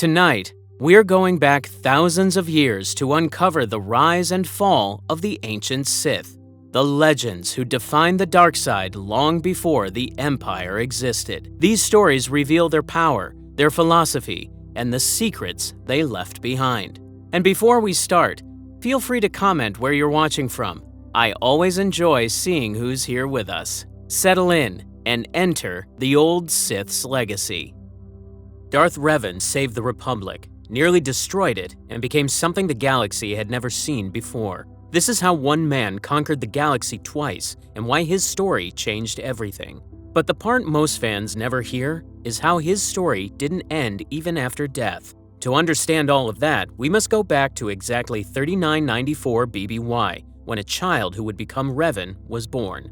Tonight, we're going back thousands of years to uncover the rise and fall of the Ancient Sith, the legends who defined the dark side long before the Empire existed. These stories reveal their power, their philosophy, and the secrets they left behind. And before we start, feel free to comment where you're watching from. I always enjoy seeing who's here with us. Settle in and enter the old Sith's legacy. Darth Revan saved the Republic, nearly destroyed it, and became something the galaxy had never seen before. This is how one man conquered the galaxy twice and why his story changed everything. But the part most fans never hear is how his story didn't end even after death. To understand all of that, we must go back to exactly 3994 BBY, when a child who would become Revan was born.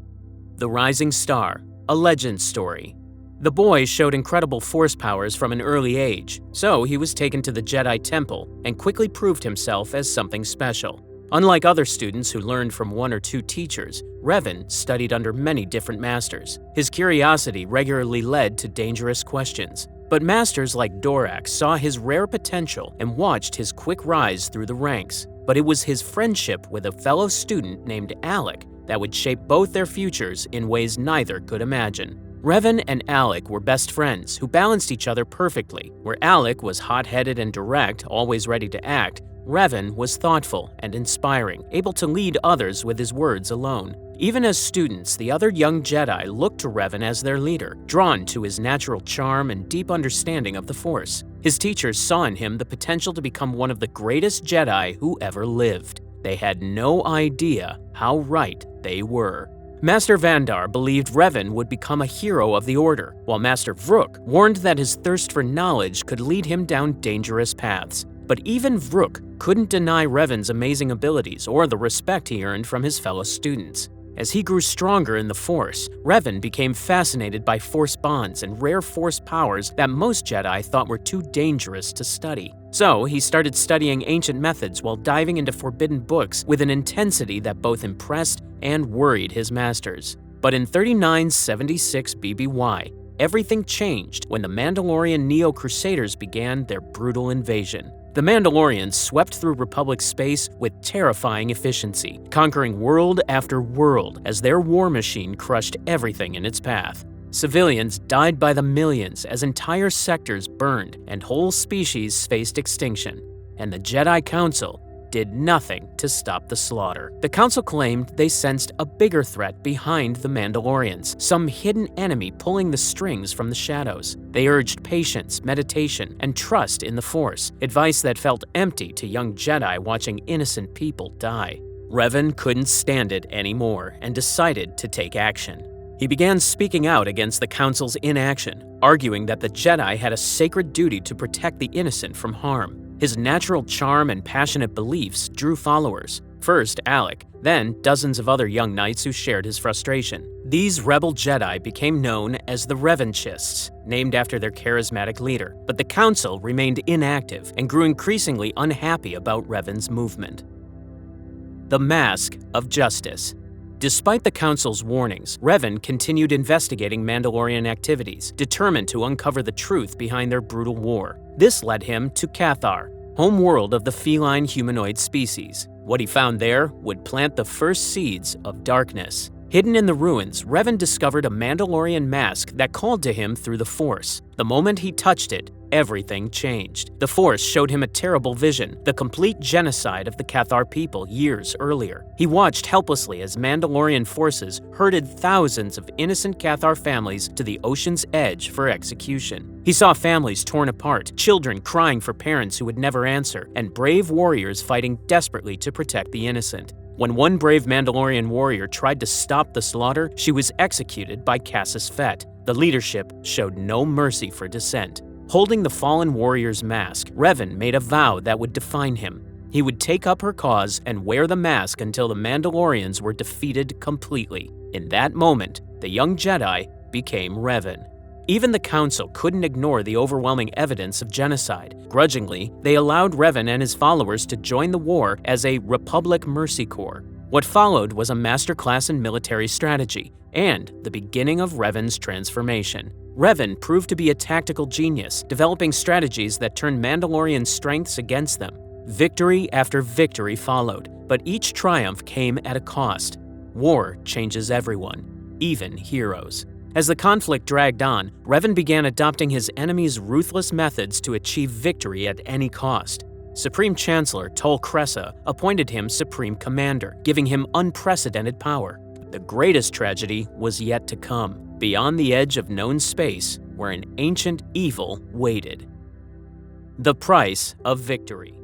The Rising Star, a legend story. The boy showed incredible force powers from an early age, so he was taken to the Jedi Temple and quickly proved himself as something special. Unlike other students who learned from one or two teachers, Revan studied under many different masters. His curiosity regularly led to dangerous questions, but masters like Dorak saw his rare potential and watched his quick rise through the ranks. But it was his friendship with a fellow student named Alec that would shape both their futures in ways neither could imagine. Revan and Alec were best friends who balanced each other perfectly. Where Alec was hot-headed and direct, always ready to act, Revan was thoughtful and inspiring, able to lead others with his words alone. Even as students, the other young Jedi looked to Revan as their leader, drawn to his natural charm and deep understanding of the Force. His teachers saw in him the potential to become one of the greatest Jedi who ever lived. They had no idea how right they were. Master Vandar believed Revan would become a hero of the Order, while Master Vrook warned that his thirst for knowledge could lead him down dangerous paths. But even Vrook couldn't deny Revan's amazing abilities or the respect he earned from his fellow students. As he grew stronger in the Force, Revan became fascinated by Force bonds and rare Force powers that most Jedi thought were too dangerous to study. So he started studying ancient methods while diving into forbidden books with an intensity that both impressed and worried his masters. But in 3976 BBY, everything changed when the Mandalorian Neo-Crusaders began their brutal invasion. The Mandalorians swept through Republic space with terrifying efficiency, conquering world after world as their war machine crushed everything in its path. Civilians died by the millions as entire sectors burned and whole species faced extinction, and the Jedi Council did nothing to stop the slaughter. The Council claimed they sensed a bigger threat behind the Mandalorians, some hidden enemy pulling the strings from the shadows. They urged patience, meditation, and trust in the Force, advice that felt empty to young Jedi watching innocent people die. Revan couldn't stand it anymore and decided to take action. He began speaking out against the Council's inaction, arguing that the Jedi had a sacred duty to protect the innocent from harm. His natural charm and passionate beliefs drew followers. First Alec, then dozens of other young knights who shared his frustration. These rebel Jedi became known as the Revanchists, named after their charismatic leader. But the Council remained inactive and grew increasingly unhappy about Revan's movement. The Mask of Justice. Despite the Council's warnings, Revan continued investigating Mandalorian activities, determined to uncover the truth behind their brutal war. This led him to Cathar, home world of the feline humanoid species. What he found there would plant the first seeds of darkness. Hidden in the ruins, Revan discovered a Mandalorian mask that called to him through the Force. The moment he touched it, everything changed. The Force showed him a terrible vision, the complete genocide of the Cathar people years earlier. He watched helplessly as Mandalorian forces herded thousands of innocent Cathar families to the ocean's edge for execution. He saw families torn apart, children crying for parents who would never answer, and brave warriors fighting desperately to protect the innocent. When one brave Mandalorian warrior tried to stop the slaughter, she was executed by Cassus Fett. The leadership showed no mercy for dissent. Holding the fallen warrior's mask, Revan made a vow that would define him. He would take up her cause and wear the mask until the Mandalorians were defeated completely. In that moment, the young Jedi became Revan. Even the Council couldn't ignore the overwhelming evidence of genocide. Grudgingly, they allowed Revan and his followers to join the war as a Republic Mercy Corps. What followed was a masterclass in military strategy and the beginning of Revan's transformation. Revan proved to be a tactical genius, developing strategies that turned Mandalorian strengths against them. Victory after victory followed, but each triumph came at a cost. War changes everyone, even heroes. As the conflict dragged on, Revan began adopting his enemy's ruthless methods to achieve victory at any cost. Supreme Chancellor Tol Kressa appointed him Supreme Commander, giving him unprecedented power. The greatest tragedy was yet to come, beyond the edge of known space where an ancient evil waited. The price of victory.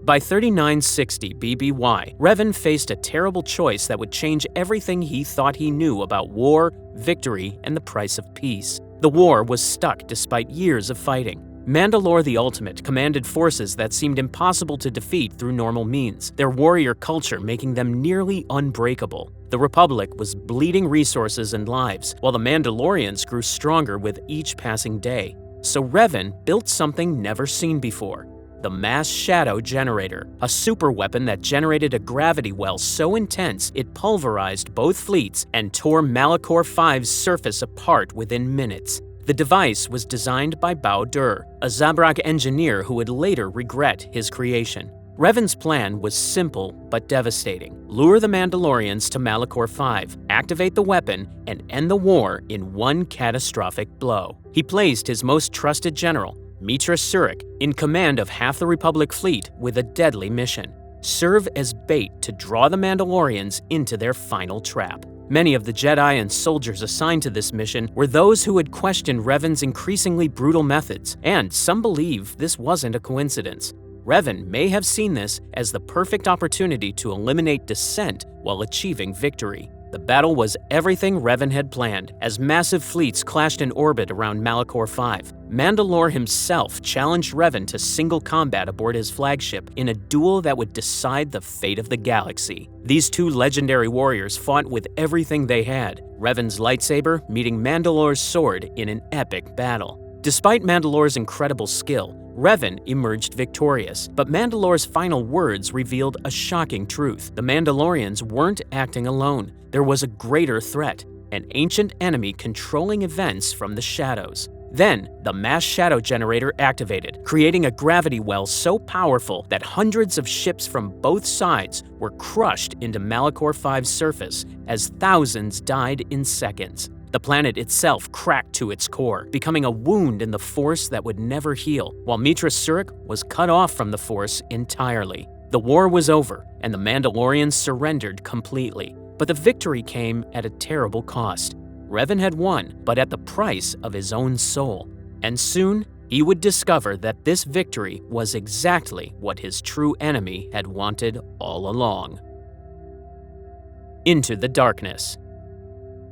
By 3960 BBY, Revan faced a terrible choice that would change everything he thought he knew about war, victory, and the price of peace. The war was stuck despite years of fighting. Mandalore the Ultimate commanded forces that seemed impossible to defeat through normal means, their warrior culture making them nearly unbreakable. The Republic was bleeding resources and lives, while the Mandalorians grew stronger with each passing day. So Revan built something never seen before. The Mass Shadow Generator, a super weapon that generated a gravity well so intense it pulverized both fleets and tore Malachor V's surface apart within minutes. The device was designed by Bao Dur, a Zabrak engineer who would later regret his creation. Revan's plan was simple but devastating. Lure the Mandalorians to Malachor V, activate the weapon, and end the war in one catastrophic blow. He placed his most trusted general, Mitra Surik, in command of half the Republic fleet with a deadly mission: serve as bait to draw the Mandalorians into their final trap. Many of the Jedi and soldiers assigned to this mission were those who had questioned Revan's increasingly brutal methods, and some believe this wasn't a coincidence. Revan may have seen this as the perfect opportunity to eliminate dissent while achieving victory. The battle was everything Revan had planned, as massive fleets clashed in orbit around Malachor V. Mandalore himself challenged Revan to single combat aboard his flagship in a duel that would decide the fate of the galaxy. These two legendary warriors fought with everything they had, Revan's lightsaber meeting Mandalore's sword in an epic battle. Despite Mandalore's incredible skill, Revan emerged victorious, but Mandalore's final words revealed a shocking truth. The Mandalorians weren't acting alone. There was a greater threat, an ancient enemy controlling events from the shadows. Then, the Mass Shadow Generator activated, creating a gravity well so powerful that hundreds of ships from both sides were crushed into Malachor V's surface as thousands died in seconds. The planet itself cracked to its core, becoming a wound in the Force that would never heal, while Mitra Surik was cut off from the Force entirely. The war was over, and the Mandalorians surrendered completely. But the victory came at a terrible cost. Revan had won, but at the price of his own soul. And soon, he would discover that this victory was exactly what his true enemy had wanted all along. Into the darkness.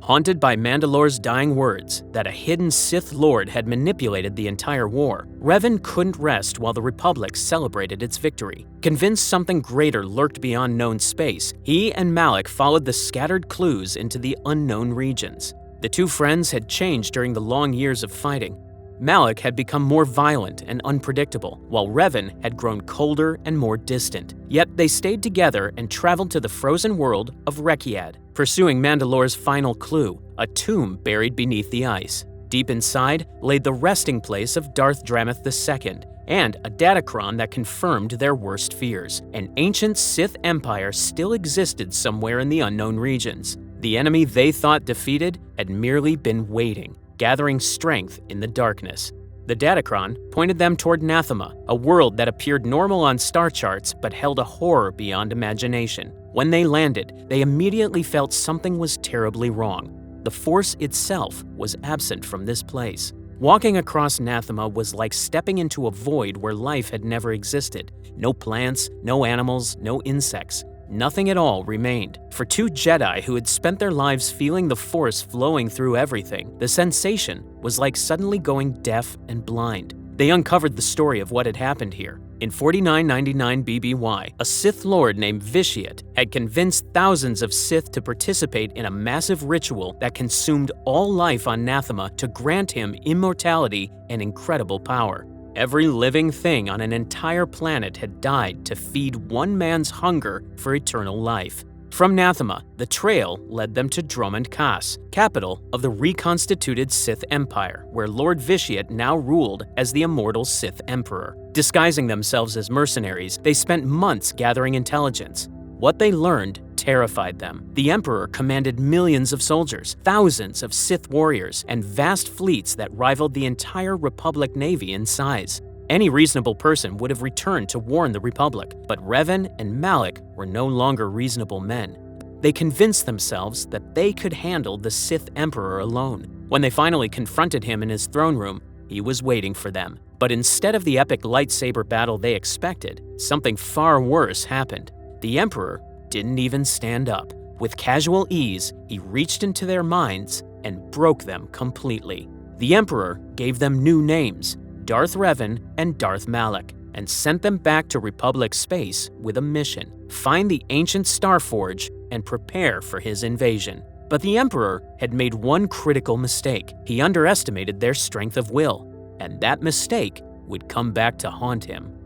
Haunted by Mandalore's dying words that a hidden Sith Lord had manipulated the entire war, Revan couldn't rest while the Republic celebrated its victory. Convinced something greater lurked beyond known space, he and Malak followed the scattered clues into the unknown regions. The two friends had changed during the long years of fighting. Malak had become more violent and unpredictable, while Revan had grown colder and more distant. Yet they stayed together and traveled to the frozen world of Rekiad, pursuing Mandalore's final clue, a tomb buried beneath the ice. Deep inside lay the resting place of Darth Dramath II, and a datachron that confirmed their worst fears. An ancient Sith empire still existed somewhere in the unknown regions. The enemy they thought defeated had merely been waiting, gathering strength in the darkness. The datachron pointed them toward Nathema, a world that appeared normal on star charts but held a horror beyond imagination. When they landed, they immediately felt something was terribly wrong. The Force itself was absent from this place. Walking across Nathema was like stepping into a void where life had never existed. No plants, no animals, no insects. Nothing at all remained. For two Jedi who had spent their lives feeling the Force flowing through everything, the sensation was like suddenly going deaf and blind. They uncovered the story of what had happened here. In 4999 BBY, a Sith Lord named Vitiate had convinced thousands of Sith to participate in a massive ritual that consumed all life on Nathema to grant him immortality and incredible power. Every living thing on an entire planet had died to feed one man's hunger for eternal life. From Nathema, the trail led them to Dromund Kaas, capital of the reconstituted Sith Empire, where Lord Vitiate now ruled as the immortal Sith Emperor. Disguising themselves as mercenaries, they spent months gathering intelligence. What they learned terrified them. The Emperor commanded millions of soldiers, thousands of Sith warriors, and vast fleets that rivaled the entire Republic Navy in size. Any reasonable person would have returned to warn the Republic, but Revan and Malak were no longer reasonable men. They convinced themselves that they could handle the Sith Emperor alone. When they finally confronted him in his throne room, he was waiting for them. But instead of the epic lightsaber battle they expected, something far worse happened. The Emperor didn't even stand up. With casual ease, he reached into their minds and broke them completely. The Emperor gave them new names, Darth Revan and Darth Malak, and sent them back to Republic space with a mission: find the ancient Starforge and prepare for his invasion. But the Emperor had made one critical mistake. He underestimated their strength of will, and that mistake would come back to haunt him.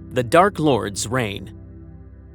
The Dark Lord's reign.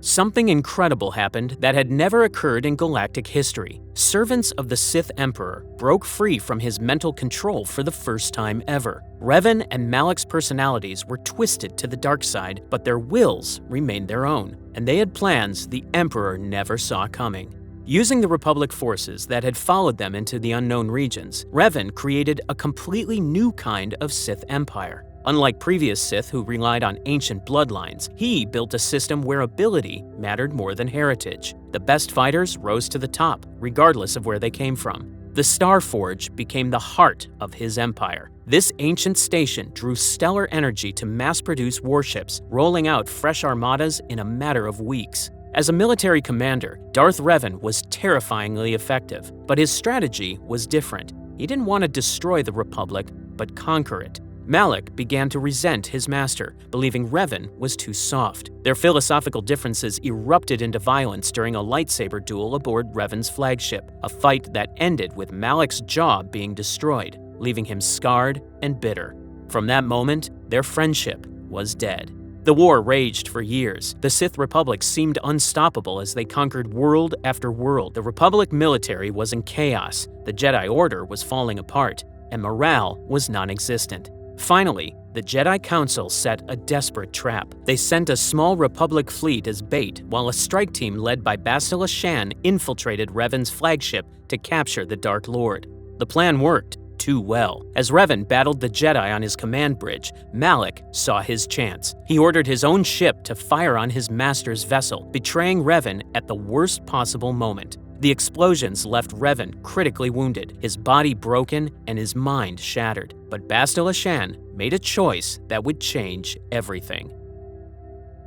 Something incredible happened that had never occurred in galactic history. Servants of the Sith Emperor broke free from his mental control for the first time ever. Revan and Malak's personalities were twisted to the dark side, but their wills remained their own, and they had plans the Emperor never saw coming. Using the Republic forces that had followed them into the unknown regions, Revan created a completely new kind of Sith Empire. Unlike previous Sith who relied on ancient bloodlines, he built a system where ability mattered more than heritage. The best fighters rose to the top, regardless of where they came from. The Starforge became the heart of his empire. This ancient station drew stellar energy to mass-produce warships, rolling out fresh armadas in a matter of weeks. As a military commander, Darth Revan was terrifyingly effective, but his strategy was different. He didn't want to destroy the Republic, but conquer it. Malak began to resent his master, believing Revan was too soft. Their philosophical differences erupted into violence during a lightsaber duel aboard Revan's flagship, a fight that ended with Malak's jaw being destroyed, leaving him scarred and bitter. From that moment, their friendship was dead. The war raged for years. The Sith Republic seemed unstoppable as they conquered world after world. The Republic military was in chaos, the Jedi Order was falling apart, and morale was non-existent. Finally, the Jedi Council set a desperate trap. They sent a small Republic fleet as bait, while a strike team led by Bastila Shan infiltrated Revan's flagship to capture the Dark Lord. The plan worked too well. As Revan battled the Jedi on his command bridge, Malak saw his chance. He ordered his own ship to fire on his master's vessel, betraying Revan at the worst possible moment. The explosions left Revan critically wounded, his body broken and his mind shattered. But Bastila Shan made a choice that would change everything.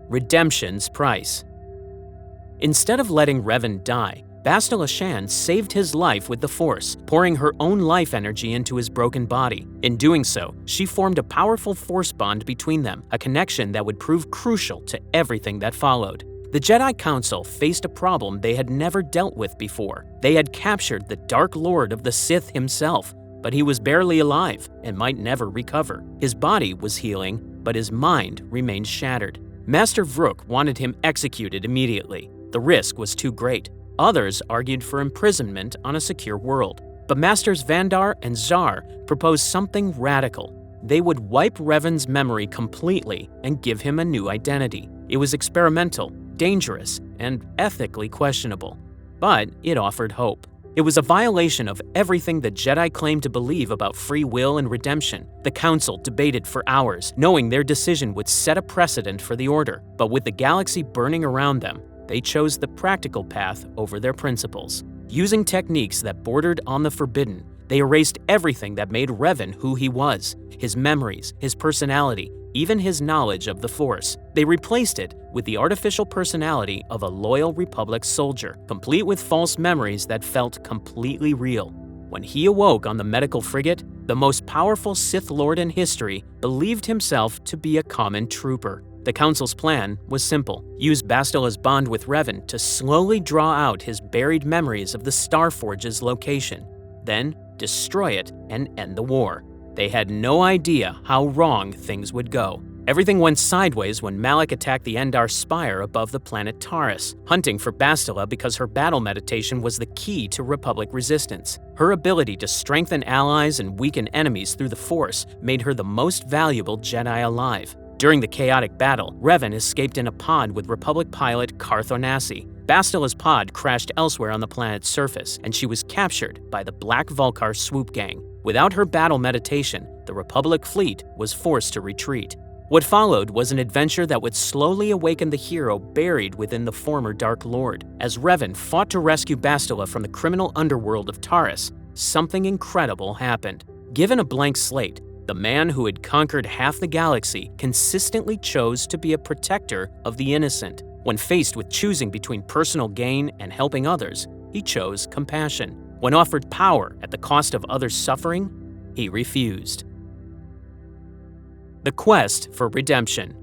Redemption's price. Instead of letting Revan die, Bastila Shan saved his life with the Force, pouring her own life energy into his broken body. In doing so, she formed a powerful Force bond between them, a connection that would prove crucial to everything that followed. The Jedi Council faced a problem they had never dealt with before. They had captured the Dark Lord of the Sith himself, but he was barely alive and might never recover. His body was healing, but his mind remained shattered. Master Vrook wanted him executed immediately. The risk was too great. Others argued for imprisonment on a secure world. But Masters Vandar and Zar proposed something radical. They would wipe Revan's memory completely and give him a new identity. It was experimental, dangerous, and ethically questionable, but it offered hope. It was a violation of everything the Jedi claimed to believe about free will and redemption. The Council debated for hours, knowing their decision would set a precedent for the Order, but with the galaxy burning around them, they chose the practical path over their principles. Using techniques that bordered on the forbidden, they erased everything that made Revan who he was: his memories, his personality, even his knowledge of the Force. They replaced it with the artificial personality of a loyal Republic soldier, complete with false memories that felt completely real. When he awoke on the medical frigate, the most powerful Sith Lord in history believed himself to be a common trooper. The Council's plan was simple: use Bastila's bond with Revan to slowly draw out his buried memories of the Starforge's location, then destroy it and end the war. They had no idea how wrong things would go. Everything went sideways when Malak attacked the Endar Spire above the planet Taurus, hunting for Bastila because her battle meditation was the key to Republic resistance. Her ability to strengthen allies and weaken enemies through the Force made her the most valuable Jedi alive. During the chaotic battle, Revan escaped in a pod with Republic pilot Carth Onasi. Bastila's pod crashed elsewhere on the planet's surface, and she was captured by the Black Vulcar swoop gang. Without her battle meditation, the Republic fleet was forced to retreat. What followed was an adventure that would slowly awaken the hero buried within the former Dark Lord. As Revan fought to rescue Bastila from the criminal underworld of Taurus, something incredible happened. Given a blank slate, the man who had conquered half the galaxy consistently chose to be a protector of the innocent. When faced with choosing between personal gain and helping others, he chose compassion. When offered power at the cost of others' suffering, he refused. The quest for redemption.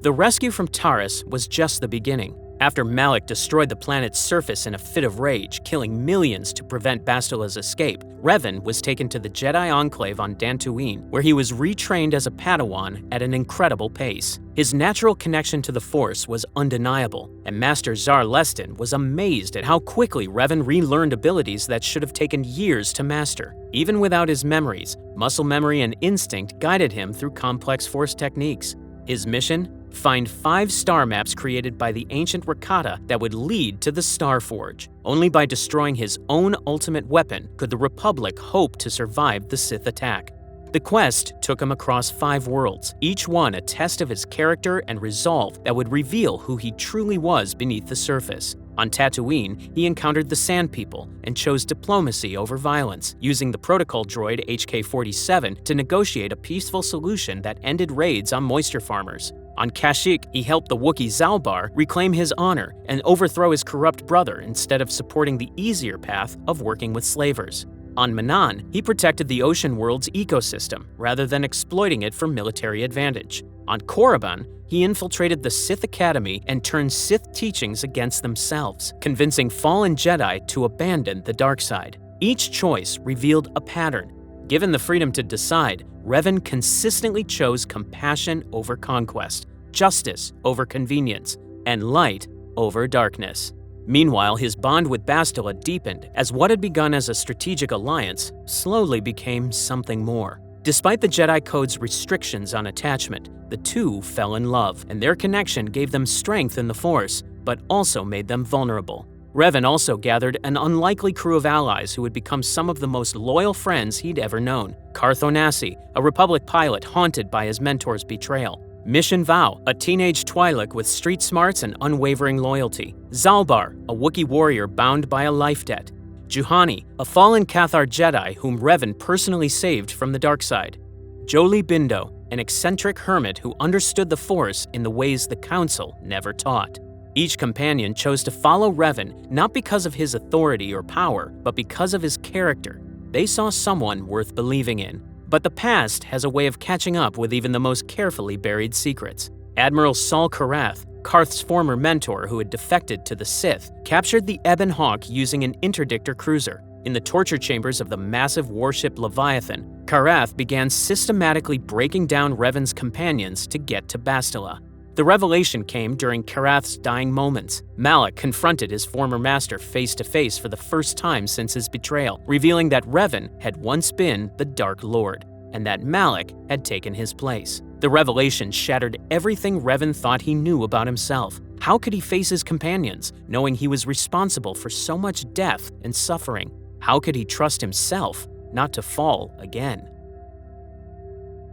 The rescue from Taurus was just the beginning. After Malak destroyed the planet's surface in a fit of rage, killing millions to prevent Bastila's escape, Revan was taken to the Jedi Enclave on Dantooine, where he was retrained as a Padawan at an incredible pace. His natural connection to the Force was undeniable, and Master Zar Lestin was amazed at how quickly Revan relearned abilities that should have taken years to master. Even without his memories, muscle memory and instinct guided him through complex Force techniques. His mission? Find 5 star maps created by the ancient Rakata that would lead to the Star Forge. Only by destroying his own ultimate weapon could the Republic hope to survive the Sith attack. The quest took him across 5 worlds, each one a test of his character and resolve that would reveal who he truly was beneath the surface. On Tatooine, he encountered the Sand People and chose diplomacy over violence, using the protocol droid HK-47 to negotiate a peaceful solution that ended raids on moisture farmers. On Kashyyyk, he helped the Wookiee Zalbar reclaim his honor and overthrow his corrupt brother instead of supporting the easier path of working with slavers. On Manan, he protected the ocean world's ecosystem rather than exploiting it for military advantage. On Korriban, he infiltrated the Sith Academy and turned Sith teachings against themselves, convincing fallen Jedi to abandon the dark side. Each choice revealed a pattern. Given the freedom to decide, Revan consistently chose compassion over conquest, justice over convenience, and light over darkness. Meanwhile, his bond with Bastila deepened as what had begun as a strategic alliance slowly became something more. Despite the Jedi Code's restrictions on attachment, the two fell in love, and their connection gave them strength in the Force, but also made them vulnerable. Revan also gathered an unlikely crew of allies who would become some of the most loyal friends he'd ever known. Carth Onasi, a Republic pilot haunted by his mentor's betrayal. Mission Vao, a teenage Twi'lek with street smarts and unwavering loyalty. Zalbar, a Wookiee warrior bound by a life debt. Juhani, a fallen Cathar Jedi whom Revan personally saved from the dark side. Jolee Bindo, an eccentric hermit who understood the Force in the ways the Council never taught. Each companion chose to follow Revan not because of his authority or power, but because of his character. They saw someone worth believing in. But the past has a way of catching up with even the most carefully buried secrets. Admiral Saul Karath, Carth's former mentor who had defected to the Sith, captured the Ebon Hawk using an interdictor cruiser. In the torture chambers of the massive warship Leviathan, Karath began systematically breaking down Revan's companions to get to Bastila. The revelation came during Karath's dying moments. Malak confronted his former master face-to-face for the first time since his betrayal, revealing that Revan had once been the Dark Lord, and that Malak had taken his place. The revelation shattered everything Revan thought he knew about himself. How could he face his companions, knowing he was responsible for so much death and suffering? How could he trust himself not to fall again?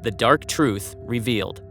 The dark truth revealed.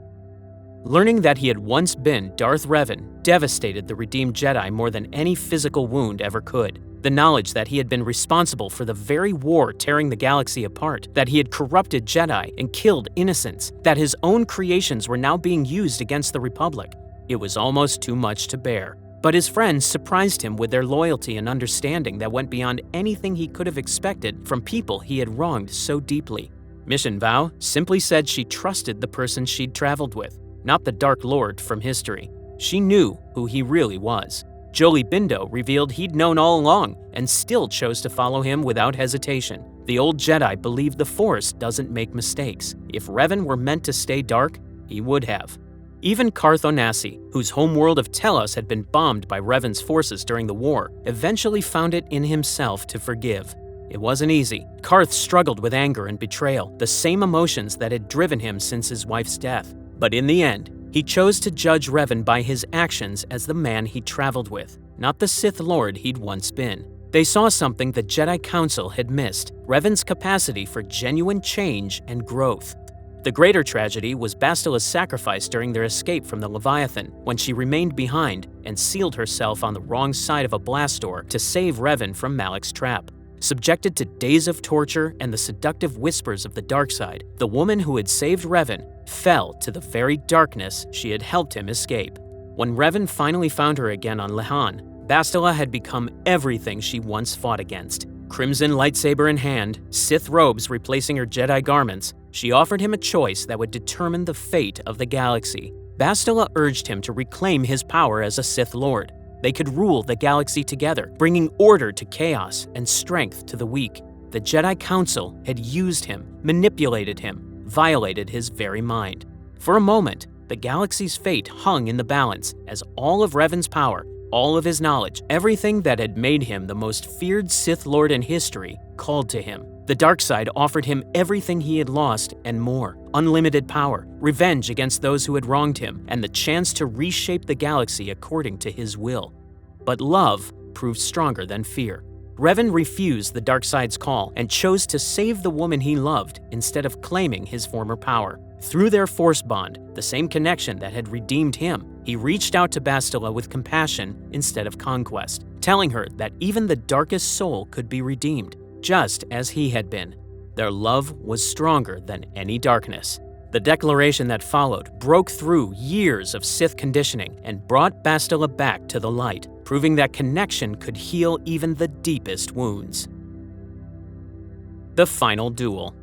Learning that he had once been Darth Revan devastated the redeemed Jedi more than any physical wound ever could. The knowledge that he had been responsible for the very war tearing the galaxy apart, that he had corrupted Jedi and killed innocents, that his own creations were now being used against the Republic. It was almost too much to bear. But his friends surprised him with their loyalty and understanding that went beyond anything he could have expected from people he had wronged so deeply. Mission Vao simply said she trusted the person she'd traveled with, not the Dark Lord from history. She knew who he really was. Jolee Bindo revealed he'd known all along and still chose to follow him without hesitation. The old Jedi believed the Force doesn't make mistakes. If Revan were meant to stay dark, he would have. Even Carth Onasi, whose homeworld of Telos had been bombed by Revan's forces during the war, eventually found it in himself to forgive. It wasn't easy. Carth struggled with anger and betrayal, the same emotions that had driven him since his wife's death. But in the end, he chose to judge Revan by his actions as the man he traveled with, not the Sith Lord he'd once been. They saw something the Jedi Council had missed: Revan's capacity for genuine change and growth. The greater tragedy was Bastila's sacrifice during their escape from the Leviathan, when she remained behind and sealed herself on the wrong side of a blast door to save Revan from Malak's trap. Subjected to days of torture and the seductive whispers of the dark side, the woman who had saved Revan fell to the very darkness she had helped him escape. When Revan finally found her again on Lahan, Bastila had become everything she once fought against. Crimson lightsaber in hand, Sith robes replacing her Jedi garments, she offered him a choice that would determine the fate of the galaxy. Bastila urged him to reclaim his power as a Sith Lord. They could rule the galaxy together, bringing order to chaos and strength to the weak. The Jedi Council had used him, manipulated him, violated his very mind. For a moment, the galaxy's fate hung in the balance as all of Revan's power, all of his knowledge, everything that had made him the most feared Sith Lord in history, called to him. The dark side offered him everything he had lost and more: unlimited power, revenge against those who had wronged him, and the chance to reshape the galaxy according to his will. But love proved stronger than fear. Revan refused the dark side's call and chose to save the woman he loved instead of claiming his former power. Through their force bond, the same connection that had redeemed him, he reached out to Bastila with compassion instead of conquest, telling her that even the darkest soul could be redeemed, just as he had been. Their love was stronger than any darkness. The declaration that followed broke through years of Sith conditioning and brought Bastila back to the light, proving that connection could heal even the deepest wounds. The final duel.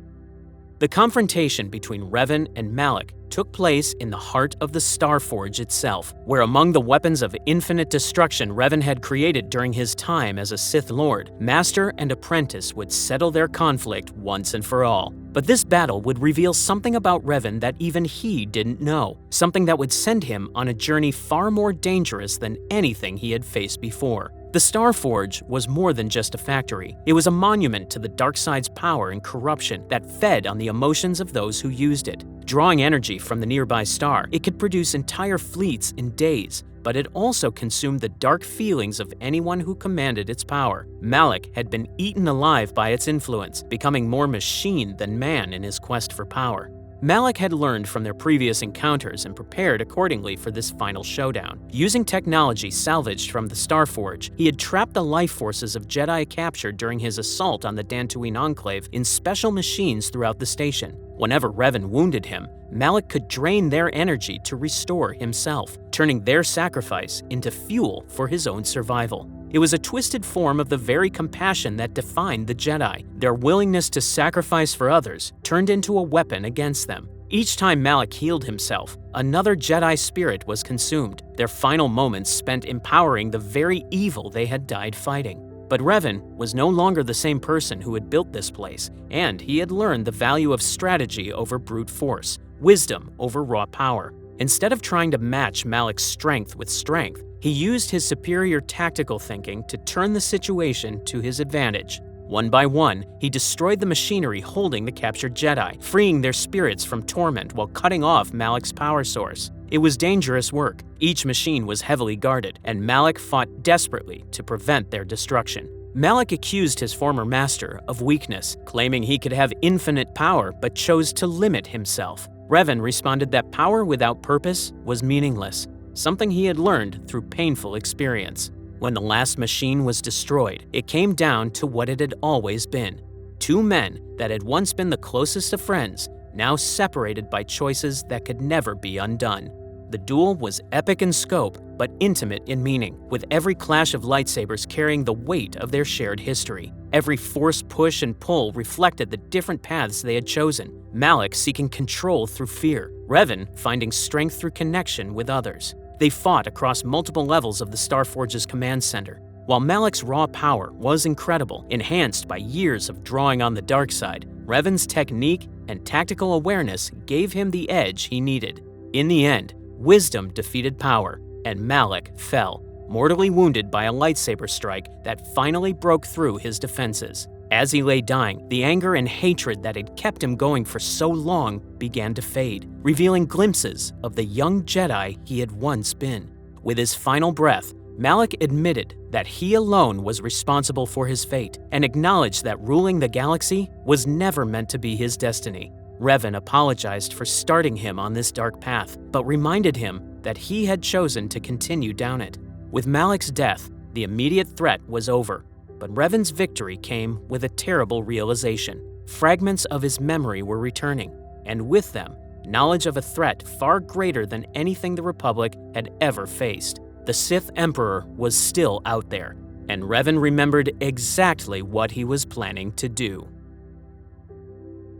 The confrontation between Revan and Malak took place in the heart of the Starforge itself, where among the weapons of infinite destruction Revan had created during his time as a Sith Lord, master and apprentice would settle their conflict once and for all. But this battle would reveal something about Revan that even he didn't know, something that would send him on a journey far more dangerous than anything he had faced before. The Starforge was more than just a factory. It was a monument to the dark side's power and corruption that fed on the emotions of those who used it. Drawing energy from the nearby star, it could produce entire fleets in days, but it also consumed the dark feelings of anyone who commanded its power. Malak had been eaten alive by its influence, becoming more machine than man in his quest for power. Malak had learned from their previous encounters and prepared accordingly for this final showdown. Using technology salvaged from the Starforge, he had trapped the life forces of Jedi captured during his assault on the Dantooine Enclave in special machines throughout the station. Whenever Revan wounded him, Malak could drain their energy to restore himself, turning their sacrifice into fuel for his own survival. It was a twisted form of the very compassion that defined the Jedi. Their willingness to sacrifice for others turned into a weapon against them. Each time Malak healed himself, another Jedi spirit was consumed, their final moments spent empowering the very evil they had died fighting. But Revan was no longer the same person who had built this place, and he had learned the value of strategy over brute force, wisdom over raw power. Instead of trying to match Malak's strength with strength, he used his superior tactical thinking to turn the situation to his advantage. One by one, he destroyed the machinery holding the captured Jedi, freeing their spirits from torment while cutting off Malak's power source. It was dangerous work. Each machine was heavily guarded, and Malak fought desperately to prevent their destruction. Malak accused his former master of weakness, claiming he could have infinite power but chose to limit himself. Revan responded that power without purpose was meaningless, something he had learned through painful experience. When the last machine was destroyed, it came down to what it had always been. Two men that had once been the closest of friends, now separated by choices that could never be undone. The duel was epic in scope, but intimate in meaning, with every clash of lightsabers carrying the weight of their shared history. Every forced push and pull reflected the different paths they had chosen. Malak seeking control through fear, Revan finding strength through connection with others. They fought across multiple levels of the Starforge's command center. While Malak's raw power was incredible, enhanced by years of drawing on the dark side, Revan's technique and tactical awareness gave him the edge he needed. In the end, wisdom defeated power, and Malak fell, mortally wounded by a lightsaber strike that finally broke through his defenses. As he lay dying, the anger and hatred that had kept him going for so long began to fade, revealing glimpses of the young Jedi he had once been. With his final breath, Malak admitted that he alone was responsible for his fate and acknowledged that ruling the galaxy was never meant to be his destiny. Revan apologized for starting him on this dark path, but reminded him that he had chosen to continue down it. With Malak's death, the immediate threat was over, but Revan's victory came with a terrible realization. Fragments of his memory were returning, and with them, knowledge of a threat far greater than anything the Republic had ever faced. The Sith Emperor was still out there, and Revan remembered exactly what he was planning to do.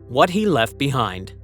What he left behind.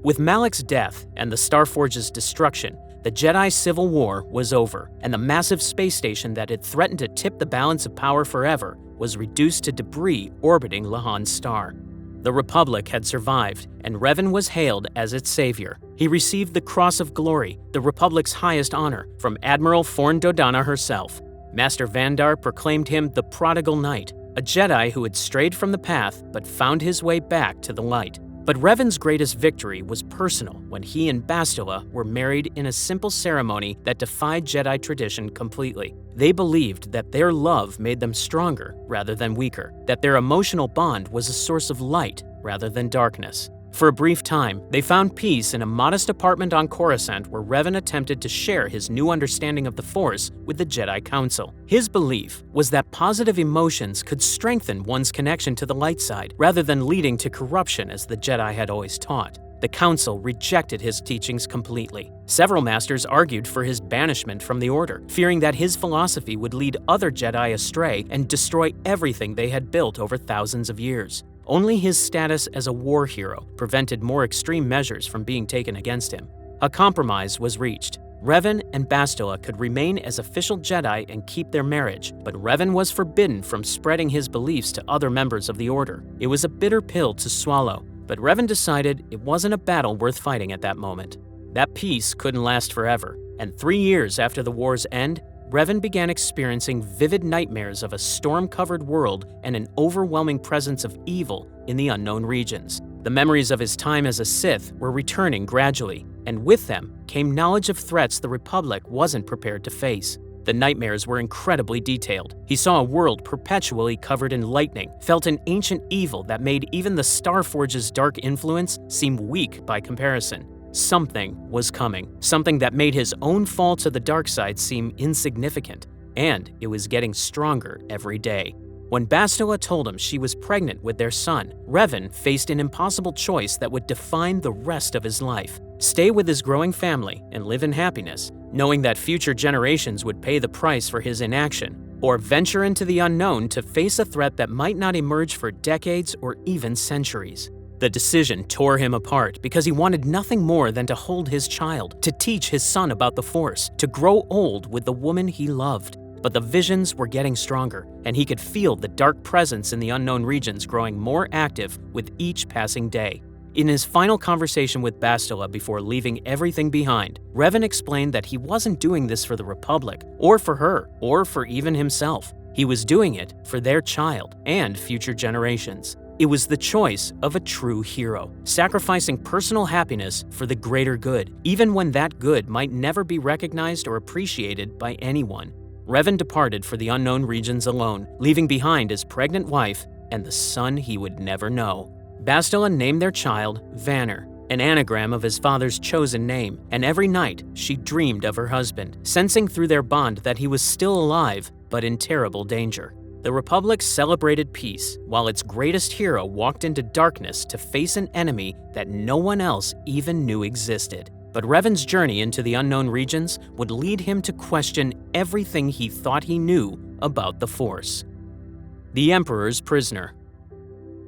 With Malak's death and the Starforge's destruction, the Jedi Civil War was over, and the massive space station that had threatened to tip the balance of power forever was reduced to debris orbiting Lahan's star. The Republic had survived, and Revan was hailed as its savior. He received the Cross of Glory, the Republic's highest honor, from Admiral Forn Dodonna herself. Master Vandar proclaimed him the Prodigal Knight, a Jedi who had strayed from the path but found his way back to the light. But Revan's greatest victory was personal when he and Bastila were married in a simple ceremony that defied Jedi tradition completely. They believed that their love made them stronger rather than weaker, that their emotional bond was a source of light rather than darkness. For a brief time, they found peace in a modest apartment on Coruscant where Revan attempted to share his new understanding of the Force with the Jedi Council. His belief was that positive emotions could strengthen one's connection to the light side, rather than leading to corruption as the Jedi had always taught. The Council rejected his teachings completely. Several masters argued for his banishment from the Order, fearing that his philosophy would lead other Jedi astray and destroy everything they had built over thousands of years. Only his status as a war hero prevented more extreme measures from being taken against him. A compromise was reached. Revan and Bastila could remain as official Jedi and keep their marriage, but Revan was forbidden from spreading his beliefs to other members of the Order. It was a bitter pill to swallow, but Revan decided it wasn't a battle worth fighting at that moment. That peace couldn't last forever, and 3 years after the war's end, Revan began experiencing vivid nightmares of a storm-covered world and an overwhelming presence of evil in the unknown regions. The memories of his time as a Sith were returning gradually, and with them came knowledge of threats the Republic wasn't prepared to face. The nightmares were incredibly detailed. He saw a world perpetually covered in lightning, felt an ancient evil that made even the Starforge's dark influence seem weak by comparison. Something was coming, something that made his own fall to the dark side seem insignificant, and it was getting stronger every day. When Bastila told him she was pregnant with their son, Revan faced an impossible choice that would define the rest of his life. Stay with his growing family and live in happiness, knowing that future generations would pay the price for his inaction, or venture into the unknown to face a threat that might not emerge for decades or even centuries. The decision tore him apart because he wanted nothing more than to hold his child, to teach his son about the Force, to grow old with the woman he loved. But the visions were getting stronger, and he could feel the dark presence in the unknown regions growing more active with each passing day. In his final conversation with Bastila before leaving everything behind, Revan explained that he wasn't doing this for the Republic, or for her, or for even himself. He was doing it for their child and future generations. It was the choice of a true hero, sacrificing personal happiness for the greater good, even when that good might never be recognized or appreciated by anyone. Revan departed for the unknown regions alone, leaving behind his pregnant wife and the son he would never know. Bastila named their child Vanner, an anagram of his father's chosen name, and every night she dreamed of her husband, sensing through their bond that he was still alive, but in terrible danger. The Republic celebrated peace, while its greatest hero walked into darkness to face an enemy that no one else even knew existed. But Revan's journey into the unknown regions would lead him to question everything he thought he knew about the Force. The Emperor's Prisoner.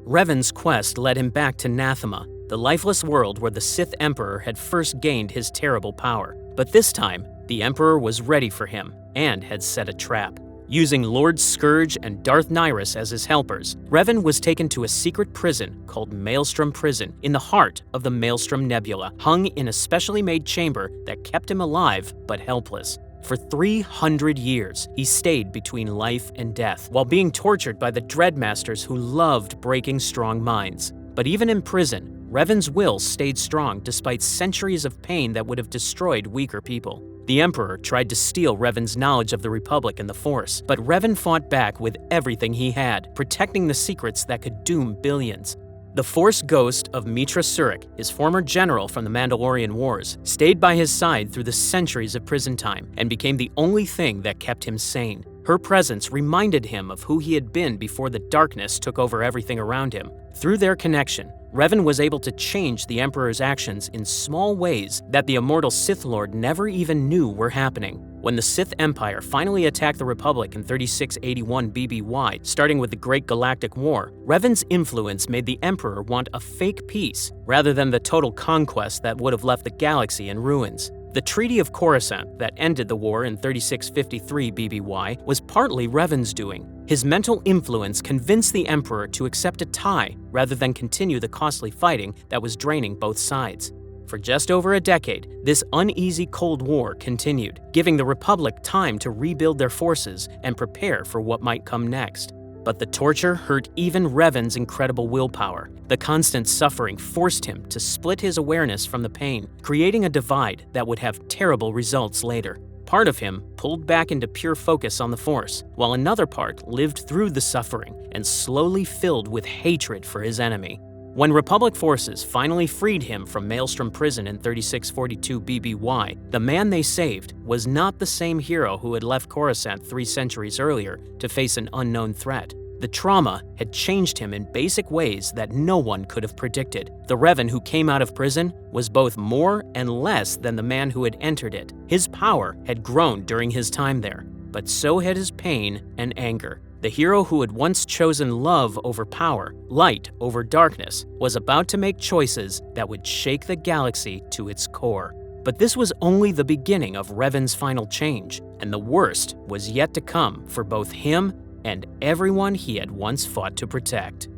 Revan's quest led him back to Nathema, the lifeless world where the Sith Emperor had first gained his terrible power. But this time, the Emperor was ready for him and had set a trap. Using Lord Scourge and Darth Nihilus as his helpers, Revan was taken to a secret prison called Maelstrom Prison in the heart of the Maelstrom Nebula, hung in a specially made chamber that kept him alive but helpless. For 300 years, he stayed between life and death, while being tortured by the Dreadmasters who loved breaking strong minds. But even in prison, Revan's will stayed strong despite centuries of pain that would have destroyed weaker people. The Emperor tried to steal Revan's knowledge of the Republic and the Force, but Revan fought back with everything he had, protecting the secrets that could doom billions. The Force ghost of Mitra Surik, his former general from the Mandalorian Wars, stayed by his side through the centuries of prison time and became the only thing that kept him sane. Her presence reminded him of who he had been before the darkness took over everything around him. Through their connection, Revan was able to change the Emperor's actions in small ways that the immortal Sith Lord never even knew were happening. When the Sith Empire finally attacked the Republic in 3681 BBY, starting with the Great Galactic War, Revan's influence made the Emperor want a fake peace rather than the total conquest that would have left the galaxy in ruins. The Treaty of Coruscant that ended the war in 3653 BBY was partly Revan's doing. His mental influence convinced the Emperor to accept a tie rather than continue the costly fighting that was draining both sides. For just over a decade, this uneasy Cold War continued, giving the Republic time to rebuild their forces and prepare for what might come next. But the torture hurt even Revan's incredible willpower. The constant suffering forced him to split his awareness from the pain, creating a divide that would have terrible results later. Part of him pulled back into pure focus on the Force, while another part lived through the suffering and slowly filled with hatred for his enemy. When Republic forces finally freed him from Maelstrom Prison in 3642 BBY, the man they saved was not the same hero who had left Coruscant 3 centuries earlier to face an unknown threat. The trauma had changed him in basic ways that no one could have predicted. The Revan who came out of prison was both more and less than the man who had entered it. His power had grown during his time there, but so had his pain and anger. The hero who had once chosen love over power, light over darkness, was about to make choices that would shake the galaxy to its core. But this was only the beginning of Revan's final change, and the worst was yet to come for both him and everyone he had once fought to protect.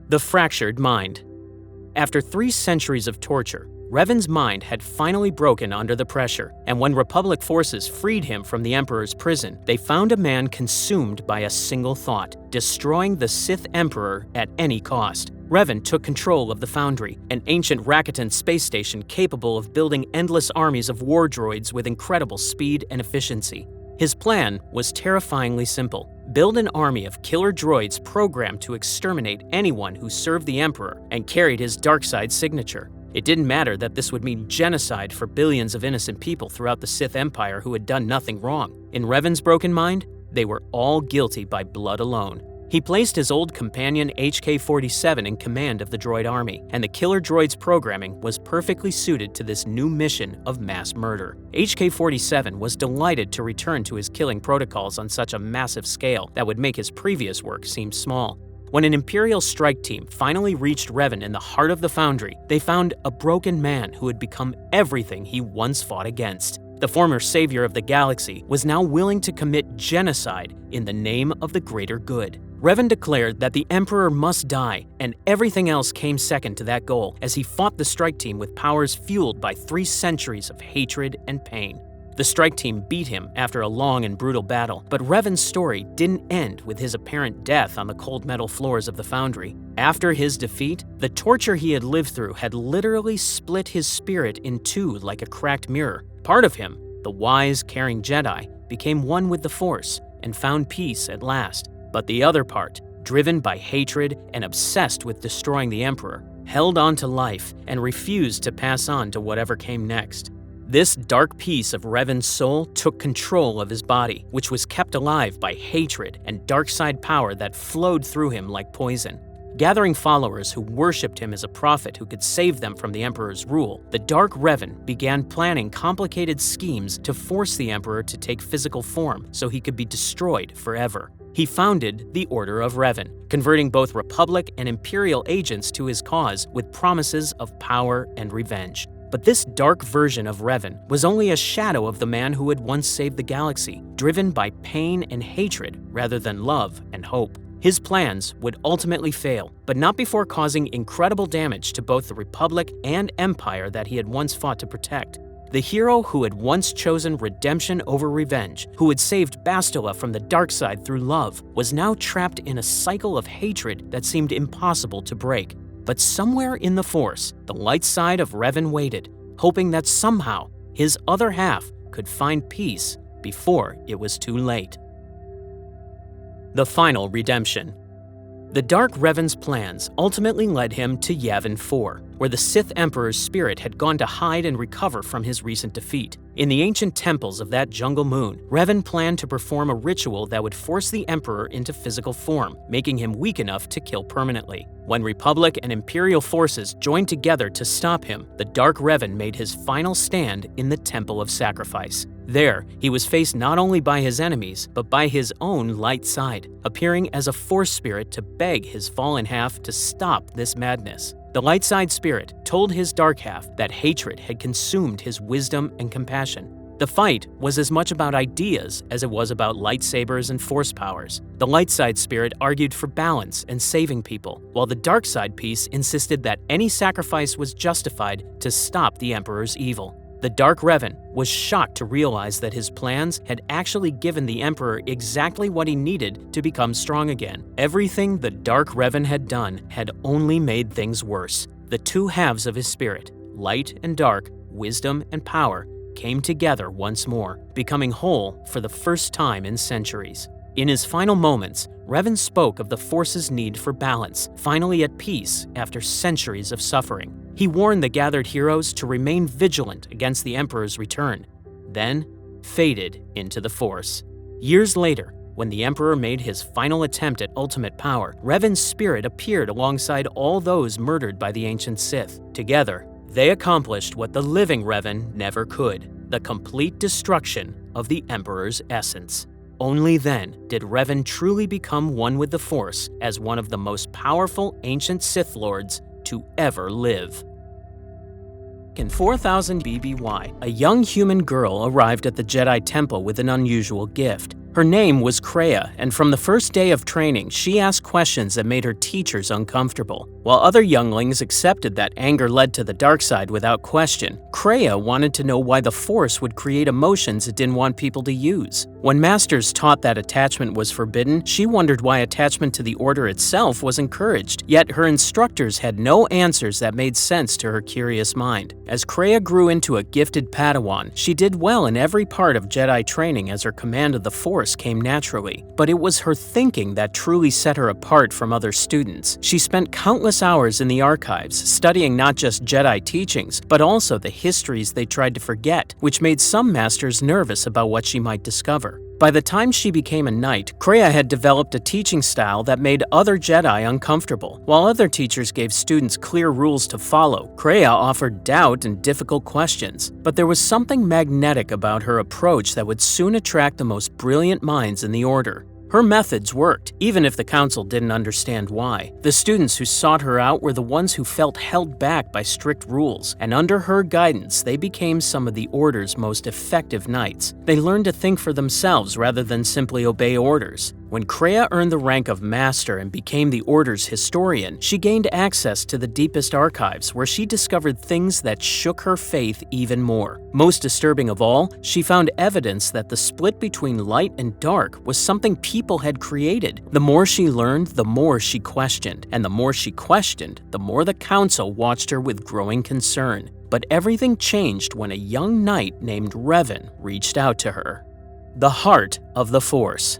The Fractured Mind. After 3 centuries of torture, Revan's mind had finally broken under the pressure, and when Republic forces freed him from the Emperor's prison, they found a man consumed by a single thought: destroying the Sith Emperor at any cost. Revan took control of the Foundry, an ancient Rakatan space station capable of building endless armies of war droids with incredible speed and efficiency. His plan was terrifyingly simple: build an army of killer droids programmed to exterminate anyone who served the Emperor and carried his dark-side signature. It didn't matter that this would mean genocide for billions of innocent people throughout the Sith Empire who had done nothing wrong. In Revan's broken mind, they were all guilty by blood alone. He placed his old companion HK-47 in command of the droid army, and the killer droid's programming was perfectly suited to this new mission of mass murder. HK-47 was delighted to return to his killing protocols on such a massive scale that would make his previous work seem small. When an Imperial strike team finally reached Revan in the heart of the Foundry, they found a broken man who had become everything he once fought against. The former savior of the galaxy was now willing to commit genocide in the name of the greater good. Revan declared that the Emperor must die, and everything else came second to that goal as he fought the strike team with powers fueled by 3 centuries of hatred and pain. The strike team beat him after a long and brutal battle, but Revan's story didn't end with his apparent death on the cold metal floors of the Foundry. After his defeat, the torture he had lived through had literally split his spirit in 2 like a cracked mirror. Part of him, the wise, caring Jedi, became one with the Force and found peace at last. But the other part, driven by hatred and obsessed with destroying the Emperor, held on to life and refused to pass on to whatever came next. This dark piece of Revan's soul took control of his body, which was kept alive by hatred and dark side power that flowed through him like poison. Gathering followers who worshipped him as a prophet who could save them from the Emperor's rule, the Dark Revan began planning complicated schemes to force the Emperor to take physical form so he could be destroyed forever. He founded the Order of Revan, converting both Republic and Imperial agents to his cause with promises of power and revenge. But this dark version of Revan was only a shadow of the man who had once saved the galaxy, driven by pain and hatred rather than love and hope. His plans would ultimately fail, but not before causing incredible damage to both the Republic and Empire that he had once fought to protect. The hero who had once chosen redemption over revenge, who had saved Bastila from the dark side through love, was now trapped in a cycle of hatred that seemed impossible to break. But somewhere in the Force, the light side of Revan waited, hoping that somehow his other half could find peace before it was too late. The final redemption. The Dark Revan's plans ultimately led him to Yavin 4, where the Sith Emperor's spirit had gone to hide and recover from his recent defeat. In the ancient temples of that jungle moon, Revan planned to perform a ritual that would force the Emperor into physical form, making him weak enough to kill permanently. When Republic and Imperial forces joined together to stop him, the Dark Revan made his final stand in the Temple of Sacrifice. There, he was faced not only by his enemies, but by his own light side, appearing as a Force spirit to beg his fallen half to stop this madness. The light side spirit told his dark half that hatred had consumed his wisdom and compassion. The fight was as much about ideas as it was about lightsabers and force powers. The light side spirit argued for balance and saving people, while the dark side piece insisted that any sacrifice was justified to stop the Emperor's evil. The Dark Revan was shocked to realize that his plans had actually given the Emperor exactly what he needed to become strong again. Everything the Dark Revan had done had only made things worse. The two halves of his spirit, light and dark, wisdom and power, came together once more, becoming whole for the first time in centuries. In his final moments, Revan spoke of the Force's need for balance, finally at peace after centuries of suffering. He warned the gathered heroes to remain vigilant against the Emperor's return, then faded into the Force. Years later, when the Emperor made his final attempt at ultimate power, Revan's spirit appeared alongside all those murdered by the Ancient Sith. Together, they accomplished what the living Revan never could: the complete destruction of the Emperor's essence. Only then did Revan truly become one with the Force as one of the most powerful ancient Sith Lords to ever live. In 4000 BBY, a young human girl arrived at the Jedi Temple with an unusual gift. Her name was Kreia, and from the first day of training, she asked questions that made her teachers uncomfortable. While other younglings accepted that anger led to the dark side without question, Kreia wanted to know why the Force would create emotions it didn't want people to use. When masters taught that attachment was forbidden, she wondered why attachment to the Order itself was encouraged, yet her instructors had no answers that made sense to her curious mind. As Kreia grew into a gifted Padawan, she did well in every part of Jedi training as her command of the Force came naturally. But it was her thinking that truly set her apart from other students. She spent countless hours in the archives, studying not just Jedi teachings, but also the histories they tried to forget, which made some masters nervous about what she might discover. By the time she became a knight, Kreia had developed a teaching style that made other Jedi uncomfortable. While other teachers gave students clear rules to follow, Kreia offered doubt and difficult questions. But there was something magnetic about her approach that would soon attract the most brilliant minds in the Order. Her methods worked, even if the Council didn't understand why. The students who sought her out were the ones who felt held back by strict rules, and under her guidance, they became some of the Order's most effective knights. They learned to think for themselves rather than simply obey orders. When Kreia earned the rank of Master and became the Order's historian, she gained access to the deepest archives, where she discovered things that shook her faith even more. Most disturbing of all, she found evidence that the split between light and dark was something people had created. The more she learned, the more she questioned, and the more she questioned, the more the Council watched her with growing concern. But everything changed when a young knight named Revan reached out to her. The Heart of the Force.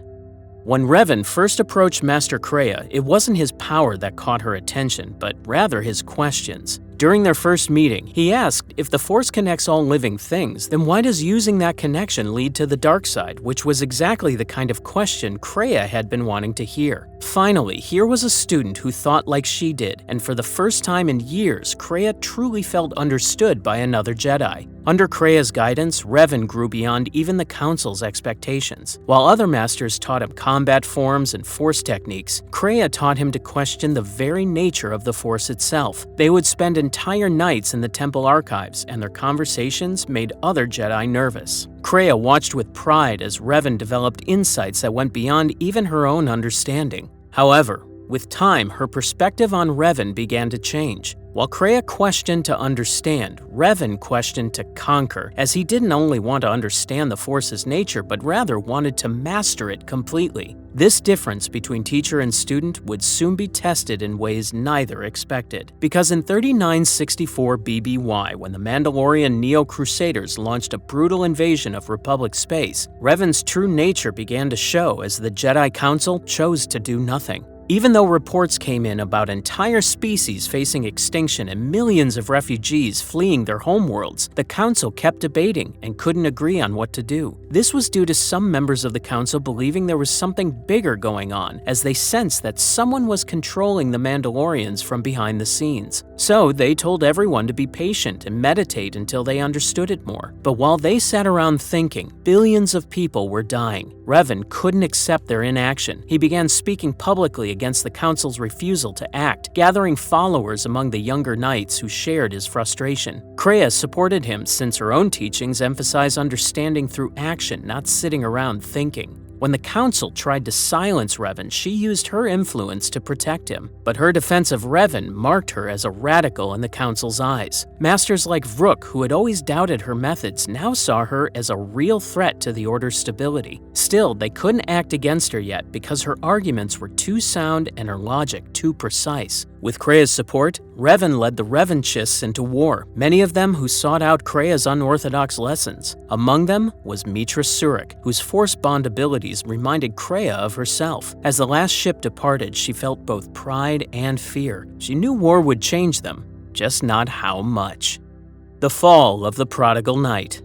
When Revan first approached Master Kreia, it wasn't his power that caught her attention, but rather his questions. During their first meeting, he asked, if the Force connects all living things, then why does using that connection lead to the dark side, which was exactly the kind of question Kreia had been wanting to hear. Finally, here was a student who thought like she did, and for the first time in years, Kreia truly felt understood by another Jedi. Under Kreia's guidance, Revan grew beyond even the Council's expectations. While other masters taught him combat forms and Force techniques, Kreia taught him to question the very nature of the Force itself. They would spend an entire nights in the temple archives, and their conversations made other Jedi nervous. Kreia watched with pride as Revan developed insights that went beyond even her own understanding. However, with time, her perspective on Revan began to change. While Kreia questioned to understand, Revan questioned to conquer, as he didn't only want to understand the Force's nature, but rather wanted to master it completely. This difference between teacher and student would soon be tested in ways neither expected. Because in 3964 BBY, when the Mandalorian Neo-Crusaders launched a brutal invasion of Republic space, Revan's true nature began to show as the Jedi Council chose to do nothing. Even though reports came in about entire species facing extinction and millions of refugees fleeing their homeworlds, the Council kept debating and couldn't agree on what to do. This was due to some members of the Council believing there was something bigger going on, as they sensed that someone was controlling the Mandalorians from behind the scenes. So they told everyone to be patient and meditate until they understood it more. But while they sat around thinking, billions of people were dying. Revan couldn't accept their inaction. He began speaking publicly against the Council's refusal to act, gathering followers among the younger knights who shared his frustration. Kreia supported him since her own teachings emphasize understanding through action, not sitting around thinking. When the Council tried to silence Revan, she used her influence to protect him. But her defense of Revan marked her as a radical in the Council's eyes. Masters like Vrook, who had always doubted her methods, now saw her as a real threat to the Order's stability. Still, they couldn't act against her yet because her arguments were too sound and her logic too precise. With Kreia's support, Revan led the Revanchists into war, many of them who sought out Kreia's unorthodox lessons. Among them was Mitra Surik, whose force bond abilities reminded Kreia of herself. As the last ship departed, she felt both pride and fear. She knew war would change them, just not how much. The fall of the Prodigal Knight.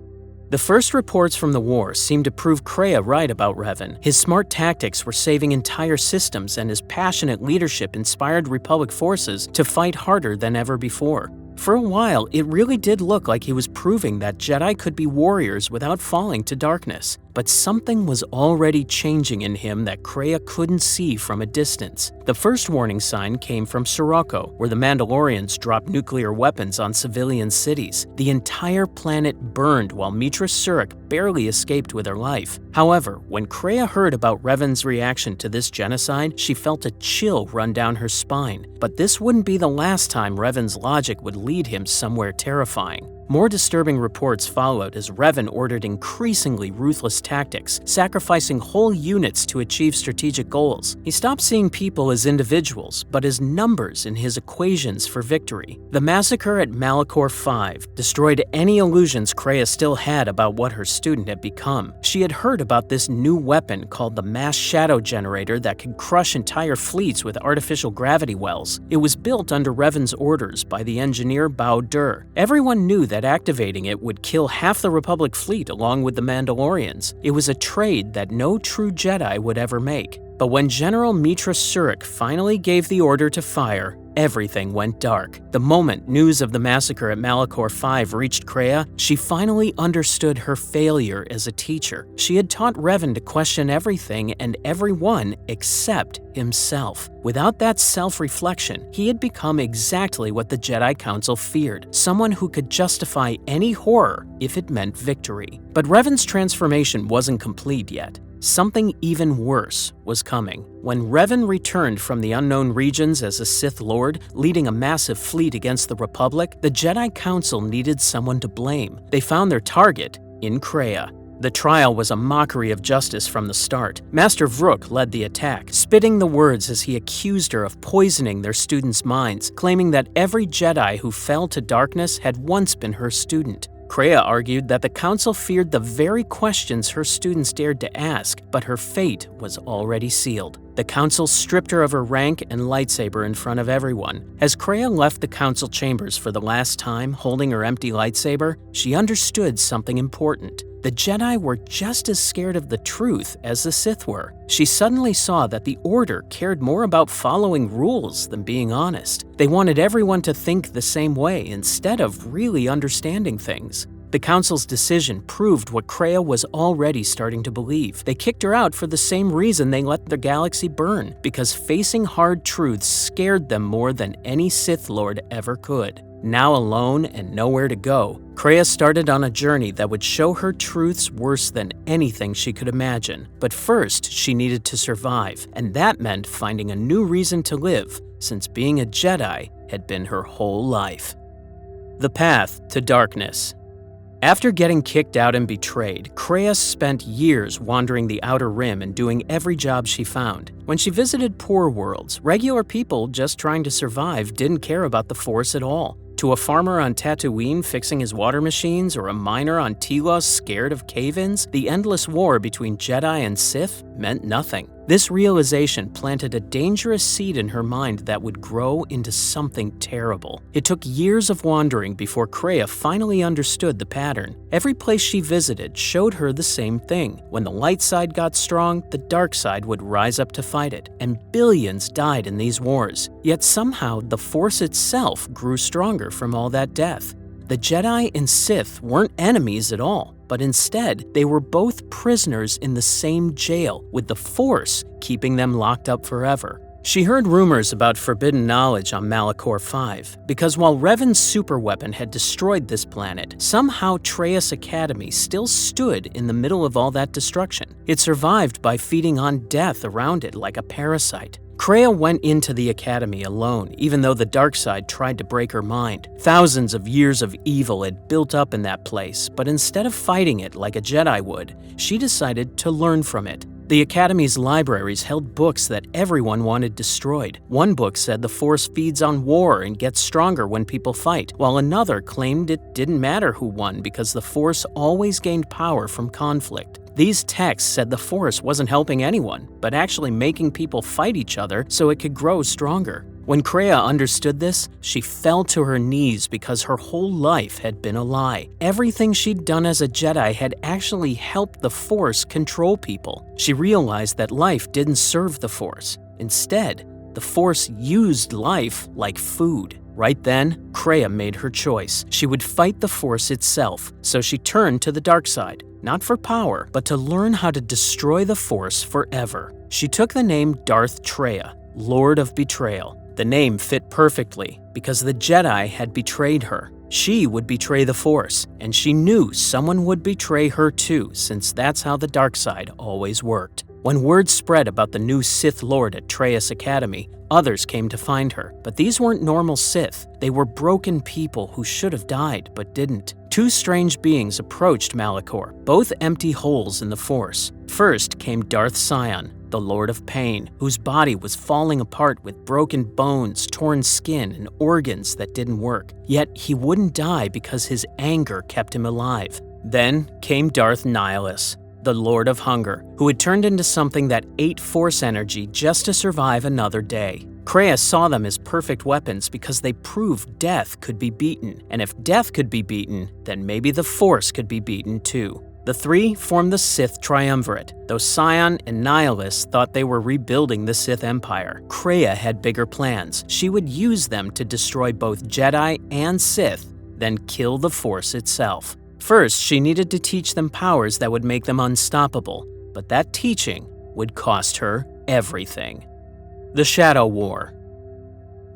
The first reports from the war seemed to prove Kreia right about Revan. His smart tactics were saving entire systems, and his passionate leadership inspired Republic forces to fight harder than ever before. For a while, it really did look like he was proving that Jedi could be warriors without falling to darkness. But something was already changing in him that Kreia couldn't see from a distance. The first warning sign came from Sirocco, where the Mandalorians dropped nuclear weapons on civilian cities. The entire planet burned while Mitra Surik barely escaped with her life. However, when Kreia heard about Revan's reaction to this genocide, she felt a chill run down her spine. But this wouldn't be the last time Revan's logic would lead him somewhere terrifying. More disturbing reports followed as Revan ordered increasingly ruthless tactics, sacrificing whole units to achieve strategic goals. He stopped seeing people as individuals, but as numbers in his equations for victory. The massacre at Malachor 5 destroyed any illusions Kreia still had about what her student had become. She had heard about this new weapon called the Mass Shadow Generator that could crush entire fleets with artificial gravity wells. It was built under Revan's orders by the engineer Bao Dur. Everyone knew that activating it would kill half the Republic fleet along with the Mandalorians. It was a trade that no true Jedi would ever make. But when General Mitra Surik finally gave the order to fire, everything went dark. The moment news of the massacre at Malachor 5 reached Kreia, she finally understood her failure as a teacher. She had taught Revan to question everything and everyone except himself. Without that self-reflection, he had become exactly what the Jedi Council feared, someone who could justify any horror if it meant victory. But Revan's transformation wasn't complete yet. Something even worse was coming. When Revan returned from the unknown regions as a Sith Lord, leading a massive fleet against the Republic, the Jedi Council needed someone to blame. They found their target in Kreia. The trial was a mockery of justice from the start. Master Vrook led the attack, spitting the words as he accused her of poisoning their students' minds, claiming that every Jedi who fell to darkness had once been her student. Kreia argued that the Council feared the very questions her students dared to ask, but her fate was already sealed. The Council stripped her of her rank and lightsaber in front of everyone. As Kreia left the Council chambers for the last time, holding her empty lightsaber, she understood something important. The Jedi were just as scared of the truth as the Sith were. She suddenly saw that the Order cared more about following rules than being honest. They wanted everyone to think the same way instead of really understanding things. The Council's decision proved what Kreia was already starting to believe. They kicked her out for the same reason they let the galaxy burn, because facing hard truths scared them more than any Sith Lord ever could. Now alone and nowhere to go, Kreia started on a journey that would show her truths worse than anything she could imagine. But first, she needed to survive, and that meant finding a new reason to live, since being a Jedi had been her whole life. The Path to Darkness. After getting kicked out and betrayed, Kreia spent years wandering the Outer Rim and doing every job she found. When she visited poor worlds, regular people just trying to survive didn't care about the Force at all. To a farmer on Tatooine fixing his water machines or a miner on Telos scared of cave-ins, the endless war between Jedi and Sith meant nothing. This realization planted a dangerous seed in her mind that would grow into something terrible. It took years of wandering before Kreia finally understood the pattern. Every place she visited showed her the same thing. When the light side got strong, the dark side would rise up to fight it, and billions died in these wars. Yet somehow the Force itself grew stronger from all that death. The Jedi and Sith weren't enemies at all, but instead they were both prisoners in the same jail, with the Force keeping them locked up forever. She heard rumors about forbidden knowledge on Malachor 5, because while Revan's superweapon had destroyed this planet, somehow Traius Academy still stood in the middle of all that destruction. It survived by feeding on death around it like a parasite. Kreia went into the Academy alone, even though the dark side tried to break her mind. Thousands of years of evil had built up in that place, but instead of fighting it like a Jedi would, she decided to learn from it. The Academy's libraries held books that everyone wanted destroyed. One book said the Force feeds on war and gets stronger when people fight, while another claimed it didn't matter who won because the Force always gained power from conflict. These texts said the Force wasn't helping anyone, but actually making people fight each other so it could grow stronger. When Kreia understood this, she fell to her knees because her whole life had been a lie. Everything she'd done as a Jedi had actually helped the Force control people. She realized that life didn't serve the Force. Instead, the Force used life like food. Right then, Kreia made her choice. She would fight the Force itself, so she turned to the dark side, not for power, but to learn how to destroy the Force forever. She took the name Darth Traya, Lord of Betrayal. The name fit perfectly because the Jedi had betrayed her. She would betray the Force, and she knew someone would betray her too, since that's how the dark side always worked. When word spread about the new Sith Lord at Traius Academy, others came to find her. But these weren't normal Sith. They were broken people who should have died but didn't. Two strange beings approached Malachor, both empty holes in the Force. First came Darth Sion, the Lord of Pain, whose body was falling apart with broken bones, torn skin, and organs that didn't work. Yet he wouldn't die because his anger kept him alive. Then came Darth Nihilus, the Lord of Hunger, who had turned into something that ate Force energy just to survive another day. Kreia saw them as perfect weapons because they proved death could be beaten, and if death could be beaten, then maybe the Force could be beaten too. The three formed the Sith Triumvirate. Though Sion and Nihilus thought they were rebuilding the Sith Empire, Kreia had bigger plans. She would use them to destroy both Jedi and Sith, then kill the Force itself. First, she needed to teach them powers that would make them unstoppable, but that teaching would cost her everything. The Shadow War.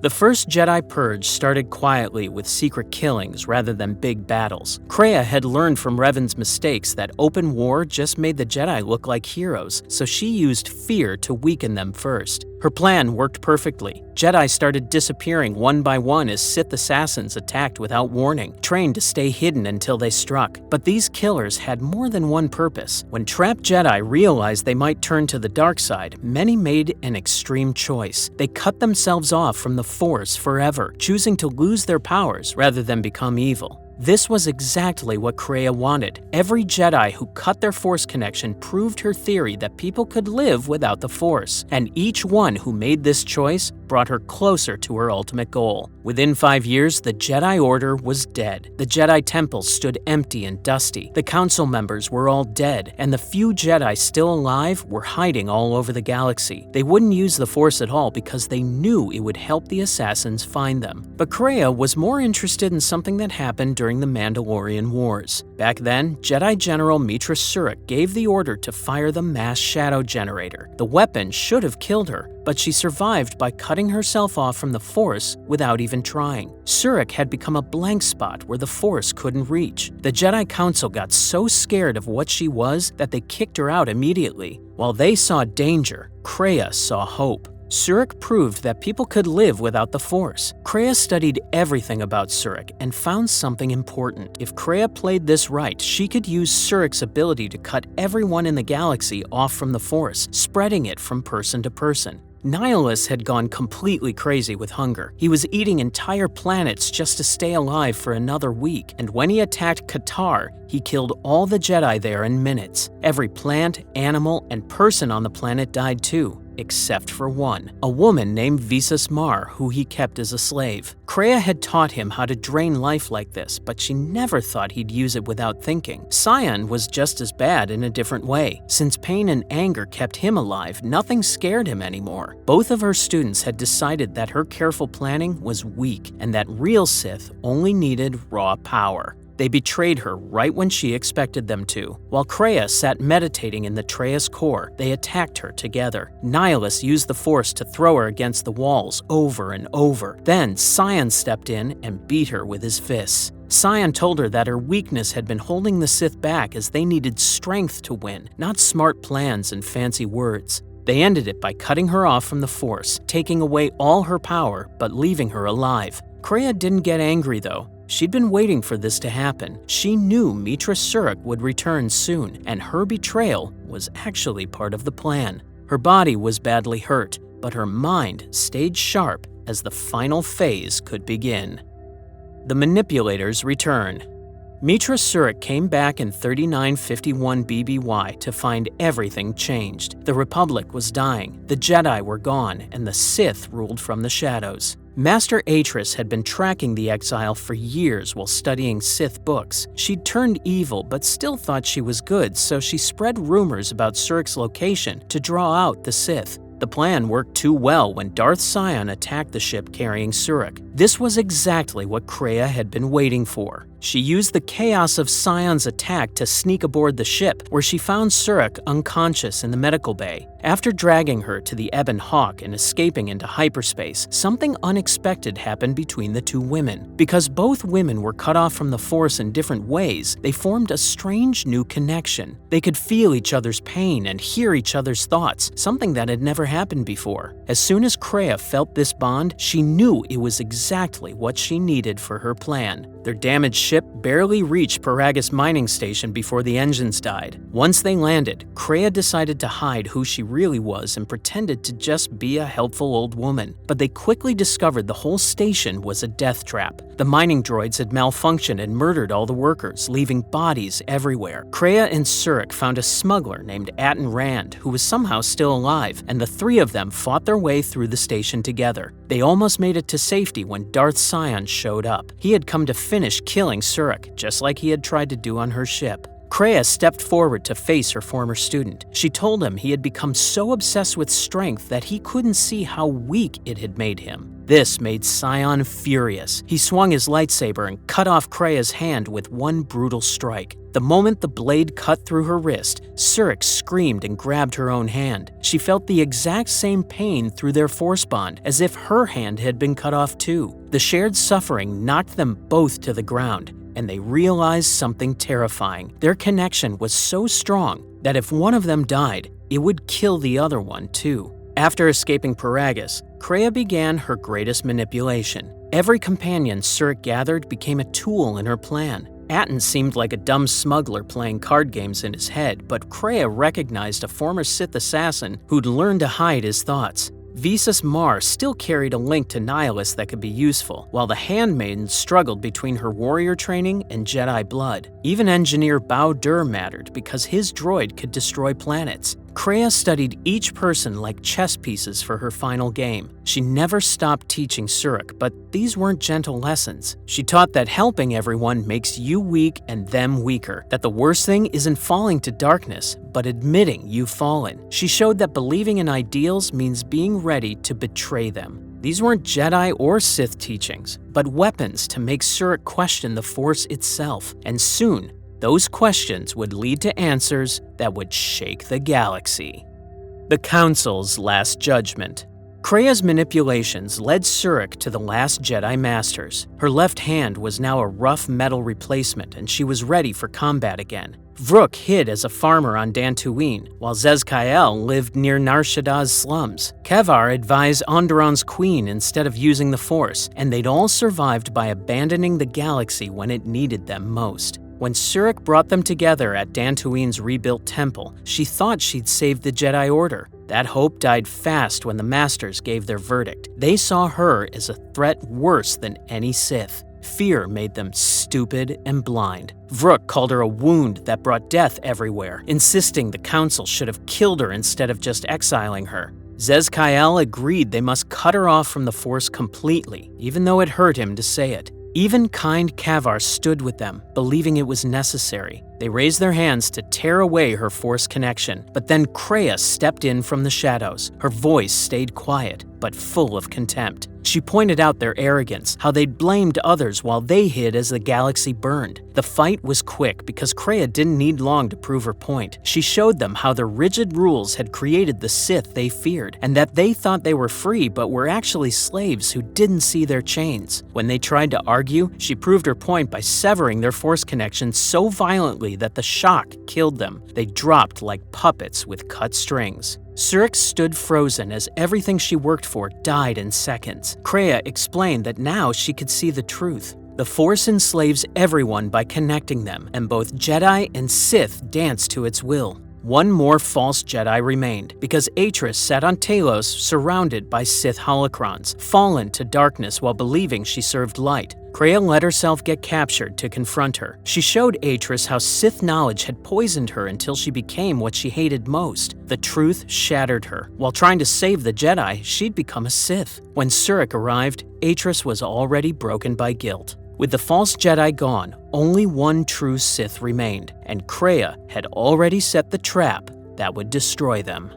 The first Jedi Purge started quietly with secret killings rather than big battles. Kreia had learned from Revan's mistakes that open war just made the Jedi look like heroes, so she used fear to weaken them first. Her plan worked perfectly. Jedi started disappearing one by one as Sith assassins attacked without warning, trained to stay hidden until they struck. But these killers had more than one purpose. When trapped Jedi realized they might turn to the dark side, many made an extreme choice. They cut themselves off from the Force forever, choosing to lose their powers rather than become evil. This was exactly what Kreia wanted. Every Jedi who cut their Force connection proved her theory that people could live without the Force, and each one who made this choice brought her closer to her ultimate goal. Within 5 years, the Jedi Order was dead. The Jedi temples stood empty and dusty. The council members were all dead, and the few Jedi still alive were hiding all over the galaxy. They wouldn't use the Force at all because they knew it would help the assassins find them. But Kreia was more interested in something that happened during the Mandalorian Wars. Back then, Jedi General Mitra Surik gave the order to fire the mass shadow generator. The weapon should have killed her, but she survived by cutting herself off from the Force without even trying. Surik had become a blank spot where the Force couldn't reach. The Jedi Council got so scared of what she was that they kicked her out immediately. While they saw danger, Kreia saw hope. Surik proved that people could live without the Force. Kreia studied everything about Surik and found something important. If Kreia played this right, she could use Surik's ability to cut everyone in the galaxy off from the Force, spreading it from person to person. Nihilus had gone completely crazy with hunger. He was eating entire planets just to stay alive for another week, and when he attacked Qatar, he killed all the Jedi there in minutes. Every plant, animal, and person on the planet died too, except for one, a woman named Visas Mar, who he kept as a slave. Kreia had taught him how to drain life like this, but she never thought he'd use it without thinking. Sion was just as bad in a different way. Since pain and anger kept him alive, nothing scared him anymore. Both of her students had decided that her careful planning was weak, and that real Sith only needed raw power. They betrayed her right when she expected them to. While Kreia sat meditating in the Treyas core, they attacked her together. Nihilus used the Force to throw her against the walls over and over. Then Sion stepped in and beat her with his fists. Sion told her that her weakness had been holding the Sith back as they needed strength to win, not smart plans and fancy words. They ended it by cutting her off from the Force, taking away all her power but leaving her alive. Kreia didn't get angry though. She'd been waiting for this to happen. She knew Mitra Surik would return soon, and her betrayal was actually part of the plan. Her body was badly hurt, but her mind stayed sharp as the final phase could begin. The manipulators return. Mitra Surik came back in 3951 BBY to find everything changed. The Republic was dying, the Jedi were gone, and the Sith ruled from the shadows. Master Atris had been tracking the exile for years while studying Sith books. She'd turned evil but still thought she was good, so she spread rumors about Surik's location to draw out the Sith. The plan worked too well when Darth Sion attacked the ship carrying Surik. This was exactly what Kreia had been waiting for. She used the chaos of Sion's attack to sneak aboard the ship, where she found Surik unconscious in the medical bay. After dragging her to the Ebon Hawk and escaping into hyperspace, something unexpected happened between the two women. Because both women were cut off from the Force in different ways, they formed a strange new connection. They could feel each other's pain and hear each other's thoughts, something that had never happened before. As soon as Kreia felt this bond, she knew it was exactly what she needed for her plan. Their damaged ship barely reached Paragus mining station before the engines died. Once they landed, Kreia decided to hide who she really was and pretended to just be a helpful old woman. But they quickly discovered the whole station was a death trap. The mining droids had malfunctioned and murdered all the workers, leaving bodies everywhere. Kreia and Surik found a smuggler named Atten Rand, who was somehow still alive, and the three of them fought their way through the station together. They almost made it to safety when Darth Sion showed up. He had come to finish killing Surik, just like he had tried to do on her ship. Kreia stepped forward to face her former student. She told him he had become so obsessed with strength that he couldn't see how weak it had made him. This made Sion furious. He swung his lightsaber and cut off Kreia's hand with one brutal strike. The moment the blade cut through her wrist, Surik screamed and grabbed her own hand. She felt the exact same pain through their Force bond, as if her hand had been cut off too. The shared suffering knocked them both to the ground, and they realized something terrifying. Their connection was so strong that if one of them died, it would kill the other one too. After escaping Paragus, Kreia began her greatest manipulation. Every companion Surik gathered became a tool in her plan. Atten seemed like a dumb smuggler playing card games in his head, but Kreia recognized a former Sith assassin who'd learned to hide his thoughts. Visas Mar still carried a link to Nihilus that could be useful, while the Handmaiden struggled between her warrior training and Jedi blood. Even Engineer Bao Dur mattered because his droid could destroy planets. Kreia studied each person like chess pieces for her final game. She never stopped teaching Surik, but these weren't gentle lessons. She taught that helping everyone makes you weak and them weaker, that the worst thing isn't falling to darkness, but admitting you've fallen. She showed that believing in ideals means being ready to betray them. These weren't Jedi or Sith teachings, but weapons to make Surik question the Force itself, and soon, those questions would lead to answers that would shake the galaxy. The Council's Last Judgment. Krea's manipulations led Surik to the last Jedi Masters. Her left hand was now a rough metal replacement, and she was ready for combat again. Vrook hid as a farmer on Dantooine, while Zez-Kaiel lived near Nar Shaddaa's slums. Kevar advised Onderon's queen instead of using the Force, and they'd all survived by abandoning the galaxy when it needed them most. When Surik brought them together at Dantooine's rebuilt temple, she thought she'd saved the Jedi Order. That hope died fast when the Masters gave their verdict. They saw her as a threat worse than any Sith. Fear made them stupid and blind. Vrook called her a wound that brought death everywhere, insisting the Council should have killed her instead of just exiling her. Zez-Kaiel agreed they must cut her off from the Force completely, even though it hurt him to say it. Even kind Kevar stood with them, believing it was necessary. They raised their hands to tear away her Force connection, but then Krea stepped in from the shadows. Her voice stayed quiet, but full of contempt. She pointed out their arrogance, how they'd blamed others while they hid as the galaxy burned. The fight was quick because Krea didn't need long to prove her point. She showed them how the rigid rules had created the Sith they feared, and that they thought they were free but were actually slaves who didn't see their chains. When they tried to argue, she proved her point by severing their Force connection so violently that the shock killed them. They dropped like puppets with cut strings. Surik stood frozen as everything she worked for died in seconds. Krea explained that now she could see the truth. The Force enslaves everyone by connecting them, and both Jedi and Sith dance to its will. One more false Jedi remained, because Atris sat on Talos surrounded by Sith holocrons, fallen to darkness while believing she served light. Krea let herself get captured to confront her. She showed Atris how Sith knowledge had poisoned her until she became what she hated most. The truth shattered her. While trying to save the Jedi, she'd become a Sith. When Surik arrived, Atris was already broken by guilt. With the false Jedi gone, only one true Sith remained, and Krea had already set the trap that would destroy them.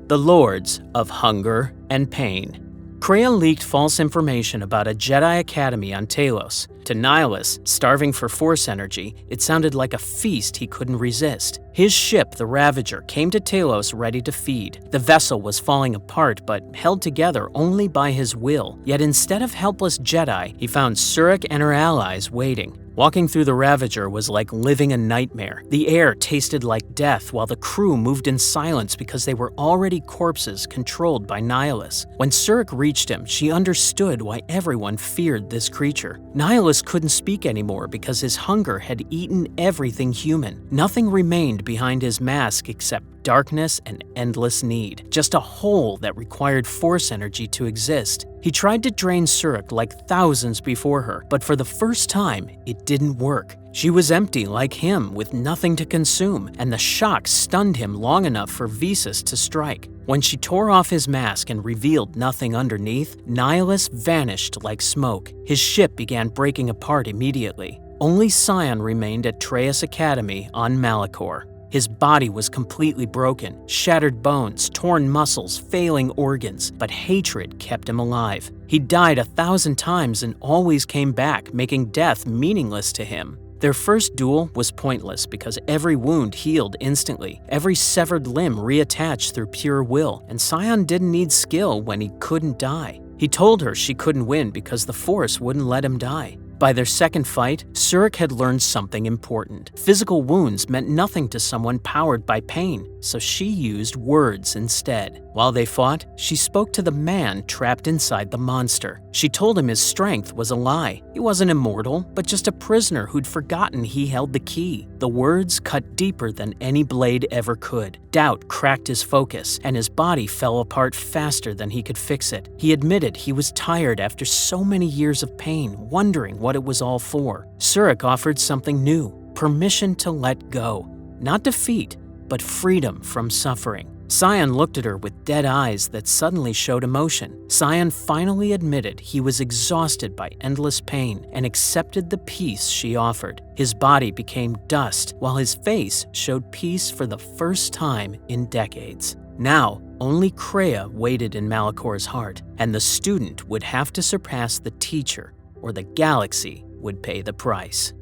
The Lords of Hunger and Pain. Krea leaked false information about a Jedi Academy on Talos. To Nihilus, starving for Force energy, it sounded like a feast he couldn't resist. His ship, the Ravager, came to Talos ready to feed. The vessel was falling apart, but held together only by his will. Yet instead of helpless Jedi, he found Surik and her allies waiting. Walking through the Ravager was like living a nightmare. The air tasted like death while the crew moved in silence because they were already corpses controlled by Nihilus. When Surik reached him, she understood why everyone feared this creature. Nihilus couldn't speak anymore because his hunger had eaten everything human. Nothing remained behind his mask except darkness and endless need, just a hole that required Force energy to exist. He tried to drain Surik like thousands before her, but for the first time, it didn't work. She was empty like him, with nothing to consume, and the shock stunned him long enough for Visas to strike. When she tore off his mask and revealed nothing underneath, Nihilus vanished like smoke. His ship began breaking apart immediately. Only Sion remained at Treyas Academy on Malachor. His body was completely broken, shattered bones, torn muscles, failing organs, but hatred kept him alive. He died 1,000 times and always came back, making death meaningless to him. Their first duel was pointless because every wound healed instantly, every severed limb reattached through pure will, and Sion didn't need skill when he couldn't die. He told her she couldn't win because the Force wouldn't let him die. By their second fight, Surik had learned something important. Physical wounds meant nothing to someone powered by pain, so she used words instead. While they fought, she spoke to the man trapped inside the monster. She told him his strength was a lie. He wasn't immortal, but just a prisoner who'd forgotten he held the key. The words cut deeper than any blade ever could. Doubt cracked his focus, and his body fell apart faster than he could fix it. He admitted he was tired after so many years of pain, wondering what it was all for. Surik offered something new, permission to let go. Not defeat, but freedom from suffering. Sion looked at her with dead eyes that suddenly showed emotion. Sion finally admitted he was exhausted by endless pain and accepted the peace she offered. His body became dust, while his face showed peace for the first time in decades. Now, only Krea waited in Malachor's heart, and the student would have to surpass the teacher, or the galaxy would pay the price.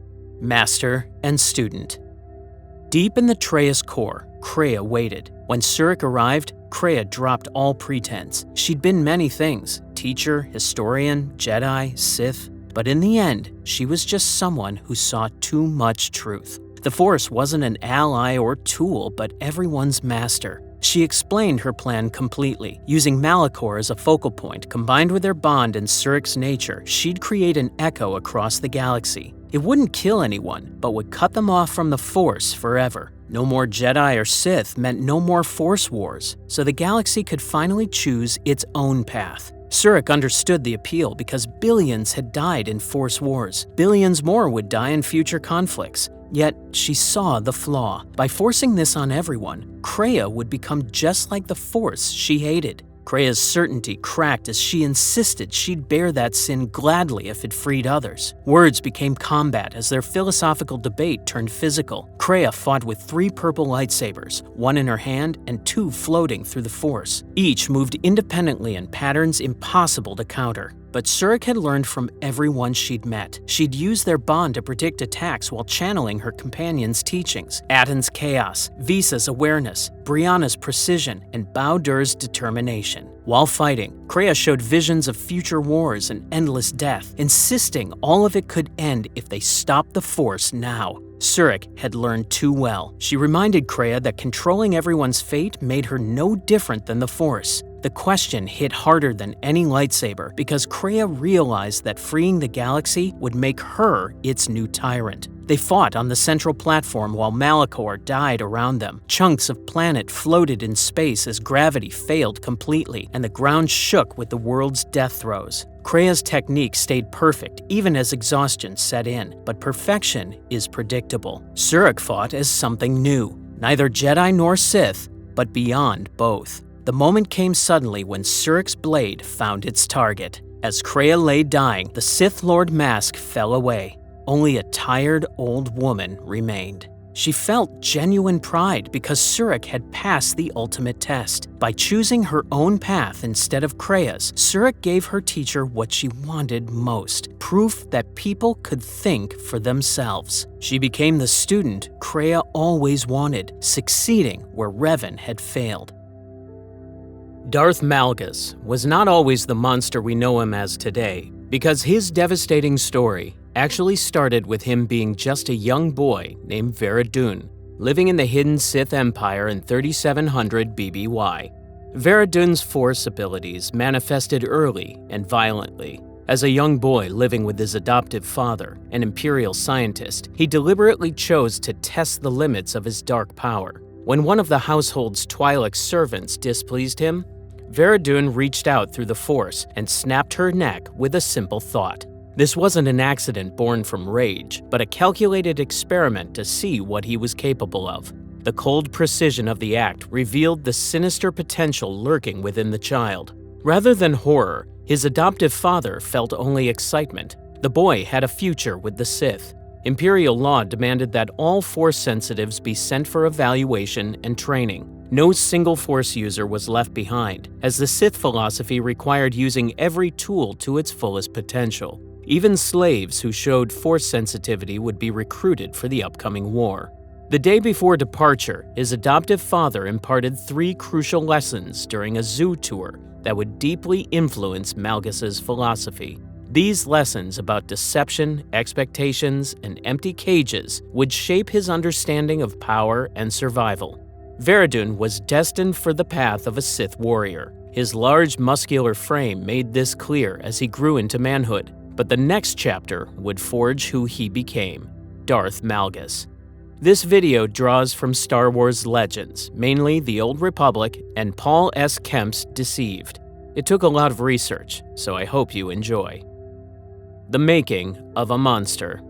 Master and student. Deep in the Treyas core, Krea waited. When Surik arrived, Kreia dropped all pretense. She'd been many things: teacher, historian, Jedi, Sith. But in the end, she was just someone who saw too much truth. The Force wasn't an ally or tool, but everyone's master. She explained her plan completely. Using Malachor as a focal point, combined with their bond and Surik's nature, she'd create an echo across the galaxy. It wouldn't kill anyone, but would cut them off from the Force forever. No more Jedi or Sith meant no more Force wars, so the galaxy could finally choose its own path. Surik understood the appeal because billions had died in Force wars. Billions more would die in future conflicts. Yet, she saw the flaw. By forcing this on everyone, Kreia would become just like the Force she hated. Kreia's certainty cracked as she insisted she'd bear that sin gladly if it freed others. Words became combat as their philosophical debate turned physical. Kreia fought with 3 purple lightsabers, 1 in her hand and 2 floating through the Force. Each moved independently in patterns impossible to counter. But Surik had learned from everyone she'd met. She'd used their bond to predict attacks while channeling her companions' teachings. Atton's chaos, Visa's awareness, Brianna's precision, and Bao-Dur's determination. While fighting, Kreia showed visions of future wars and endless death, insisting all of it could end if they stopped the Force now. Surik had learned too well. She reminded Kreia that controlling everyone's fate made her no different than the Force. The question hit harder than any lightsaber because Kreia realized that freeing the galaxy would make her its new tyrant. They fought on the central platform while Malachor died around them. Chunks of planet floated in space as gravity failed completely, and the ground shook with the world's death throes. Kreia's technique stayed perfect even as exhaustion set in, but perfection is predictable. Surik fought as something new, neither Jedi nor Sith, but beyond both. The moment came suddenly when Surik's blade found its target. As Kreia lay dying, the Sith Lord mask fell away. Only a tired old woman remained. She felt genuine pride because Surik had passed the ultimate test. By choosing her own path instead of Kreia's, Surik gave her teacher what she wanted most: proof that people could think for themselves. She became the student Kreia always wanted, succeeding where Revan had failed. Darth Malgus was not always the monster we know him as today, because his devastating story actually started with him being just a young boy named Vera-Dun, living in the hidden Sith Empire in 3700 BBY. Vera-Dun's Force abilities manifested early and violently. As a young boy living with his adoptive father, an Imperial scientist, he deliberately chose to test the limits of his dark power. When one of the household's Twi'lek servants displeased him, Vera-Dun reached out through the Force and snapped her neck with a simple thought. This wasn't an accident born from rage, but a calculated experiment to see what he was capable of. The cold precision of the act revealed the sinister potential lurking within the child. Rather than horror, his adoptive father felt only excitement. The boy had a future with the Sith. Imperial law demanded that all Force sensitives be sent for evaluation and training. No single Force user was left behind, as the Sith philosophy required using every tool to its fullest potential. Even slaves who showed Force sensitivity would be recruited for the upcoming war. The day before departure, his adoptive father imparted 3 crucial lessons during a zoo tour that would deeply influence Malgus's philosophy. These lessons about deception, expectations, and empty cages would shape his understanding of power and survival. Vera-Dun was destined for the path of a Sith warrior. His large, muscular frame made this clear as he grew into manhood, but the next chapter would forge who he became: Darth Malgus. This video draws from Star Wars Legends, mainly The Old Republic and Paul S. Kemp's Deceived. It took a lot of research, so I hope you enjoy. The making of a monster.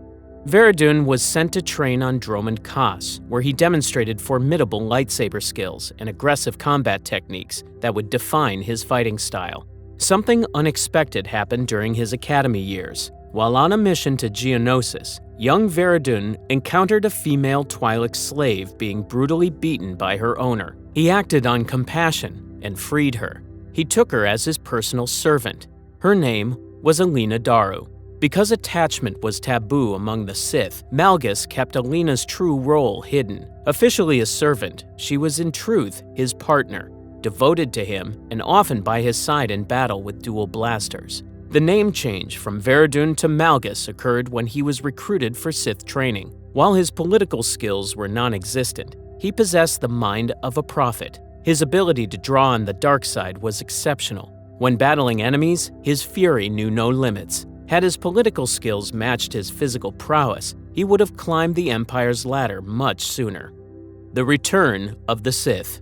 Vera-Dun was sent to train on Dromund Kaas, where he demonstrated formidable lightsaber skills and aggressive combat techniques that would define his fighting style. Something unexpected happened during his academy years. While on a mission to Geonosis, young Vera-Dun encountered a female Twi'lek slave being brutally beaten by her owner. He acted on compassion and freed her. He took her as his personal servant. Her name was Alina Daru. Because attachment was taboo among the Sith, Malgus kept Alina's true role hidden. Officially a servant, she was in truth his partner. devoted to him and often by his side in battle with dual blasters. The name change from Veridun to Malgus occurred when he was recruited for Sith training. While his political skills were non-existent, he possessed the mind of a prophet. His ability to draw on the dark side was exceptional. When battling enemies, his fury knew no limits. Had his political skills matched his physical prowess, he would have climbed the Empire's ladder much sooner. The return of the Sith.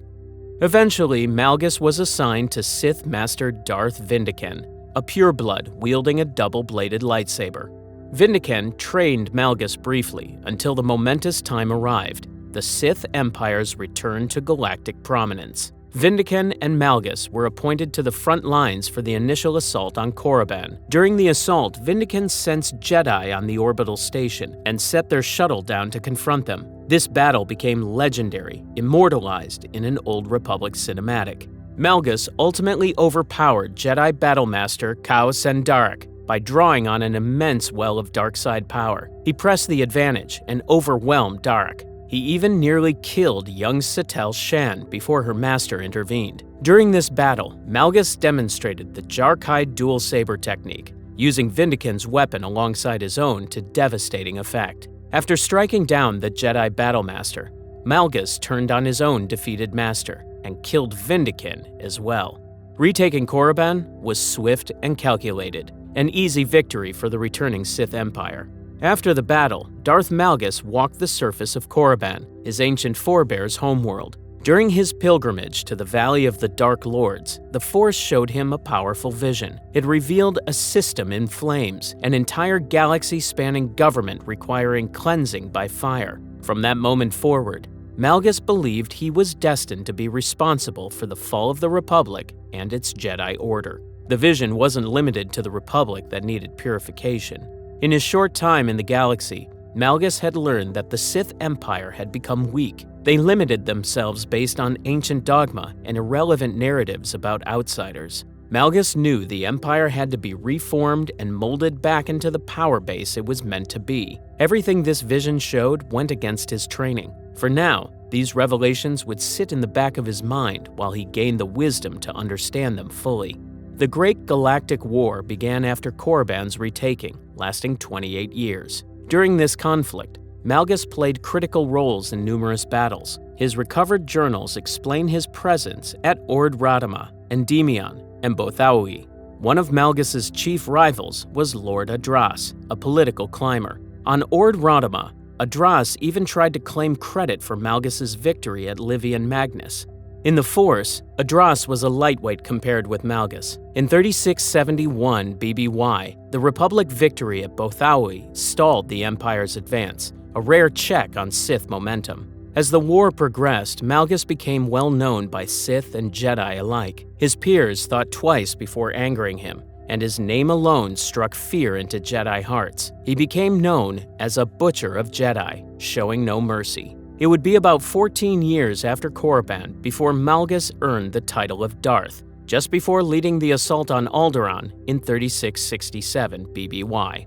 Eventually, Malgus was assigned to Sith Master Darth Vindiken, a pureblood wielding a double-bladed lightsaber. Vindiken trained Malgus briefly until the momentous time arrived, the Sith Empire's return to galactic prominence. Vindiken and Malgus were appointed to the front lines for the initial assault on Korriban. During the assault, Vindiken sensed Jedi on the orbital station and set their shuttle down to confront them. This battle became legendary, immortalized in an Old Republic cinematic. Malgus ultimately overpowered Jedi Battlemaster Kao Sendarik by drawing on an immense well of dark side power. He pressed the advantage and overwhelmed Darak. He even nearly killed young SITH'S Shan before her master intervened. During this battle, Malgus demonstrated the Jarkai dual saber technique, using Vindiken's weapon alongside his own to devastating effect. After striking down the Jedi Battlemaster, Malgus turned on his own defeated master and killed Vindiken as well. Retaking Korriban was swift and calculated, an easy victory for the returning Sith Empire. After the battle, Darth Malgus walked the surface of Korriban, his ancient forebear's homeworld. During his pilgrimage to the Valley of the Dark Lords, the Force showed him a powerful vision. It revealed a system in flames, an entire galaxy-spanning government requiring cleansing by fire. From that moment forward, Malgus believed he was destined to be responsible for the fall of the Republic and its Jedi Order. The vision wasn't limited to the Republic that needed purification. In his short time in the galaxy, Malgus had learned that the Sith Empire had become weak. They limited themselves based on ancient dogma and irrelevant narratives about outsiders. Malgus knew the Empire had to be reformed and molded back into the power base it was meant to be. Everything this vision showed went against his training. For now, these revelations would sit in the back of his mind while he gained the wisdom to understand them fully. The Great Galactic War began after Korriban's retaking, lasting 28 years. During this conflict, Malgus played critical roles in numerous battles. His recovered journals explain his presence at Ord Radama, Endymion, and Bothaui. One of Malgus's chief rivals was Lord Adras, a political climber. On Ord Radama, Adras even tried to claim credit for Malgus's victory at Livian Magnus. In the Force, Adras was a lightweight compared with Malgus. In 3671 BBY, the Republic victory at Bothaui stalled the Empire's advance, a rare check on Sith momentum. As the war progressed, Malgus became well known by Sith and Jedi alike. His peers thought twice before angering him, and his name alone struck fear into Jedi hearts. He became known as a Butcher of Jedi, showing no mercy. It would be about 14 years after Korriban before Malgus earned the title of Darth, just before leading the assault on Alderaan in 3667 BBY.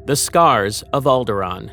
The Scars of Alderaan.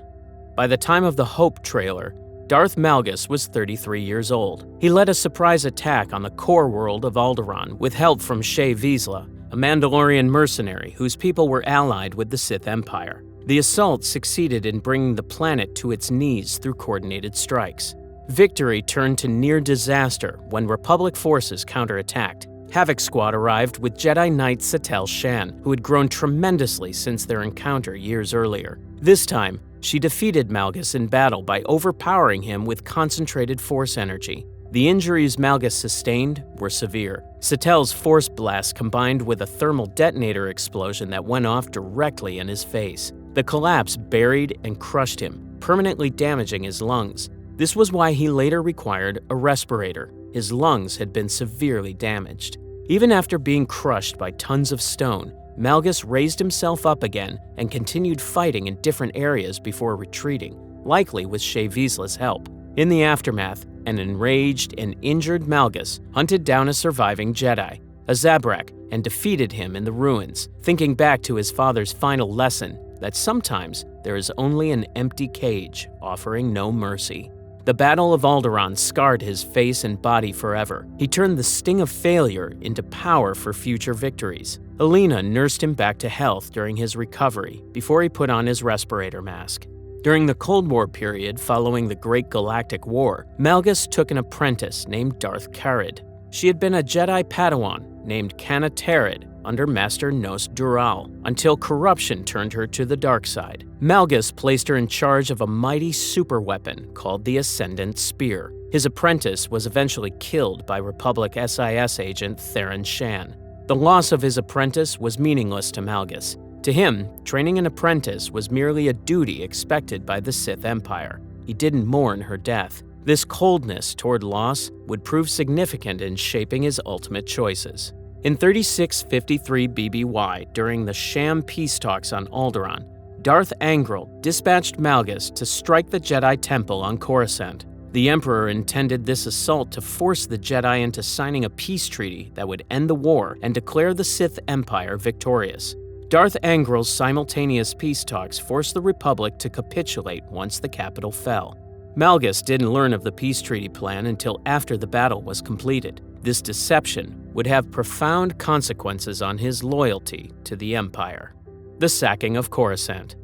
By the time of the Hope trailer, Darth Malgus was 33 years old. He led a surprise attack on the core world of Alderaan with help from Shae Vizsla, a Mandalorian mercenary whose people were allied with the Sith Empire. The assault succeeded in bringing the planet to its knees through coordinated strikes. Victory turned to near disaster when Republic forces counterattacked. Havoc Squad arrived with Jedi Knight SITH'S Shan, who had grown tremendously since their encounter years earlier. This time, she defeated Malgus in battle by overpowering him with concentrated Force energy. The injuries Malgus sustained were severe. SITH'S Force blast combined with a thermal detonator explosion that went off directly in his face. The collapse buried and crushed him, permanently damaging his lungs. This was why he later required a respirator. His lungs had been severely damaged. Even after being crushed by tons of stone, Malgus raised himself up again and continued fighting in different areas before retreating, likely with Shae Vizsla's help. In the aftermath, an enraged and injured Malgus hunted down a surviving Jedi, a Zabrak, and defeated him in the ruins, thinking back to his father's final lesson that sometimes there is only an empty cage offering no mercy. The Battle of Alderaan scarred his face and body forever. He turned the sting of failure into power for future victories. Alina nursed him back to health during his recovery before he put on his respirator mask. During the Cold War period following the Great Galactic War, Malgus took an apprentice named Darth Carid. She had been a Jedi Padawan named Kanna Tarid under Master Nos Dural, until corruption turned her to the dark side. Malgus placed her in charge of a mighty superweapon called the Ascendant Spear. His apprentice was eventually killed by Republic SIS agent Theron Shan. The loss of his apprentice was meaningless to Malgus. To him, training an apprentice was merely a duty expected by the Sith Empire. He didn't mourn her death. This coldness toward loss would prove significant in shaping his ultimate choices. In 3653 BBY, during the sham peace talks on Alderaan, Darth Angral dispatched Malgus to strike the Jedi Temple on Coruscant. The Emperor intended this assault to force the Jedi into signing a peace treaty that would end the war and declare the Sith Empire victorious. Darth Angral's simultaneous peace talks forced the Republic to capitulate once the capital fell. Malgus didn't learn of the peace treaty plan until after the battle was completed. This deception would have profound consequences on his loyalty to the Empire. The sacking of Coruscant.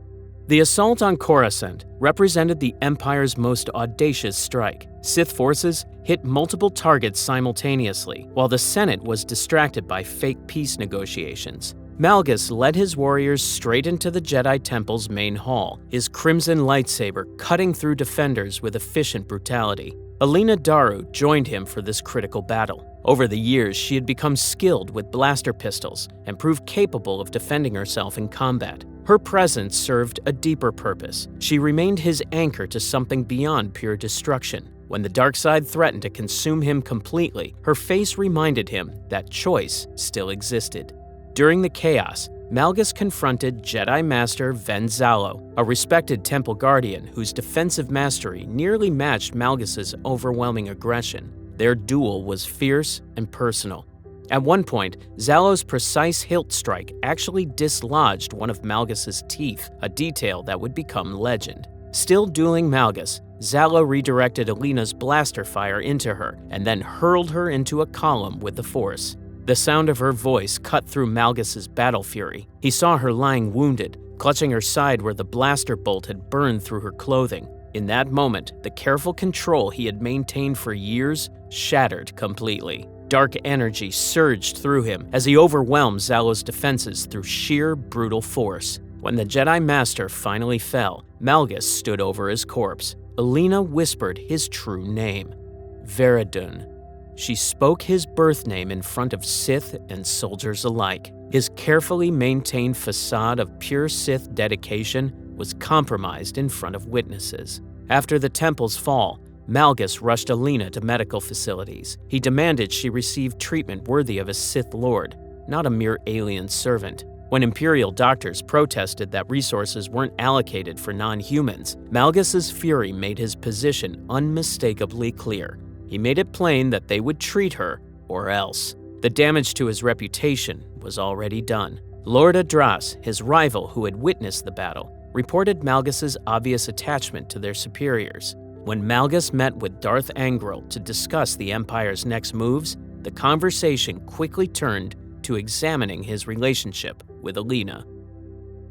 The assault on Coruscant represented the Empire's most audacious strike. Sith forces hit multiple targets simultaneously, while the Senate was distracted by fake peace negotiations. Malgus led his warriors straight into the Jedi Temple's main hall, his crimson lightsaber cutting through defenders with efficient brutality. Alina Daru joined him for this critical battle. Over the years, she had become skilled with blaster pistols and proved capable of defending herself in combat. Her presence served a deeper purpose. She remained his anchor to something beyond pure destruction. When the dark side threatened to consume him completely, her face reminded him that choice still existed. During the chaos, Malgus confronted Jedi Master Ven Zalo, a respected temple guardian whose defensive mastery nearly matched Malgus's overwhelming aggression. Their duel was fierce and personal. At one point, Zalo's precise hilt strike actually dislodged one of Malgus's teeth, a detail that would become legend. Still dueling Malgus, Zalo redirected Alina's blaster fire into her and then hurled her into a column with the Force. The sound of her voice cut through Malgus's battle fury. He saw her lying wounded, clutching her side where the blaster bolt had burned through her clothing. In that moment, the careful control he had maintained for years shattered completely. Dark energy surged through him as he overwhelmed Zalo's defenses through sheer, brutal force. When the Jedi Master finally fell, Malgus stood over his corpse. Alina whispered his true name, Veridun. She spoke his birth name in front of Sith and soldiers alike. His carefully maintained facade of pure Sith dedication was compromised in front of witnesses. After the temple's fall, Malgus rushed Alina to medical facilities. He demanded she receive treatment worthy of a Sith Lord, not a mere alien servant. When Imperial doctors protested that resources weren't allocated for non-humans, Malgus's fury made his position unmistakably clear. He made it plain that they would treat her, or else. The damage to his reputation was already done. Lord Adras, his rival who had witnessed the battle, reported Malgus's obvious attachment to their superiors. When Malgus met with Darth Angral to discuss the Empire's next moves, the conversation quickly turned to examining his relationship with Alina.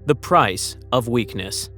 The price of weakness.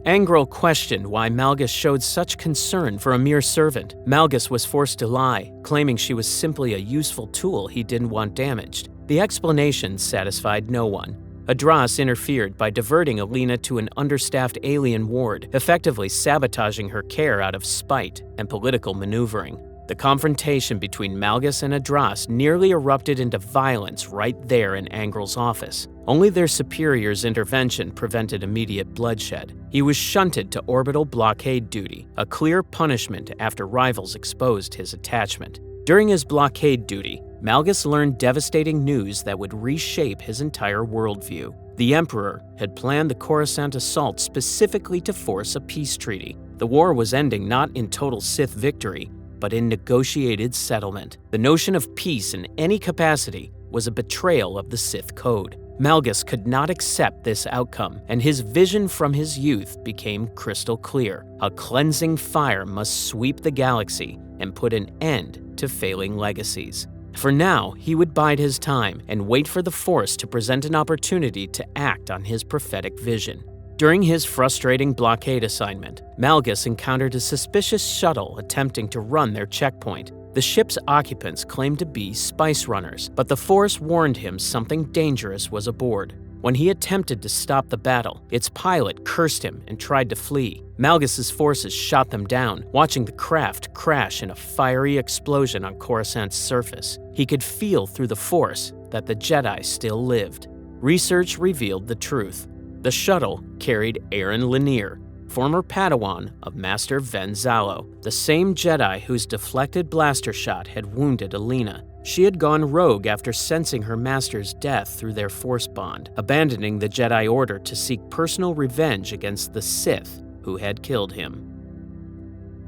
Angral questioned why Malgus showed such concern for a mere servant. Malgus was forced to lie, claiming she was simply a useful tool he didn't want damaged. The explanation satisfied no one. Adras interfered by diverting Alina to an understaffed alien ward, effectively sabotaging her care out of spite and political maneuvering. The confrontation between Malgus and Adras nearly erupted into violence right there in Angral's office. Only their superior's intervention prevented immediate bloodshed. He was shunted to orbital blockade duty, a clear punishment after rivals exposed his attachment. During his blockade duty, Malgus learned devastating news that would reshape his entire worldview. The Emperor had planned the Coruscant assault specifically to force a peace treaty. The war was ending not in total Sith victory, but in negotiated settlement. The notion of peace in any capacity was a betrayal of the Sith code. Malgus could not accept this outcome, and his vision from his youth became crystal clear. A cleansing fire must sweep the galaxy and put an end to failing legacies. For now, he would bide his time and wait for the Force to present an opportunity to act on his prophetic vision. During his frustrating blockade assignment, Malgus encountered a suspicious shuttle attempting to run their checkpoint. The ship's occupants claimed to be spice runners, but the Force warned him something dangerous was aboard. When he attempted to stop the battle, its pilot cursed him and tried to flee. Malgus's forces shot them down, watching the craft crash in a fiery explosion on Coruscant's surface. He could feel through the Force that the Jedi still lived. Research revealed the truth. The shuttle carried Aaron Lanier, former Padawan of Master Ven Zalo, the same Jedi whose deflected blaster shot had wounded Alina. She had gone rogue after sensing her master's death through their Force bond, abandoning the Jedi Order to seek personal revenge against the Sith who had killed him.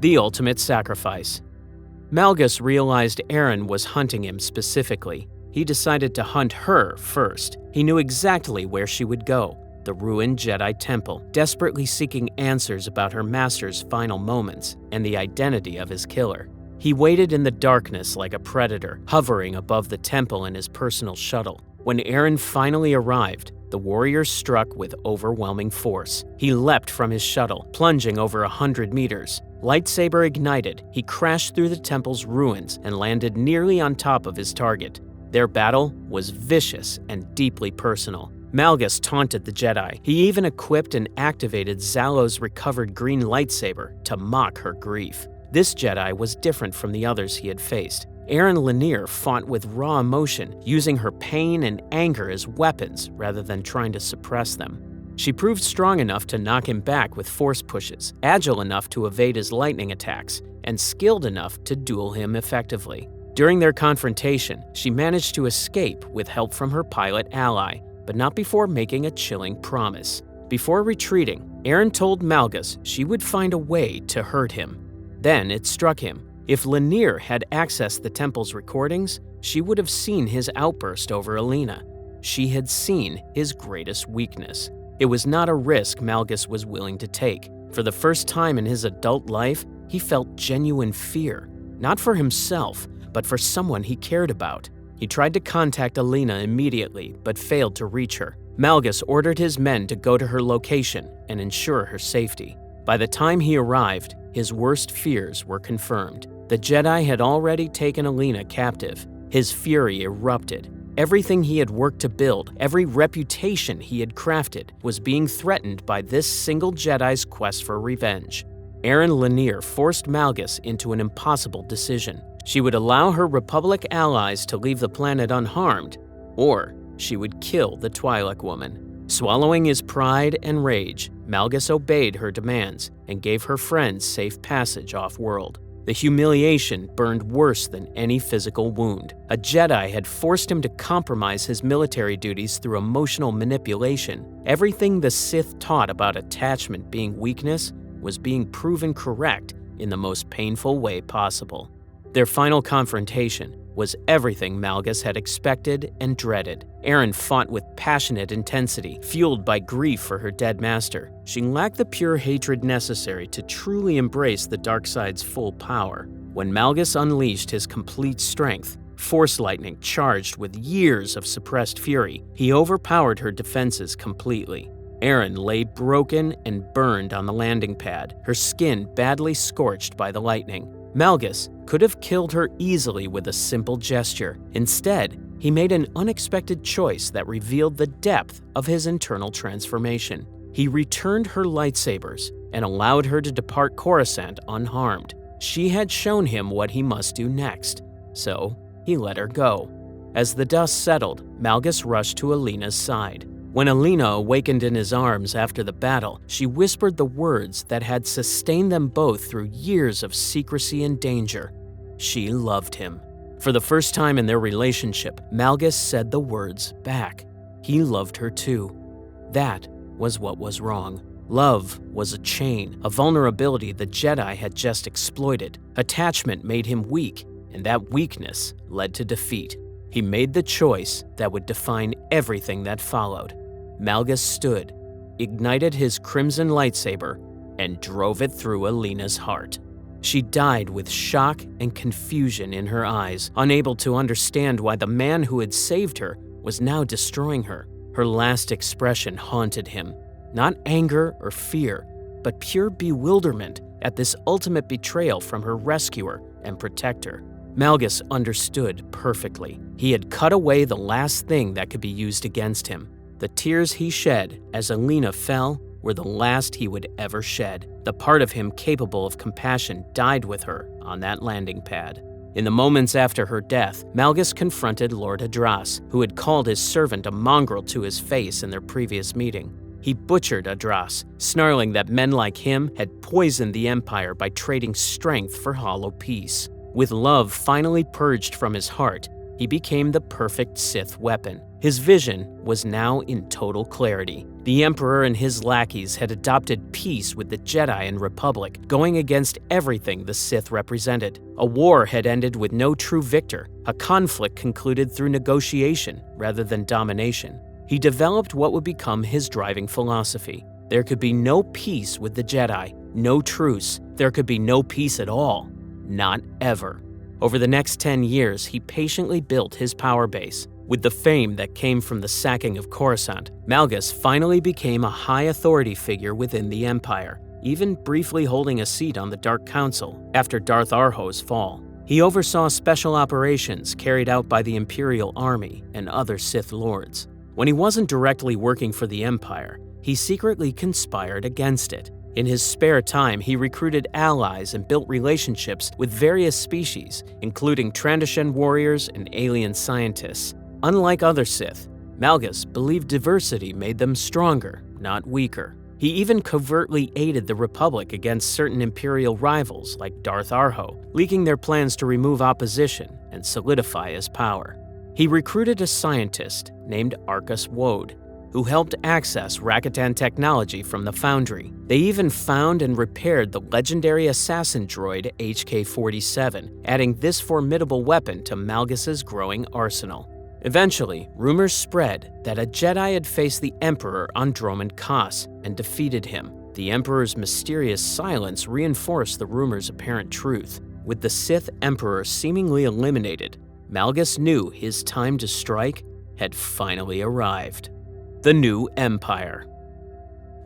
The ultimate sacrifice. Malgus realized Aaron was hunting him specifically. He decided to hunt her first. He knew exactly where she would go. The ruined Jedi Temple, desperately seeking answers about her master's final moments and the identity of his killer. He waited in the darkness like a predator, hovering above the temple in his personal shuttle. When Aaron finally arrived, the warrior struck with overwhelming force. He leapt from his shuttle, plunging over 100 meters. Lightsaber ignited, he crashed through the temple's ruins and landed nearly on top of his target. Their battle was vicious and deeply personal. Malgus taunted the Jedi. He even equipped and activated Zalo's recovered green lightsaber to mock her grief. This Jedi was different from the others he had faced. Aaron Lanier fought with raw emotion, using her pain and anger as weapons rather than trying to suppress them. She proved strong enough to knock him back with force pushes, agile enough to evade his lightning attacks, and skilled enough to duel him effectively. During their confrontation, she managed to escape with help from her pilot ally, but not before making a chilling promise. Before retreating, Aaron told Malgus she would find a way to hurt him. Then it struck him. If Lanier had accessed the temple's recordings, she would have seen his outburst over Alina. She had seen his greatest weakness. It was not a risk Malgus was willing to take. For the first time in his adult life, he felt genuine fear, not for himself, but for someone he cared about. He tried to contact Alina immediately, but failed to reach her. Malgus ordered his men to go to her location and ensure her safety. By the time he arrived, his worst fears were confirmed. The Jedi had already taken Alina captive. His fury erupted. Everything he had worked to build, every reputation he had crafted, was being threatened by this single Jedi's quest for revenge. Aaron Lanier forced Malgus into an impossible decision. She would allow her Republic allies to leave the planet unharmed, or she would kill the Twi'lek woman. Swallowing his pride and rage, Malgus obeyed her demands and gave her friends safe passage off-world. The humiliation burned worse than any physical wound. A Jedi had forced him to compromise his military duties through emotional manipulation. Everything the Sith taught about attachment being weakness was being proven correct in the most painful way possible. Their final confrontation was everything Malgus had expected and dreaded. Aaron fought with passionate intensity, fueled by grief for her dead master. She lacked the pure hatred necessary to truly embrace the dark side's full power. When Malgus unleashed his complete strength, Force lightning charged with years of suppressed fury, he overpowered her defenses completely. Aaron lay broken and burned on the landing pad, her skin badly scorched by the lightning. Malgus could have killed her easily with a simple gesture. Instead, he made an unexpected choice that revealed the depth of his internal transformation. He returned her lightsabers and allowed her to depart Coruscant unharmed. She had shown him what he must do next, so he let her go. As the dust settled, Malgus rushed to Alina's side. When Alina awakened in his arms after the battle, she whispered the words that had sustained them both through years of secrecy and danger. She loved him. For the first time in their relationship, Malgus said the words back. He loved her too. That was what was wrong. Love was a chain, a vulnerability the Jedi had just exploited. Attachment made him weak, and that weakness led to defeat. He made the choice that would define everything that followed. Malgus stood, ignited his crimson lightsaber, and drove it through Alina's heart. She died with shock and confusion in her eyes, unable to understand why the man who had saved her was now destroying her. Her last expression haunted him, not anger or fear, but pure bewilderment at this ultimate betrayal from her rescuer and protector. Malgus understood perfectly. He had cut away the last thing that could be used against him. The tears he shed as Alina fell were the last he would ever shed. The part of him capable of compassion died with her on that landing pad. In the moments after her death, Malgus confronted Lord Adras, who had called his servant a mongrel to his face in their previous meeting. He butchered Adras, snarling that men like him had poisoned the Empire by trading strength for hollow peace. With love finally purged from his heart, he became the perfect Sith weapon. His vision was now in total clarity. The Emperor and his lackeys had adopted peace with the Jedi and Republic, going against everything the Sith represented. A war had ended with no true victor, a conflict concluded through negotiation rather than domination. He developed what would become his driving philosophy. There could be no peace with the Jedi, no truce. There could be no peace at all. Not ever. Over the next 10 years, he patiently built his power base. With the fame that came from the sacking of Coruscant, Malgus finally became a high authority figure within the Empire, even briefly holding a seat on the Dark Council after Darth Arho's fall. He oversaw special operations carried out by the Imperial Army and other Sith Lords. When he wasn't directly working for the Empire, he secretly conspired against it. In his spare time, he recruited allies and built relationships with various species, including Trandoshan warriors and alien scientists. Unlike other Sith, Malgus believed diversity made them stronger, not weaker. He even covertly aided the Republic against certain Imperial rivals like Darth Arho, leaking their plans to remove opposition and solidify his power. He recruited a scientist named Arcus Woad, who helped access Rakatan technology from the Foundry. They even found and repaired the legendary assassin droid HK-47, adding this formidable weapon to Malgus's growing arsenal. Eventually, rumors spread that a Jedi had faced the Emperor on Dromund Kaas and defeated him. The Emperor's mysterious silence reinforced the rumor's apparent truth. With the Sith Emperor seemingly eliminated, Malgus knew his time to strike had finally arrived. The New Empire.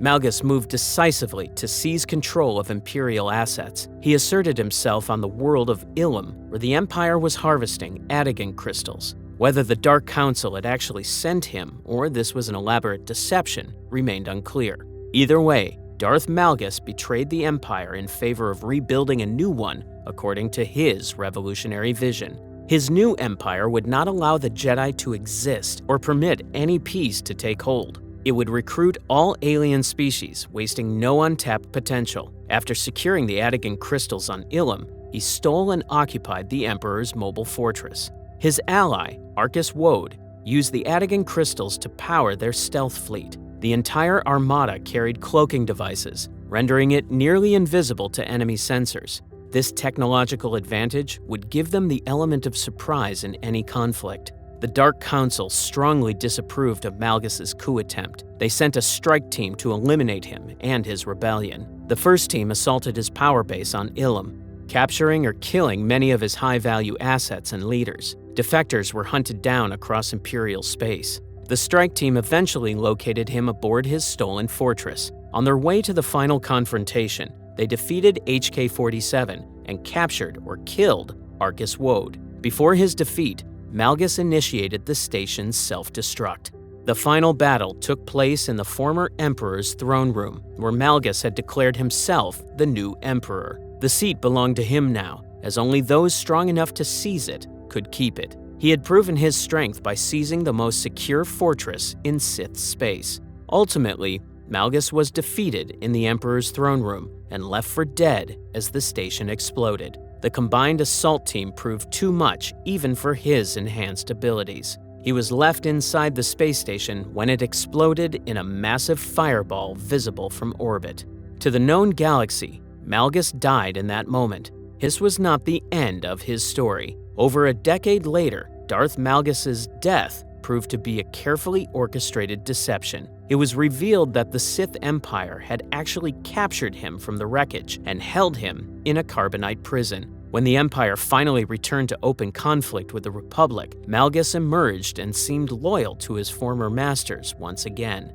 Malgus moved decisively to seize control of Imperial assets. He asserted himself on the world of Ilum, where the Empire was harvesting Adagan crystals. Whether the Dark Council had actually sent him or this was an elaborate deception remained unclear. Either way, Darth Malgus betrayed the Empire in favor of rebuilding a new one according to his revolutionary vision. His new empire would not allow the Jedi to exist or permit any peace to take hold. It would recruit all alien species, wasting no untapped potential. After securing the Adagan crystals on Ilum, he stole and occupied the Emperor's mobile fortress. His ally, Arcus Woad, used the Adagan crystals to power their stealth fleet. The entire armada carried cloaking devices, rendering it nearly invisible to enemy sensors. This technological advantage would give them the element of surprise in any conflict. The Dark Council strongly disapproved of Malgus's coup attempt. They sent a strike team to eliminate him and his rebellion. The first team assaulted his power base on Ilum, capturing or killing many of his high-value assets and leaders. Defectors were hunted down across Imperial space. The strike team eventually located him aboard his stolen fortress. On their way to the final confrontation, they defeated HK-47 and captured or killed Arcus Woad. Before his defeat, Malgus initiated the station's self-destruct. The final battle took place in the former Emperor's throne room, where Malgus had declared himself the new Emperor. The seat belonged to him now, as only those strong enough to seize it could keep it. He had proven his strength by seizing the most secure fortress in Sith space. Ultimately, Malgus was defeated in the Emperor's throne room and left for dead as the station exploded. The combined assault team proved too much even for his enhanced abilities. He was left inside the space station when it exploded in a massive fireball visible from orbit. To the known galaxy, Malgus died in that moment. This was not the end of his story. Over a decade later, Darth Malgus's death proved to be a carefully orchestrated deception. It was revealed that the Sith Empire had actually captured him from the wreckage and held him in a carbonite prison. When the Empire finally returned to open conflict with the Republic, Malgus emerged and seemed loyal to his former masters once again.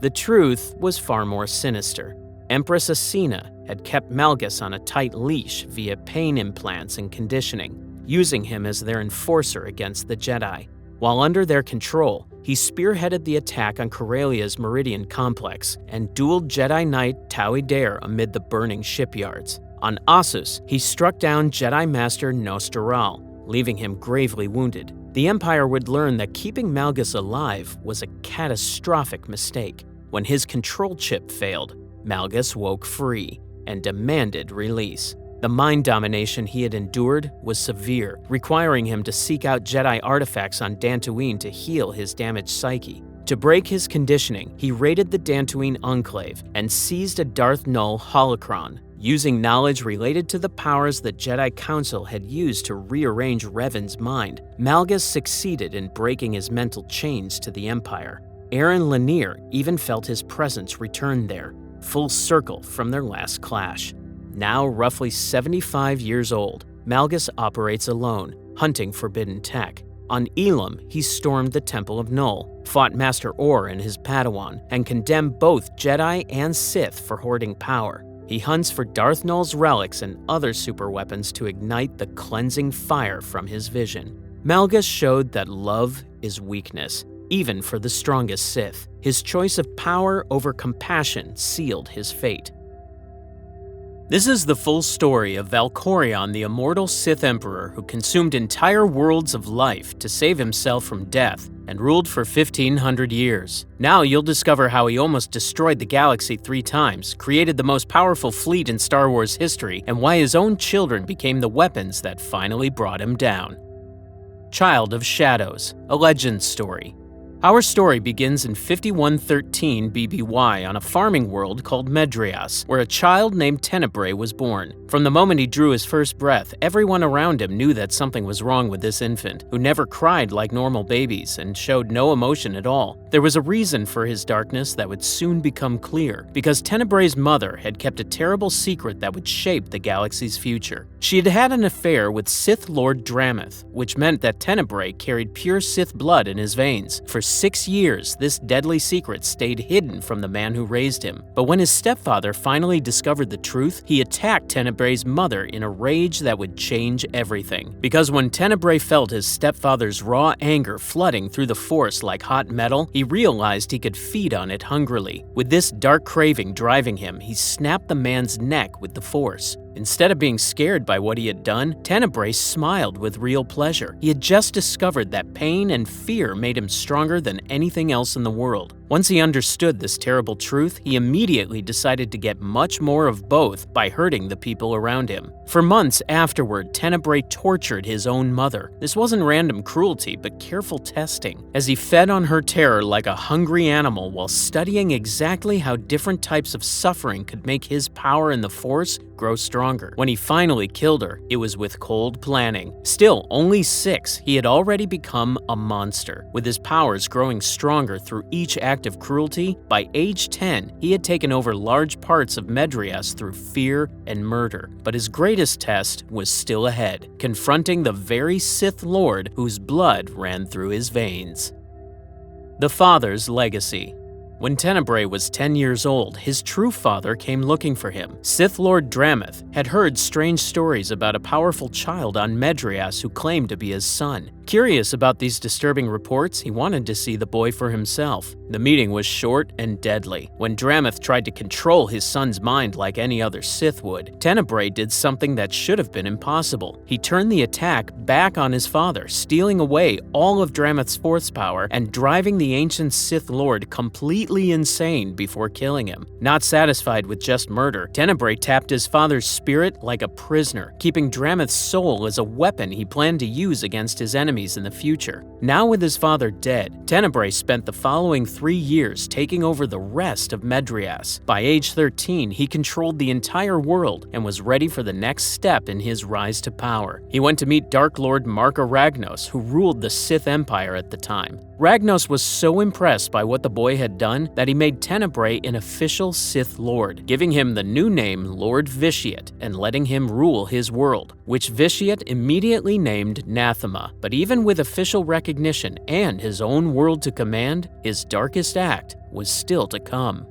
The truth was far more sinister. Empress Asina had kept Malgus on a tight leash via pain implants and conditioning, using him as their enforcer against the Jedi. While under their control, he spearheaded the attack on Corellia's Meridian complex and dueled Jedi Knight Taui Dare amid the burning shipyards. On Ossus, he struck down Jedi Master Nostaral, leaving him gravely wounded. The Empire would learn that keeping Malgus alive was a catastrophic mistake. When his control chip failed, Malgus woke free and demanded release. The mind domination he had endured was severe, requiring him to seek out Jedi artifacts on Dantooine to heal his damaged psyche. To break his conditioning, he raided the Dantooine Enclave and seized a Darth Nul holocron. Using knowledge related to the powers the Jedi Council had used to rearrange Revan's mind, Malgus succeeded in breaking his mental chains to the Empire. Aaron Lanier even felt his presence return there, full circle from their last clash. Now roughly 75 years old, Malgus operates alone, hunting forbidden tech. On Elam, he stormed the Temple of Nul, fought Master Orr and his Padawan, and condemned both Jedi and Sith for hoarding power. He hunts for Darth Nul's relics and other superweapons to ignite the cleansing fire from his vision. Malgus showed that love is weakness, even for the strongest Sith. His choice of power over compassion sealed his fate. This is the full story of Valkorion, the immortal Sith Emperor who consumed entire worlds of life to save himself from death and ruled for 1,500 years. Now you'll discover how he almost destroyed the galaxy 3 times, created the most powerful fleet in Star Wars history, and why his own children became the weapons that finally brought him down. Child of Shadows, a legend story. Our story begins in 5113 BBY on a farming world called Medrias, where a child named Tenebrae was born. From the moment he drew his first breath, everyone around him knew that something was wrong with this infant, who never cried like normal babies and showed no emotion at all. There was a reason for his darkness that would soon become clear, because Tenebrae's mother had kept a terrible secret that would shape the galaxy's future. She had had an affair with Sith Lord Drameth, which meant that Tenebrae carried pure Sith blood in his veins. For 6 years, this deadly secret stayed hidden from the man who raised him. But when his stepfather finally discovered the truth, he attacked Tenebrae's mother in a rage that would change everything. Because when Tenebrae felt his stepfather's raw anger flooding through the Force like hot metal, he realized he could feed on it hungrily. With this dark craving driving him, he snapped the man's neck with the Force. Instead of being scared by what he had done, Tenebrae smiled with real pleasure. He had just discovered that pain and fear made him stronger than anything else in the world. Once he understood this terrible truth, he immediately decided to get much more of both by hurting the people around him. For months afterward, Tenebrae tortured his own mother. This wasn't random cruelty, but careful testing, as he fed on her terror like a hungry animal while studying exactly how different types of suffering could make his power in the Force grow stronger. When he finally killed her, it was with cold planning. Still, only 6, he had already become a monster. With his powers growing stronger through each act of cruelty, by age 10, he had taken over large parts of Medrias through fear and murder. But his greatest test was still ahead, confronting the very Sith Lord whose blood ran through his veins. The Father's Legacy. When Tenebrae was 10 years old, his true father came looking for him. Sith Lord Drameth had heard strange stories about a powerful child on Medrias who claimed to be his son. Curious about these disturbing reports, he wanted to see the boy for himself. The meeting was short and deadly. When Drameth tried to control his son's mind like any other Sith would, Tenebrae did something that should have been impossible. He turned the attack back on his father, stealing away all of Drameth's Force power and driving the ancient Sith Lord completely completely insane before killing him. Not satisfied with just murder, Tenebrae tapped his father's spirit like a prisoner, keeping Drameth's soul as a weapon he planned to use against his enemies in the future. Now with his father dead, Tenebrae spent the following 3 years taking over the rest of Medrias. By age 13, he controlled the entire world and was ready for the next step in his rise to power. He went to meet Dark Lord Marka Ragnos, who ruled the Sith Empire at the time. Ragnos was so impressed by what the boy had done that he made Tenebrae an official Sith Lord, giving him the new name Lord Vitiate and letting him rule his world, which Vitiate immediately named Nathema. But even with official recognition and his own world to command, his darkest act was still to come.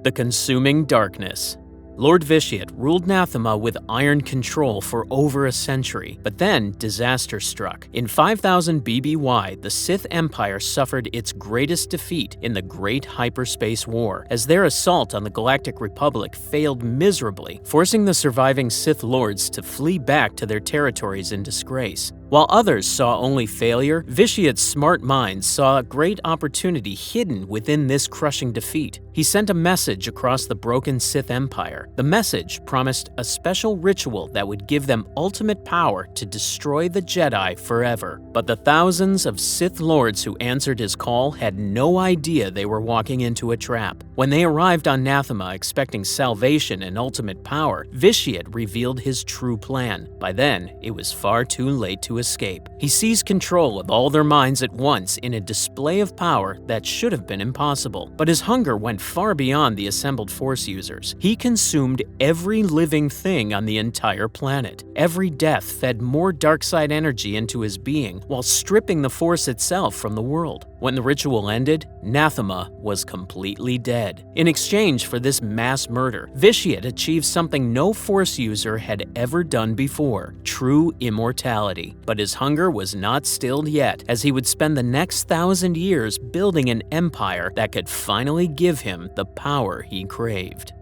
The Consuming Darkness. Lord Vitiate ruled Nathema with iron control for over a century, but then disaster struck. In 5000 BBY, the Sith Empire suffered its greatest defeat in the Great Hyperspace War, as their assault on the Galactic Republic failed miserably, forcing the surviving Sith Lords to flee back to their territories in disgrace. While others saw only failure, Vitiate's smart mind saw a great opportunity hidden within this crushing defeat. He sent a message across the broken Sith Empire. The message promised a special ritual that would give them ultimate power to destroy the Jedi forever. But the thousands of Sith Lords who answered his call had no idea they were walking into a trap. When they arrived on Nathema expecting salvation and ultimate power, Vitiate revealed his true plan. By then, it was far too late to escape. He seized control of all their minds at once in a display of power that should have been impossible. But his hunger went far beyond the assembled Force users. He consumed every living thing on the entire planet. Every death fed more dark side energy into his being, while stripping the Force itself from the world. When the ritual ended, Nathema was completely dead. In exchange for this mass murder, Vitiate achieved something no Force user had ever done before: true immortality. But his hunger was not stilled yet, as he would spend the next 1,000 years building an empire that could finally give him the power he craved.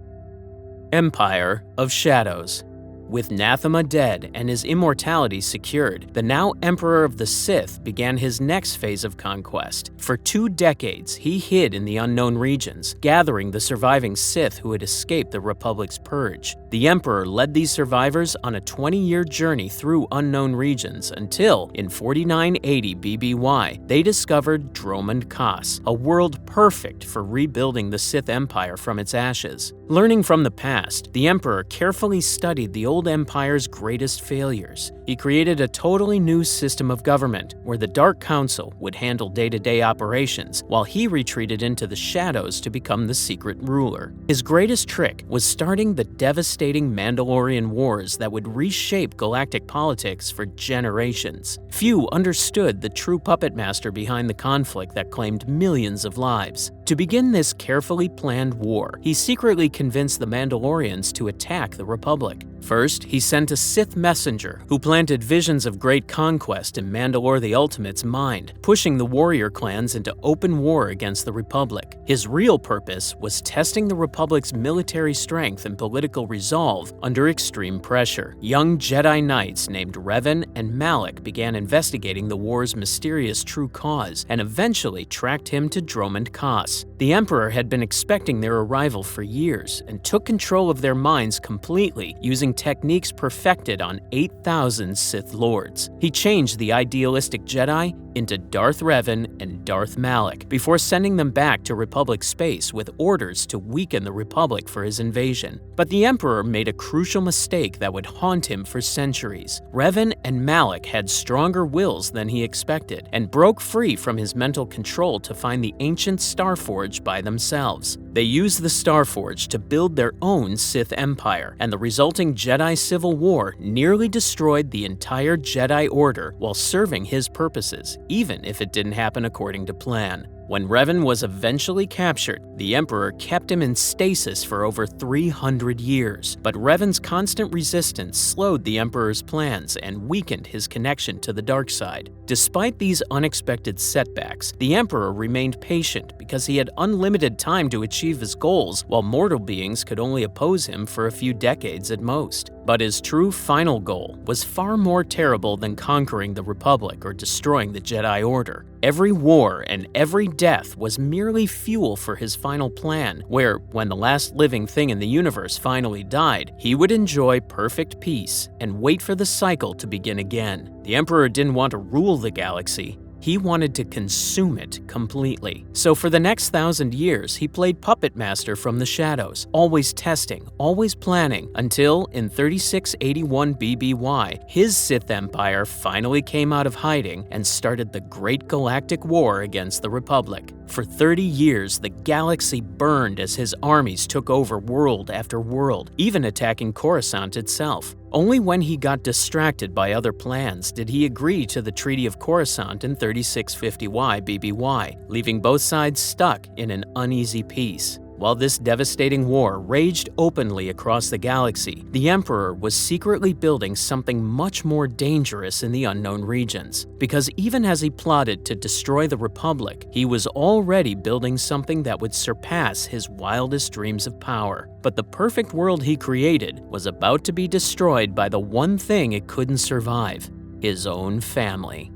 Empire of Shadows. With Nathema dead and his immortality secured, the now Emperor of the Sith began his next phase of conquest. For 2 decades, he hid in the unknown regions, gathering the surviving Sith who had escaped the Republic's purge. The Emperor led these survivors on a 20-year journey through unknown regions until, in 4980 BBY, they discovered Dromund Kaas, a world perfect for rebuilding the Sith Empire from its ashes. Learning from the past, the Emperor carefully studied the old Empire's greatest failures. He created a totally new system of government, where the Dark Council would handle day-to-day operations, while he retreated into the shadows to become the secret ruler. His greatest trick was starting the devastating Mandalorian Wars that would reshape galactic politics for generations. Few understood the true puppet master behind the conflict that claimed millions of lives. To begin this carefully planned war, he secretly convinced the Mandalorians to attack the Republic. First, he sent a Sith messenger who planted visions of great conquest in Mandalore the Ultimate's mind, pushing the warrior clans into open war against the Republic. His real purpose was testing the Republic's military strength and political resolve under extreme pressure. Young Jedi Knights named Revan and Malak began investigating the war's mysterious true cause and eventually tracked him to Dromund Kaas. The Emperor had been expecting their arrival for years and took control of their minds completely, using techniques perfected on 8,000 Sith Lords. He changed the idealistic Jedi into Darth Revan and Darth Malak before sending them back to Republic space with orders to weaken the Republic for his invasion. But the Emperor made a crucial mistake that would haunt him for centuries. Revan and Malak had stronger wills than he expected and broke free from his mental control to find the ancient Starforge by themselves. They used the Starforge to build their own Sith Empire, and the resulting Jedi Civil War nearly destroyed the entire Jedi Order while serving his purposes, even if it didn't happen according to plan. When Revan was eventually captured, the Emperor kept him in stasis for over 300 years, but Revan's constant resistance slowed the Emperor's plans and weakened his connection to the dark side. Despite these unexpected setbacks, the Emperor remained patient because he had unlimited time to achieve his goals, while mortal beings could only oppose him for a few decades at most. But his true final goal was far more terrible than conquering the Republic or destroying the Jedi Order. Every war and every death was merely fuel for his final plan, where, when the last living thing in the universe finally died, he would enjoy perfect peace and wait for the cycle to begin again. The Emperor didn't want to rule the galaxy. He wanted to consume it completely. So for the next 1,000 years, he played puppet master from the shadows, always testing, always planning, until in 3681 BBY, his Sith Empire finally came out of hiding and started the Great Galactic War against the Republic. For 30 years, the galaxy burned as his armies took over world after world, even attacking Coruscant itself. Only when he got distracted by other plans did he agree to the Treaty of Coruscant in 3650Y BBY, leaving both sides stuck in an uneasy peace. While this devastating war raged openly across the galaxy, the Emperor was secretly building something much more dangerous in the unknown regions. Because even as he plotted to destroy the Republic, he was already building something that would surpass his wildest dreams of power. But the perfect world he created was about to be destroyed by the one thing it couldn't survive: his own family.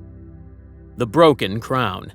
The Broken Crown.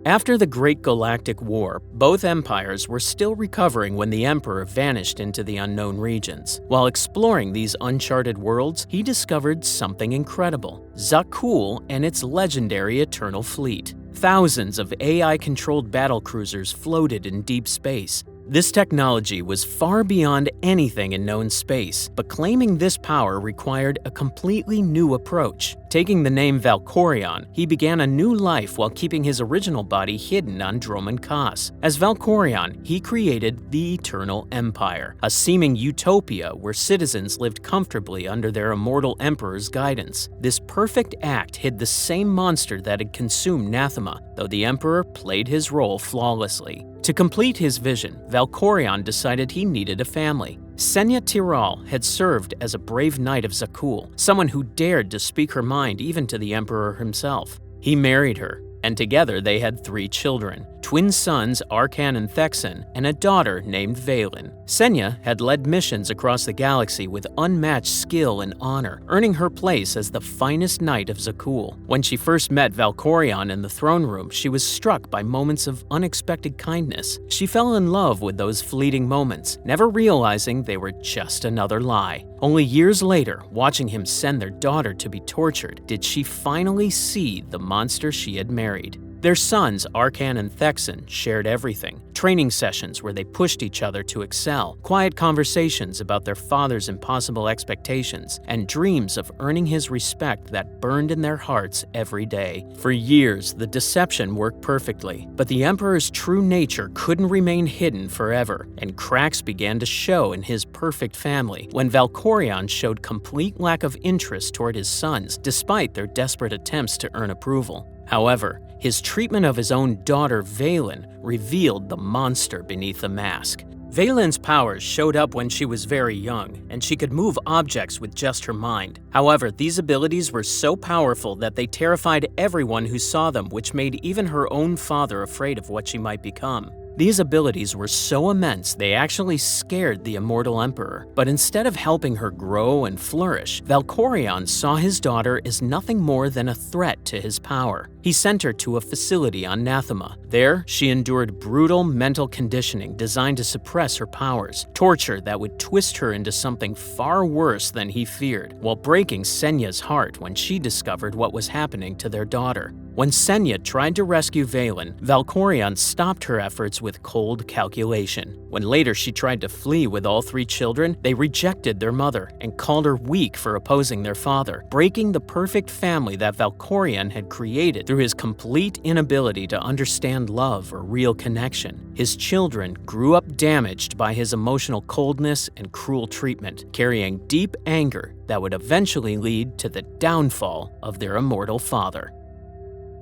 After the Great Galactic War, both empires were still recovering when the Emperor vanished into the unknown regions. While exploring these uncharted worlds, he discovered something incredible: Zakuul and its legendary Eternal Fleet. Thousands of AI-controlled battlecruisers floated in deep space. This technology was far beyond anything in known space, but claiming this power required a completely new approach. Taking the name Valkorion, he began a new life while keeping his original body hidden on Dromund Kaas. As Valkorion, he created the Eternal Empire, a seeming utopia where citizens lived comfortably under their immortal emperor's guidance. This perfect act hid the same monster that had consumed Nathema, though the emperor played his role flawlessly. To complete his vision, Valkorion decided he needed a family. Senya Tyrell had served as a brave knight of Zakuul, someone who dared to speak her mind even to the Emperor himself. He married her, and together they had 3 children: twin sons Arkan and Thexan, and a daughter named Vaylin. Senya had led missions across the galaxy with unmatched skill and honor, earning her place as the finest knight of Zakuul. When she first met Valkorion in the throne room, she was struck by moments of unexpected kindness. She fell in love with those fleeting moments, never realizing they were just another lie. Only years later, watching him send their daughter to be tortured, did she finally see the monster she had married. Their sons, Arkan and Thexan, shared everything: training sessions where they pushed each other to excel, quiet conversations about their father's impossible expectations, and dreams of earning his respect that burned in their hearts every day. For years, the deception worked perfectly, but the Emperor's true nature couldn't remain hidden forever, and cracks began to show in his perfect family when Valkorion showed complete lack of interest toward his sons, despite their desperate attempts to earn approval. However, his treatment of his own daughter Vaylin revealed the monster beneath the mask. Vaylin's powers showed up when she was very young, and she could move objects with just her mind. However, these abilities were so powerful that they terrified everyone who saw them, which made even her own father afraid of what she might become. These abilities were so immense they actually scared the immortal emperor. But instead of helping her grow and flourish, Valkorion saw his daughter as nothing more than a threat to his power. He sent her to a facility on Nathema. There, she endured brutal mental conditioning designed to suppress her powers, torture that would twist her into something far worse than he feared, while breaking Senya's heart when she discovered what was happening to their daughter. When Senya tried to rescue Vaylin, Valkorion stopped her efforts with cold calculation. When later she tried to flee with all 3 children, they rejected their mother and called her weak for opposing their father, breaking the perfect family that Valkorion had created through his complete inability to understand love or real connection. His children grew up damaged by his emotional coldness and cruel treatment, carrying deep anger that would eventually lead to the downfall of their immortal father.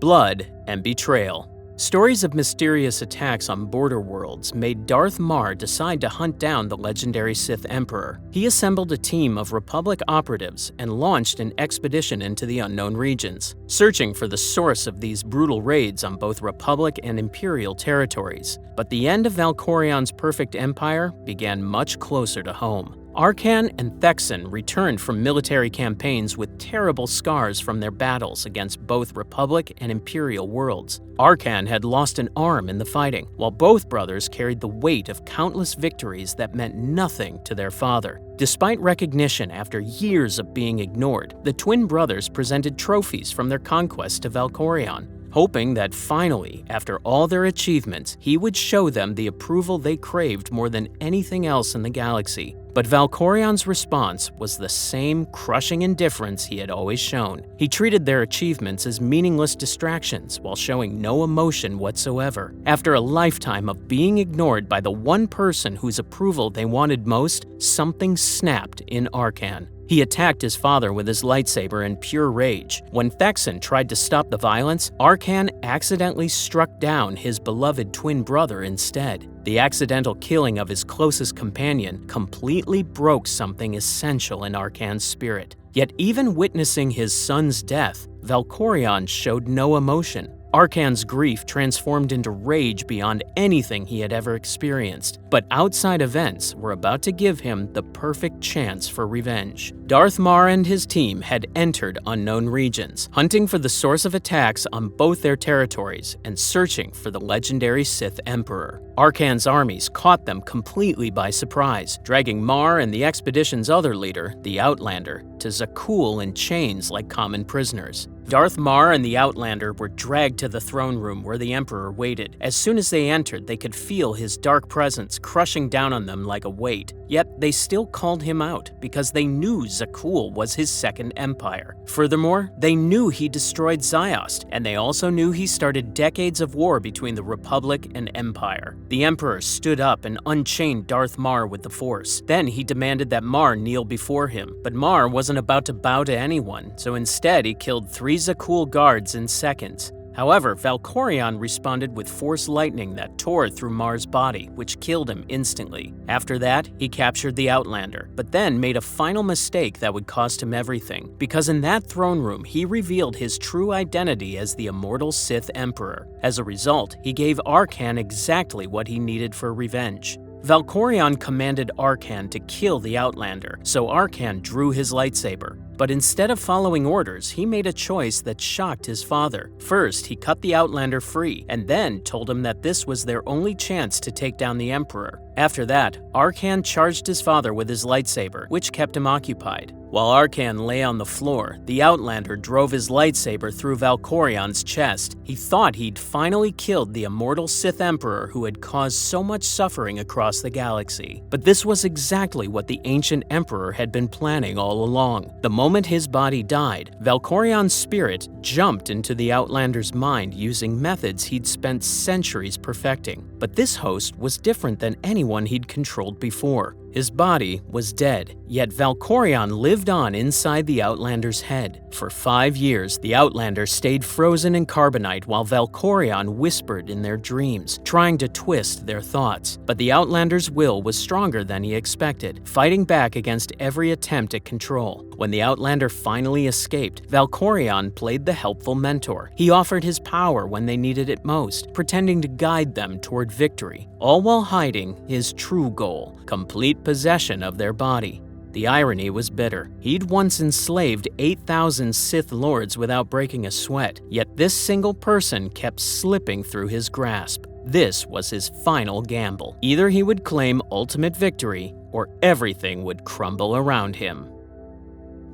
Blood and betrayal. Stories of mysterious attacks on border worlds made Darth Marr decide to hunt down the legendary Sith Emperor. He assembled a team of Republic operatives and launched an expedition into the unknown regions, searching for the source of these brutal raids on both Republic and Imperial territories. But the end of Valkorion's perfect empire began much closer to home. Arcann and Thexan returned from military campaigns with terrible scars from their battles against both Republic and Imperial worlds. Arcann had lost an arm in the fighting, while both brothers carried the weight of countless victories that meant nothing to their father. Despite recognition after years of being ignored, the twin brothers presented trophies from their conquest to Valkorion, hoping that finally, after all their achievements, he would show them the approval they craved more than anything else in the galaxy. But Valkorion's response was the same crushing indifference he had always shown. He treated their achievements as meaningless distractions while showing no emotion whatsoever. After a lifetime of being ignored by the one person whose approval they wanted most, something snapped in Arcann. He attacked his father with his lightsaber in pure rage. When Thexan tried to stop the violence, Arcann accidentally struck down his beloved twin brother instead. The accidental killing of his closest companion completely broke something essential in Arcann's spirit. Yet even witnessing his son's death, Valkorion showed no emotion. Arcann's grief transformed into rage beyond anything he had ever experienced, but outside events were about to give him the perfect chance for revenge. Darth Marr and his team had entered unknown regions, hunting for the source of attacks on both their territories and searching for the legendary Sith Emperor. Arcann's armies caught them completely by surprise, dragging Marr and the expedition's other leader, the Outlander, to Zakuul in chains like common prisoners. Darth Marr and the Outlander were dragged to the throne room where the Emperor waited. As soon as they entered, they could feel his dark presence crushing down on them like a weight. Yet they still called him out because they knew Zakuul was his second empire. Furthermore, they knew he destroyed Ziost, and they also knew he started decades of war between the Republic and Empire. The Emperor stood up and unchained Darth Marr with the Force. Then he demanded that Marr kneel before him, but Marr wasn't about to bow to anyone, so instead he killed 3 Zakuul guards in seconds. However, Valkorion responded with force lightning that tore through Marr's body, which killed him instantly. After that, he captured the Outlander, but then made a final mistake that would cost him everything, because in that throne room, he revealed his true identity as the immortal Sith Emperor. As a result, he gave Arcann exactly what he needed for revenge. Valkorion commanded Arcann to kill the Outlander, so Arcann drew his lightsaber. But instead of following orders, he made a choice that shocked his father. First, he cut the Outlander free, and then told him that this was their only chance to take down the Emperor. After that, Arcann charged his father with his lightsaber, which kept him occupied. While Arcann lay on the floor, the Outlander drove his lightsaber through Valkorion's chest. He thought he'd finally killed the immortal Sith Emperor who had caused so much suffering across the galaxy. But this was exactly what the Ancient Emperor had been planning all along. The moment his body died, Valkorion's spirit jumped into the Outlander's mind using methods he'd spent centuries perfecting. But this host was different than anyone he'd controlled before. His body was dead, yet Valkorion lived on inside the Outlander's head. For 5 years, the Outlander stayed frozen in carbonite while Valkorion whispered in their dreams, trying to twist their thoughts. But the Outlander's will was stronger than he expected, fighting back against every attempt at control. When the Outlander finally escaped, Valkorion played the helpful mentor. He offered his power when they needed it most, pretending to guide them toward victory, all while hiding his true goal: complete possession of their body. The irony was bitter. He'd once enslaved 8,000 Sith Lords without breaking a sweat, yet this single person kept slipping through his grasp. This was his final gamble. Either he would claim ultimate victory, or everything would crumble around him.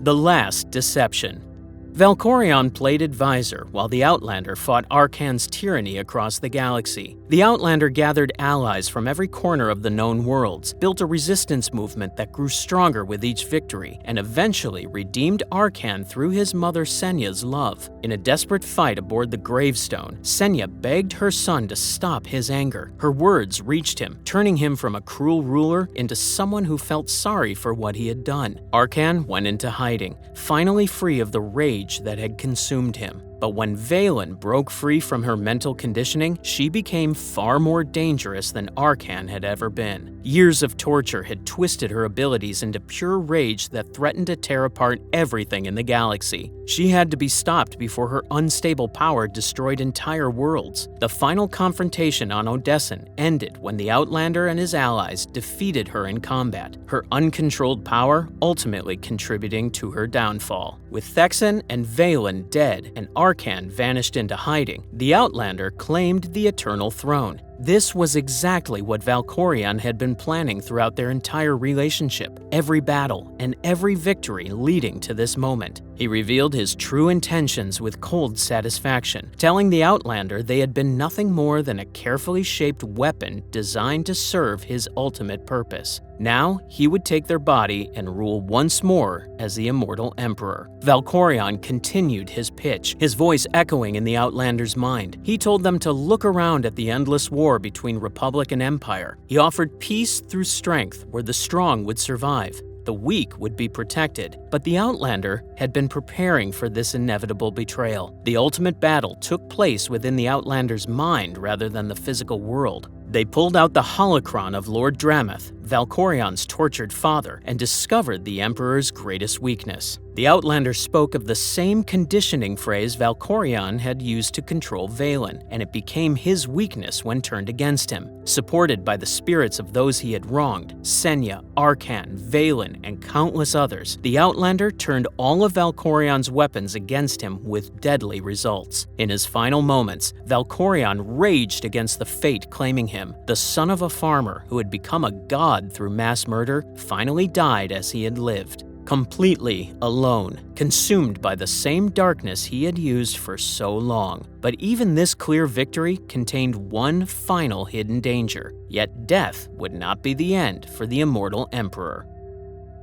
The Last Deception. Valkorion played advisor while the Outlander fought Arcann's tyranny across the galaxy. The Outlander gathered allies from every corner of the known worlds, built a resistance movement that grew stronger with each victory, and eventually redeemed Arcann through his mother Senya's love. In a desperate fight aboard the gravestone, Senya begged her son to stop his anger. Her words reached him, turning him from a cruel ruler into someone who felt sorry for what he had done. Arcann went into hiding, finally free of the rage that had consumed him. But when Valen broke free from her mental conditioning, she became far more dangerous than Arcan had ever been. Years of torture had twisted her abilities into pure rage that threatened to tear apart everything in the galaxy. She had to be stopped before her unstable power destroyed entire worlds. The final confrontation on Odessen ended when the Outlander and his allies defeated her in combat, her uncontrolled power ultimately contributing to her downfall. With Thexan and Valen dead and Arcan vanished into hiding, the Outlander claimed the Eternal Throne. This was exactly what Valkorion had been planning throughout their entire relationship, every battle and every victory leading to this moment. He revealed his true intentions with cold satisfaction, telling the Outlander they had been nothing more than a carefully shaped weapon designed to serve his ultimate purpose. Now, he would take their body and rule once more as the Immortal Emperor. Valkorion continued his pitch, his voice echoing in the Outlander's mind. He told them to look around at the endless war between Republic and Empire. He offered peace through strength, where the strong would survive. The weak would be protected, but the Outlander had been preparing for this inevitable betrayal. The ultimate battle took place within the Outlander's mind rather than the physical world. They pulled out the holocron of Lord Dramath, Valkorion's tortured father, and discovered the Emperor's greatest weakness. The Outlander spoke of the same conditioning phrase Valkorion had used to control Valen, and it became his weakness when turned against him. Supported by the spirits of those he had wronged, Senya, Arcan, Valen, and countless others, the Outlander turned all of Valkorion's weapons against him with deadly results. In his final moments, Valkorion raged against the fate claiming him. The son of a farmer who had become a god through mass murder finally died as he had lived. Completely alone, consumed by the same darkness he had used for so long. But even this clear victory contained one final hidden danger, yet death would not be the end for the Immortal Emperor.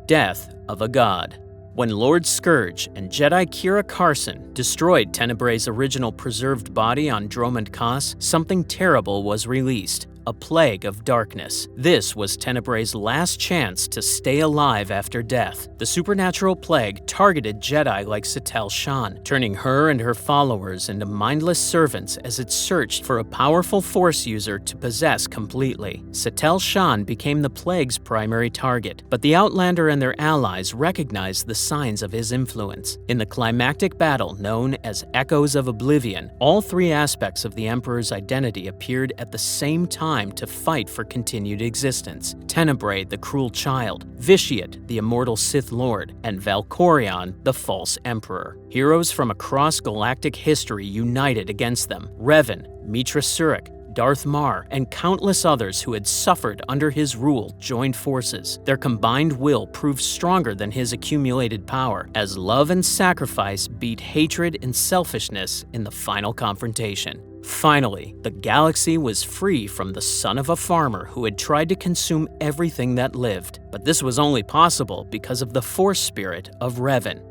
Death of a god. When Lord Scourge and Jedi Kira Carson destroyed Tenebray's original preserved body on Dromund Kaas, something terrible was released. A plague of darkness. This was Tenebray's last chance to stay alive after death. The supernatural plague targeted Jedi like Sitel Shan, turning her and her followers into mindless servants as it searched for a powerful Force user to possess completely. Sitel Shan became the plague's primary target, but the Outlander and their allies recognized the signs of his influence. In the climactic battle known as Echoes of Oblivion, all three aspects of the Emperor's identity appeared at the same time to fight for continued existence. Tenebrae, the cruel child, Vitiate, the immortal Sith Lord, and Valkorion, the false Emperor. Heroes from across galactic history united against them. Revan, Mitra Surik, Darth Mar, and countless others who had suffered under his rule joined forces. Their combined will proved stronger than his accumulated power, as love and sacrifice beat hatred and selfishness in the final confrontation. Finally, the galaxy was free from the son of a farmer who had tried to consume everything that lived. But this was only possible because of the Force spirit of Revan.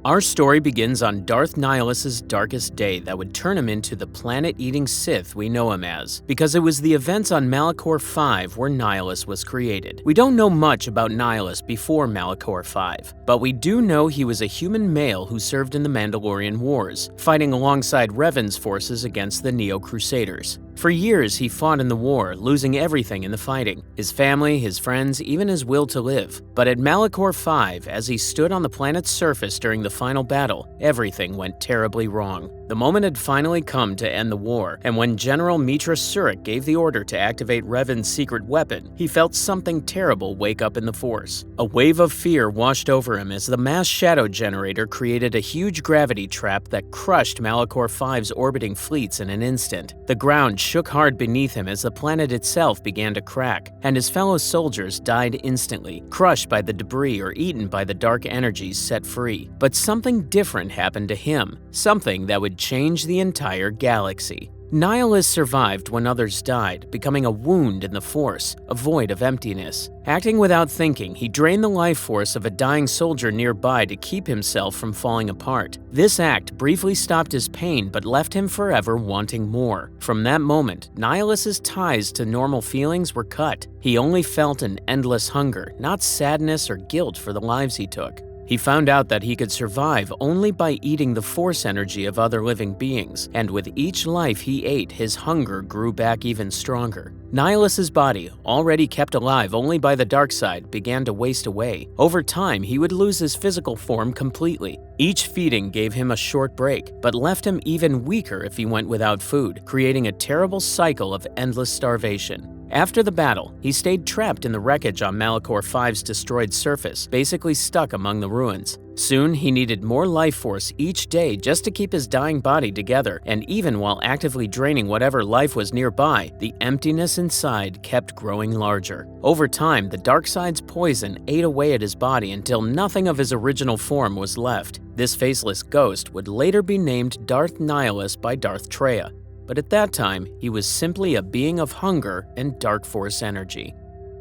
Our story begins on Darth Nihilus's darkest day that would turn him into the planet-eating Sith we know him as, because it was the events on Malachor V where Nihilus was created. We don't know much about Nihilus before Malachor V, but we do know he was a human male who served in the Mandalorian Wars, fighting alongside Revan's forces against the Neo-Crusaders. For years, he fought in the war, losing everything in the fighting, his family, his friends, even his will to live. But at Malachor V, as he stood on the planet's surface during the final battle, everything went terribly wrong. The moment had finally come to end the war, and when General Mitra Surik gave the order to activate Revan's secret weapon, he felt something terrible wake up in the Force. A wave of fear washed over him as the mass shadow generator created a huge gravity trap that crushed Malachor V's orbiting fleets in an instant. The ground shook hard beneath him as the planet itself began to crack, and his fellow soldiers died instantly, crushed by the debris or eaten by the dark energies set free. But something different happened to him, something that would change the entire galaxy. Nihilus survived when others died, becoming a wound in the Force, a void of emptiness. Acting without thinking, he drained the life force of a dying soldier nearby to keep himself from falling apart. This act briefly stopped his pain but left him forever wanting more. From that moment, Nihilus's ties to normal feelings were cut. He only felt an endless hunger, not sadness or guilt for the lives he took. He found out that he could survive only by eating the Force energy of other living beings, and with each life he ate, his hunger grew back even stronger. Nihilus's body, already kept alive only by the dark side, began to waste away. Over time, he would lose his physical form completely. Each feeding gave him a short break, but left him even weaker if he went without food, creating a terrible cycle of endless starvation. After the battle, he stayed trapped in the wreckage on Malachor V's destroyed surface, basically stuck among the ruins. Soon, he needed more life force each day just to keep his dying body together, and even while actively draining whatever life was nearby, the emptiness inside kept growing larger. Over time, the dark side's poison ate away at his body until nothing of his original form was left. This faceless ghost would later be named Darth Nihilus by Darth Traya, but at that time, he was simply a being of hunger and dark force energy.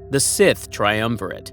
The Sith Triumvirate.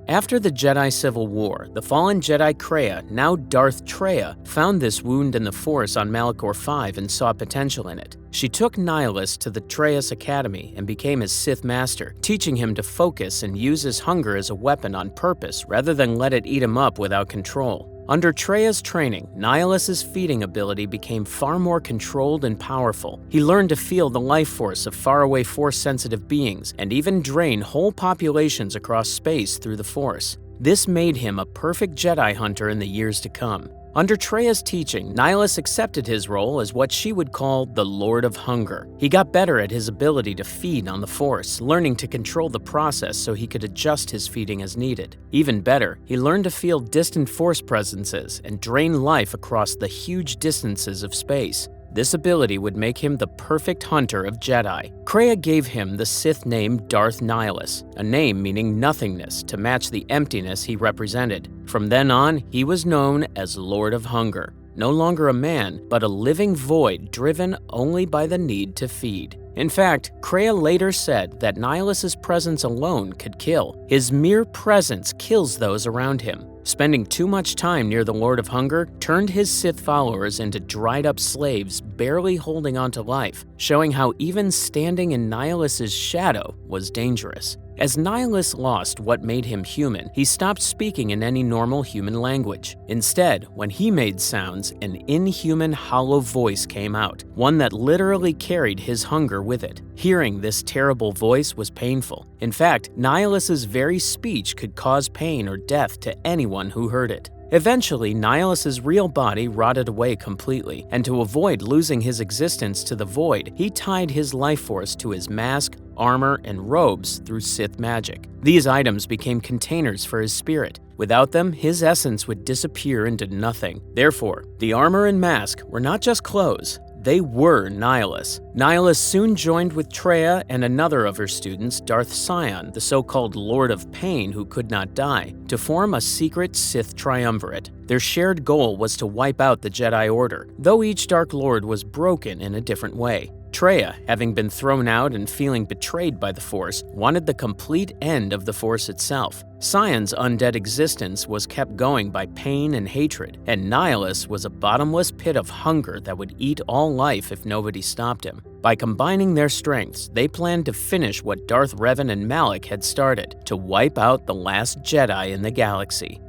After the Jedi Civil War, the fallen Jedi Kreia, now Darth Traya, found this wound in the Force on Malachor V and saw potential in it. She took Nihilus to the Trayus Academy and became his Sith Master, teaching him to focus and use his hunger as a weapon on purpose rather than let it eat him up without control. Under Traya's training, Nihilus's feeding ability became far more controlled and powerful. He learned to feel the life force of faraway Force-sensitive beings and even drain whole populations across space through the Force. This made him a perfect Jedi hunter in the years to come. Under Traya's teaching, Nihilus accepted his role as what she would call the Lord of Hunger. He got better at his ability to feed on the Force, learning to control the process so he could adjust his feeding as needed. Even better, he learned to feel distant Force presences and drain life across the huge distances of space. This ability would make him the perfect hunter of Jedi. Kreia gave him the Sith name Darth Nihilus, a name meaning nothingness to match the emptiness he represented. From then on, he was known as Lord of Hunger, no longer a man, but a living void driven only by the need to feed. In fact, Kreia later said that Nihilus's presence alone could kill. His mere presence kills those around him. Spending too much time near the Lord of Hunger turned his Sith followers into dried-up slaves barely holding on to life, showing how even standing in Nihilus's shadow was dangerous. As Nihilus lost what made him human, he stopped speaking in any normal human language. Instead, when he made sounds, an inhuman hollow voice came out, one that literally carried his hunger with it. Hearing this terrible voice was painful. In fact, Nihilus's very speech could cause pain or death to anyone who heard it. Eventually, Nihilus's real body rotted away completely, and to avoid losing his existence to the void, he tied his life force to his mask, armor, and robes through Sith magic. These items became containers for his spirit. Without them, his essence would disappear into nothing. Therefore, the armor and mask were not just clothes. They were Nihilus. Nihilus soon joined with Traya and another of her students, Darth Sion, the so-called Lord of Pain who could not die, to form a secret Sith triumvirate. Their shared goal was to wipe out the Jedi Order, though each Dark Lord was broken in a different way. Traya, having been thrown out and feeling betrayed by the Force, wanted the complete end of the Force itself. Sion's undead existence was kept going by pain and hatred, and Nihilus was a bottomless pit of hunger that would eat all life if nobody stopped him. By combining their strengths, they planned to finish what Darth Revan and Malak had started, to wipe out the last Jedi in the galaxy.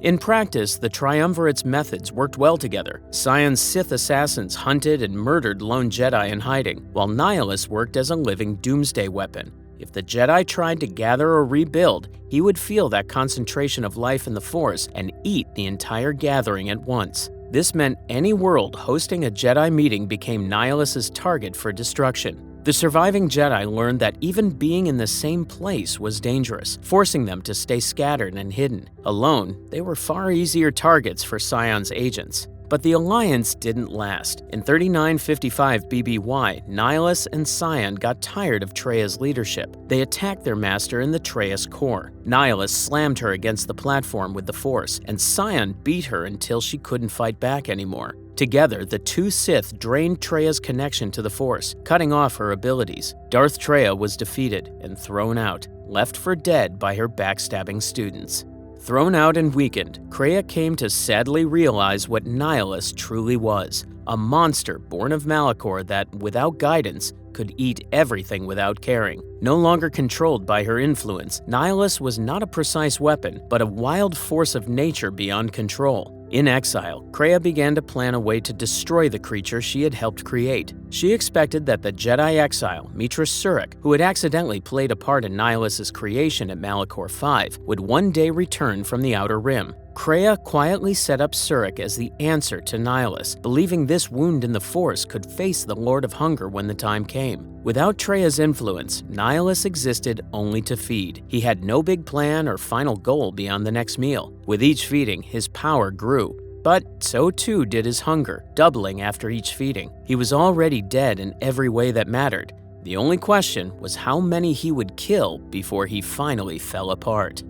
In practice, the Triumvirate's methods worked well together. Sion's Sith assassins hunted and murdered lone Jedi in hiding, while Nihilus worked as a living doomsday weapon. If the Jedi tried to gather or rebuild, he would feel that concentration of life in the Force and eat the entire gathering at once. This meant any world hosting a Jedi meeting became Nihilus's target for destruction. The surviving Jedi learned that even being in the same place was dangerous, forcing them to stay scattered and hidden. Alone, they were far easier targets for Sion's agents. But the alliance didn't last. In 3955 BBY, Nihilus and Sion got tired of Traya's leadership. They attacked their master in the Trayus core. Nihilus slammed her against the platform with the Force, and Sion beat her until she couldn't fight back anymore. Together, the two Sith drained Traya's connection to the Force, cutting off her abilities. Darth Traya was defeated and thrown out, left for dead by her backstabbing students. Thrown out and weakened, Kreia came to sadly realize what Nihilus truly was, a monster born of Malachor that, without guidance, could eat everything without caring. No longer controlled by her influence, Nihilus was not a precise weapon, but a wild force of nature beyond control. In exile, Kreia began to plan a way to destroy the creature she had helped create. She expected that the Jedi exile, Mitris Surik, who had accidentally played a part in Nihilus's creation at Malachor V, would one day return from the Outer Rim. Kreia quietly set up Surik as the answer to Nihilus, believing this wound in the Force could face the Lord of Hunger when the time came. Without Treia's influence, Nihilus existed only to feed. He had no big plan or final goal beyond the next meal. With each feeding, his power grew. But so too did his hunger, doubling after each feeding. He was already dead in every way that mattered. The only question was how many he would kill before he finally fell apart.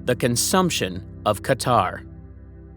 The consumption of Katar.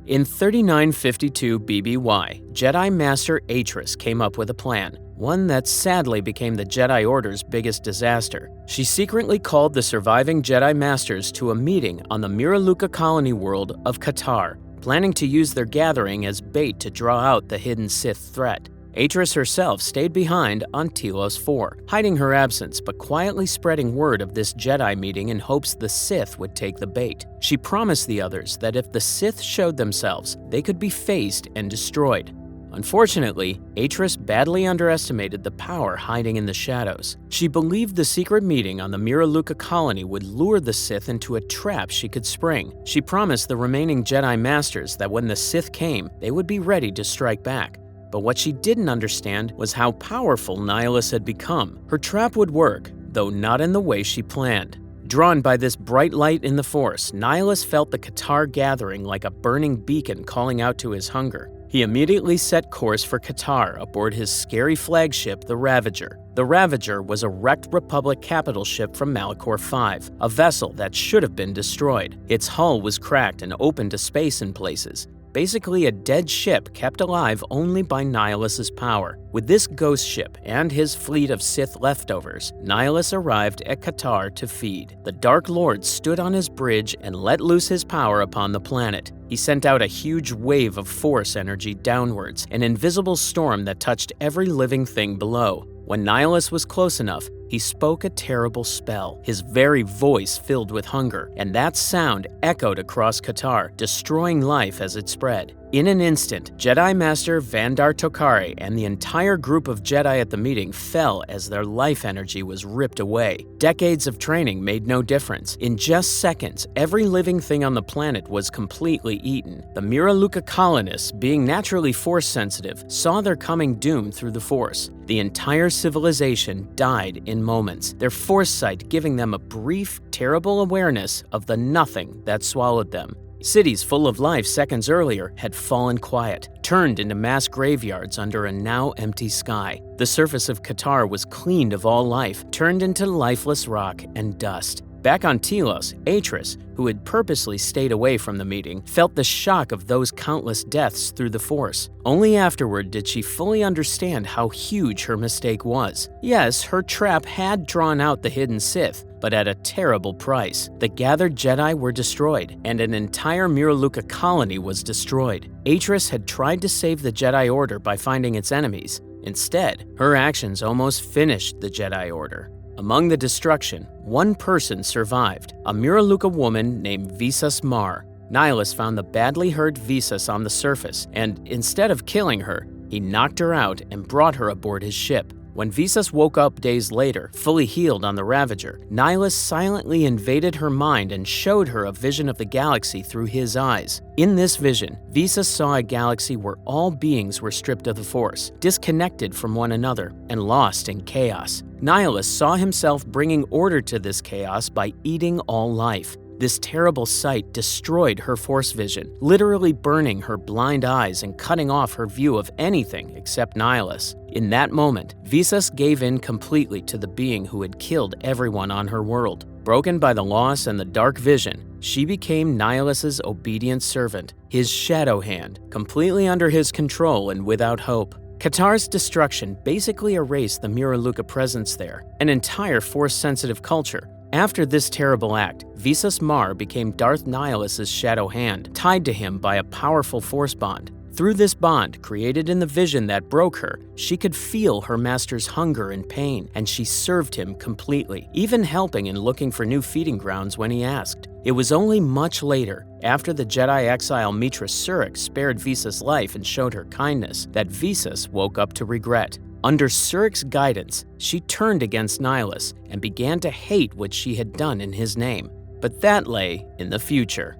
In 3952 BBY, Jedi Master Atris came up with a plan, one that sadly became the Jedi Order's biggest disaster. She secretly called the surviving Jedi Masters to a meeting on the Miraluka colony world of Katar, planning to use their gathering as bait to draw out the hidden Sith threat. Atris herself stayed behind on Telos 4, hiding her absence but quietly spreading word of this Jedi meeting in hopes the Sith would take the bait. She promised the others that if the Sith showed themselves, they could be faced and destroyed. Unfortunately, Atris badly underestimated the power hiding in the shadows. She believed the secret meeting on the Miraluka colony would lure the Sith into a trap she could spring. She promised the remaining Jedi Masters that when the Sith came, they would be ready to strike back. But what she didn't understand was how powerful Nihilus had become. Her trap would work, though not in the way she planned. Drawn by this bright light in the Force, Nihilus felt the Katar gathering like a burning beacon calling out to his hunger. He immediately set course for Katar aboard his scary flagship, the Ravager. The Ravager was a wrecked Republic capital ship from Malachor V, a vessel that should have been destroyed. Its hull was cracked and open to space in places. Basically a dead ship kept alive only by Nihilus's power. With this ghost ship and his fleet of Sith leftovers, Nihilus arrived at Katar to feed. The Dark Lord stood on his bridge and let loose his power upon the planet. He sent out a huge wave of Force energy downwards, an invisible storm that touched every living thing below. When Nihilus was close enough, he spoke a terrible spell, his very voice filled with hunger, and that sound echoed across Katar, destroying life as it spread. In an instant, Jedi Master Vandar Tokari and the entire group of Jedi at the meeting fell as their life energy was ripped away. Decades of training made no difference. In just seconds, every living thing on the planet was completely eaten. The Miraluka colonists, being naturally Force-sensitive, saw their coming doom through the Force. The entire civilization died in moments, their foresight giving them a brief, terrible awareness of the nothing that swallowed them. Cities full of life seconds earlier had fallen quiet, turned into mass graveyards under a now empty sky. The surface of Katar was cleaned of all life, turned into lifeless rock and dust. Back on Telos, Atris, who had purposely stayed away from the meeting, felt the shock of those countless deaths through the Force. Only afterward did she fully understand how huge her mistake was. Yes, her trap had drawn out the hidden Sith, but at a terrible price. The gathered Jedi were destroyed, and an entire Miraluka colony was destroyed. Atris had tried to save the Jedi Order by finding its enemies. Instead, her actions almost finished the Jedi Order. Among the destruction, one person survived, a Miraluka woman named Visas Mar. Nihilus found the badly hurt Visas on the surface, and instead of killing her, he knocked her out and brought her aboard his ship. When Visas woke up days later, fully healed on the Ravager, Nihilus silently invaded her mind and showed her a vision of the galaxy through his eyes. In this vision, Visas saw a galaxy where all beings were stripped of the Force, disconnected from one another, and lost in chaos. Nihilus saw himself bringing order to this chaos by eating all life. This terrible sight destroyed her Force vision, literally burning her blind eyes and cutting off her view of anything except Nihilus. In that moment, Visas gave in completely to the being who had killed everyone on her world. Broken by the loss and the dark vision, she became Nihilus's obedient servant, his shadow hand, completely under his control and without hope. Katar's destruction basically erased the Miraluka presence there, an entire Force-sensitive culture. After this terrible act, Visas Mar became Darth Nihilus's shadow hand, tied to him by a powerful Force bond. Through this bond, created in the vision that broke her, she could feel her master's hunger and pain, and she served him completely, even helping and looking for new feeding grounds when he asked. It was only much later, after the Jedi exile Mitra Surik spared Vissa's life and showed her kindness, that Visas woke up to regret. Under Surik's guidance, she turned against Nihilus and began to hate what she had done in his name. But that lay in the future.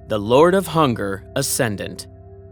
The Lord of Hunger Ascendant.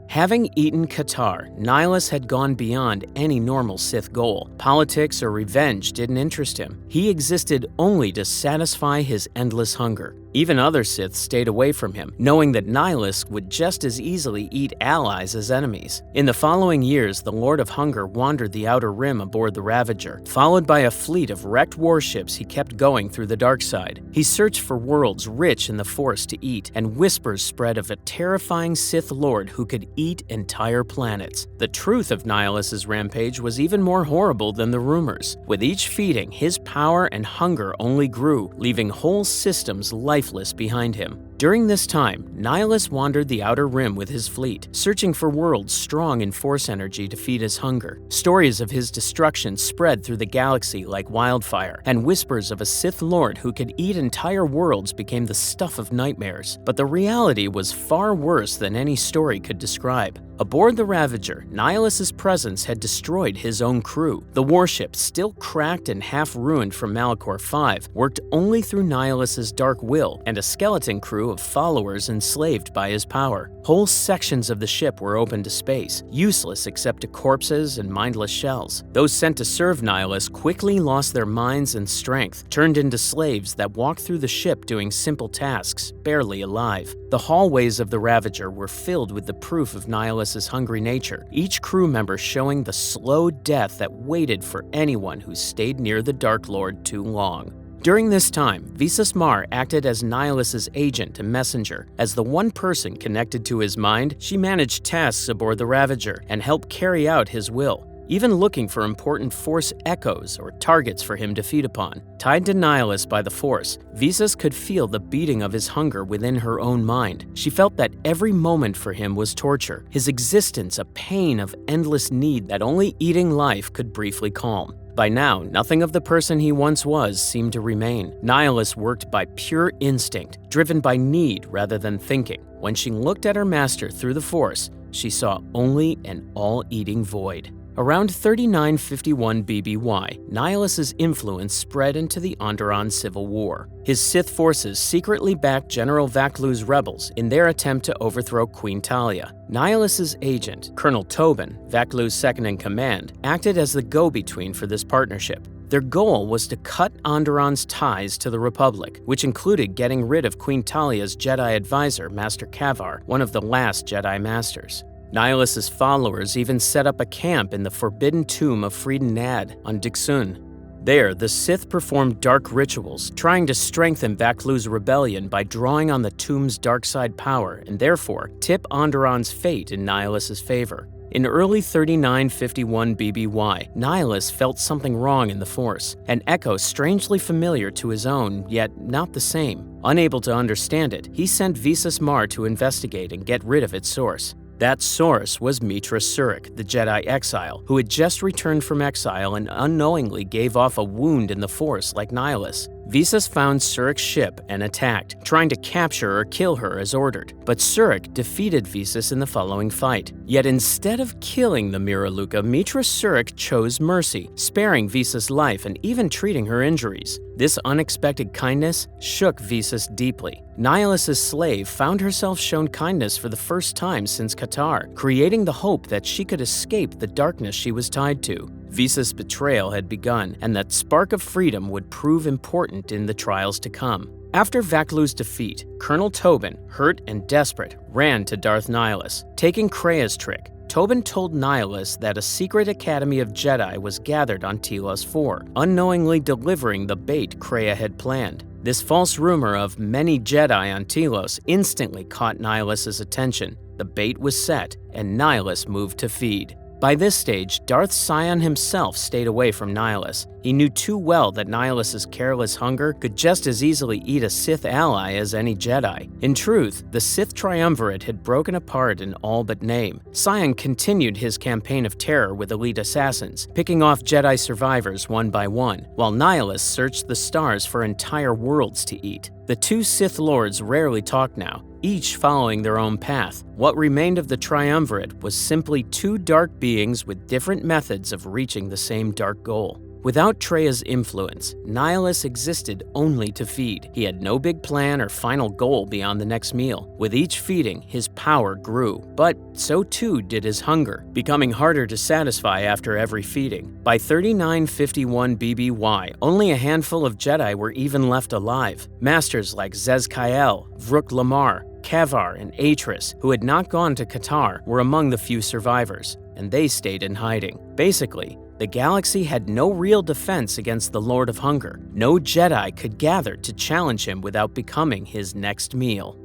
Having eaten Katar, Nihilus had gone beyond any normal Sith goal. Politics or revenge didn't interest him. He existed only to satisfy his endless hunger. Even other Sith stayed away from him, knowing that Nihilus would just as easily eat allies as enemies. In the following years, the Lord of Hunger wandered the Outer Rim aboard the Ravager. Followed by a fleet of wrecked warships, he kept going through the dark side. He searched for worlds rich in the Force to eat, and whispers spread of a terrifying Sith Lord who could eat entire planets. The truth of Nihilus's rampage was even more horrible than the rumors. With each feeding, his power and hunger only grew, leaving whole systems lifeless behind him. During this time, Nihilus wandered the Outer Rim with his fleet, searching for worlds strong in Force energy to feed his hunger. Stories of his destruction spread through the galaxy like wildfire, and whispers of a Sith Lord who could eat entire worlds became the stuff of nightmares. But the reality was far worse than any story could describe. Aboard the Ravager, Nihilus's presence had destroyed his own crew. The warship, still cracked and half-ruined from Malachor V, worked only through Nihilus's dark will and a skeleton crew of followers enslaved by his power. Whole sections of the ship were open to space, useless except to corpses and mindless shells. Those sent to serve Nihilus quickly lost their minds and strength, turned into slaves that walked through the ship doing simple tasks, barely alive. The hallways of the Ravager were filled with the proof of Nihilus's hungry nature, each crew member showing the slow death that waited for anyone who stayed near the Dark Lord too long. During this time, Visas Marr acted as Nihilus's agent and messenger. As the one person connected to his mind, she managed tasks aboard the Ravager and helped carry out his will, even looking for important Force echoes or targets for him to feed upon. Tied to Nihilus by the Force, Visas could feel the beating of his hunger within her own mind. She felt that every moment for him was torture, his existence a pain of endless need that only eating life could briefly calm. By now, nothing of the person he once was seemed to remain. Nihilus worked by pure instinct, driven by need rather than thinking. When she looked at her master through the Force, she saw only an all-eating void. Around 3951 BBY, Nihilus's influence spread into the Onderon Civil War. His Sith forces secretly backed General Vaklu's rebels in their attempt to overthrow Queen Talia. Nihilus's agent, Colonel Tobin, Vaklu's second-in-command, acted as the go-between for this partnership. Their goal was to cut Onderon's ties to the Republic, which included getting rid of Queen Talia's Jedi advisor, Master Kavar, one of the last Jedi Masters. Nihilus's followers even set up a camp in the forbidden tomb of Freeden Nad on Dixun. There, the Sith performed dark rituals, trying to strengthen Vaklu's rebellion by drawing on the tomb's dark side power and therefore tip Onderon's fate in Nihilus's favor. In early 3951 BBY, Nihilus felt something wrong in the Force, an echo strangely familiar to his own, yet not the same. Unable to understand it, he sent Visas Marr to investigate and get rid of its source. That source was Mitra Surik, the Jedi exile, who had just returned from exile and unknowingly gave off a wound in the Force like Nihilus. Visas found Surik's ship and attacked, trying to capture or kill her as ordered. But Surik defeated Visas in the following fight. Yet instead of killing the Miraluka, Mitra Surik chose mercy, sparing Visas' life and even treating her injuries. This unexpected kindness shook Visas deeply. Nihilus's slave found herself shown kindness for the first time since Katar, creating the hope that she could escape the darkness she was tied to. Visas' betrayal had begun, and that spark of freedom would prove important in the trials to come. After Vaklu's defeat, Colonel Tobin, hurt and desperate, ran to Darth Nihilus. Taking Krea's trick, Tobin told Nihilus that a secret academy of Jedi was gathered on Telos IV, unknowingly delivering the bait Krea had planned. This false rumor of many Jedi on Telos instantly caught Nihilus's attention. The bait was set, and Nihilus moved to feed. By this stage, Darth Sion himself stayed away from Nihilus. He knew too well that Nihilus's careless hunger could just as easily eat a Sith ally as any Jedi. In truth, the Sith triumvirate had broken apart in all but name. Sion continued his campaign of terror with elite assassins, picking off Jedi survivors one by one, while Nihilus searched the stars for entire worlds to eat. The two Sith Lords rarely talked now, each following their own path. What remained of the triumvirate was simply two dark beings with different methods of reaching the same dark goal. Without Trey's influence, Nihilus existed only to feed. He had no big plan or final goal beyond the next meal. With each feeding, his power grew, but so too did his hunger, becoming harder to satisfy after every feeding. By 3951 BBY, only a handful of Jedi were even left alive. Masters like Zez Kyle, Vrook Lamar, Kavar, and Atris, who had not gone to Qatar, were among the few survivors, and they stayed in hiding. Basically, the galaxy had no real defense against the Lord of Hunger. No Jedi could gather to challenge him without becoming his next meal.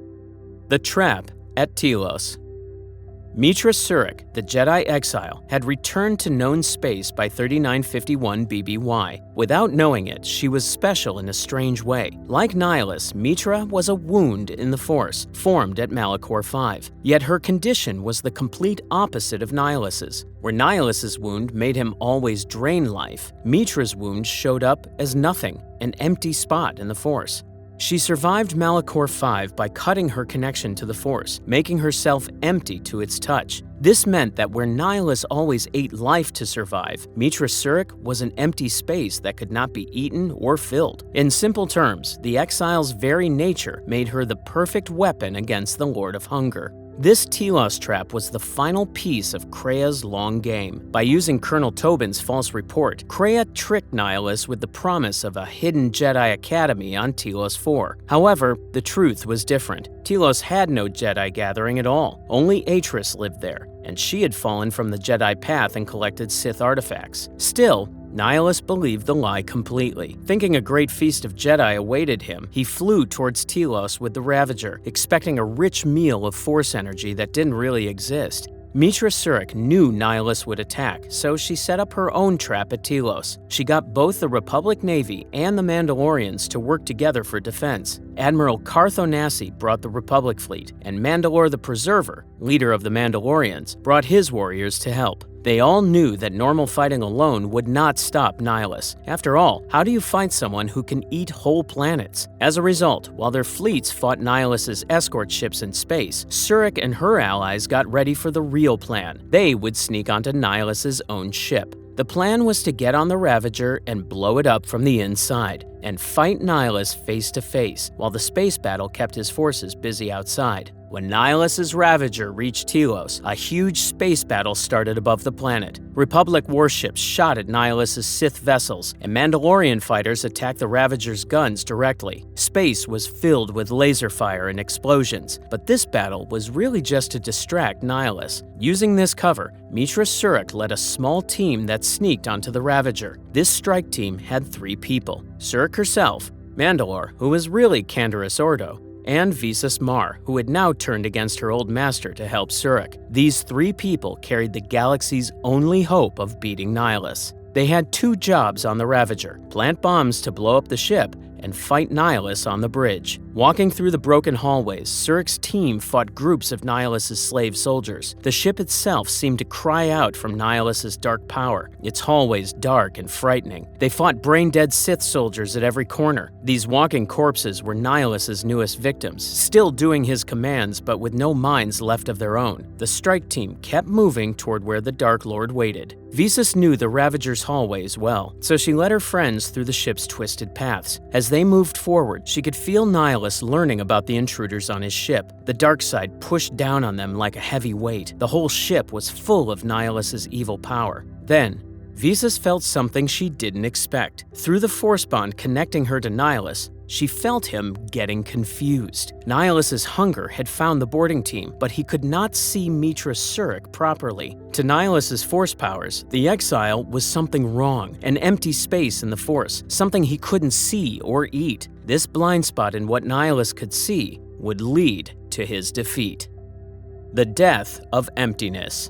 The Trap at Telos. Mitra Surik, the Jedi exile, had returned to known space by 3951 BBY. Without knowing it, she was special in a strange way. Like Nihilus, Mitra was a wound in the Force, formed at Malachor V. Yet her condition was the complete opposite of Nihilus's. Where Nihilus's wound made him always drain life, Mitra's wound showed up as nothing, an empty spot in the Force. She survived Malachor V by cutting her connection to the Force, making herself empty to its touch. This meant that where Nihilus always ate life to survive, Mitra Surik was an empty space that could not be eaten or filled. In simple terms, the exile's very nature made her the perfect weapon against the Lord of Hunger. This Telos trap was the final piece of Krea's long game. By using Colonel Tobin's false report, Krea tricked Nihilus with the promise of a hidden Jedi Academy on Telos 4. However, the truth was different. Telos had no Jedi gathering at all. Only Atris lived there, and she had fallen from the Jedi path and collected Sith artifacts. Still, Nihilus believed the lie completely. Thinking a great feast of Jedi awaited him, he flew towards Telos with the Ravager, expecting a rich meal of Force energy that didn't really exist. Mitra Surik knew Nihilus would attack, so she set up her own trap at Telos. She got both the Republic Navy and the Mandalorians to work together for defense. Admiral Carth Onasi brought the Republic fleet, and Mandalore the Preserver, leader of the Mandalorians, brought his warriors to help. They all knew that normal fighting alone would not stop Nihilus. After all, how do you fight someone who can eat whole planets? As a result, while their fleets fought Nihilus's escort ships in space, Surik and her allies got ready for the real plan. They would sneak onto Nihilus's own ship. The plan was to get on the Ravager and blow it up from the inside, and fight Nihilus face to face, while the space battle kept his forces busy outside. When Nihilus's Ravager reached Telos, a huge space battle started above the planet. Republic warships shot at Nihilus's Sith vessels, and Mandalorian fighters attacked the Ravager's guns directly. Space was filled with laser fire and explosions, but this battle was really just to distract Nihilus. Using this cover, Mitra Surik led a small team that sneaked onto the Ravager. This strike team had 3 people: Surik herself, Mandalore, who was really Canderous Ordo, and Visas Mar, who had now turned against her old master to help Surik. These 3 people carried the galaxy's only hope of beating Nihilus. They had 2 jobs on the Ravager: plant bombs to blow up the ship and fight Nihilus on the bridge. Walking through the broken hallways, Surik's team fought groups of Nihilus's slave soldiers. The ship itself seemed to cry out from Nihilus's dark power, its hallways dark and frightening. They fought brain-dead Sith soldiers at every corner. These walking corpses were Nihilus's newest victims, still doing his commands but with no minds left of their own. The strike team kept moving toward where the Dark Lord waited. Visas knew the Ravager's hallways well, so she led her friends through the ship's twisted paths. As they moved forward, she could feel Nihilus learning about the intruders on his ship. The dark side pushed down on them like a heavy weight. The whole ship was full of Nihilus's evil power. Then, Visas felt something she didn't expect. Through the force bond connecting her to Nihilus, she felt him getting confused. Nihilus's hunger had found the boarding team, but he could not see Mitra Surik properly. To Nihilus's force powers, the exile was something wrong, an empty space in the force, something he couldn't see or eat. This blind spot in what Nihilus could see would lead to his defeat. The death of emptiness.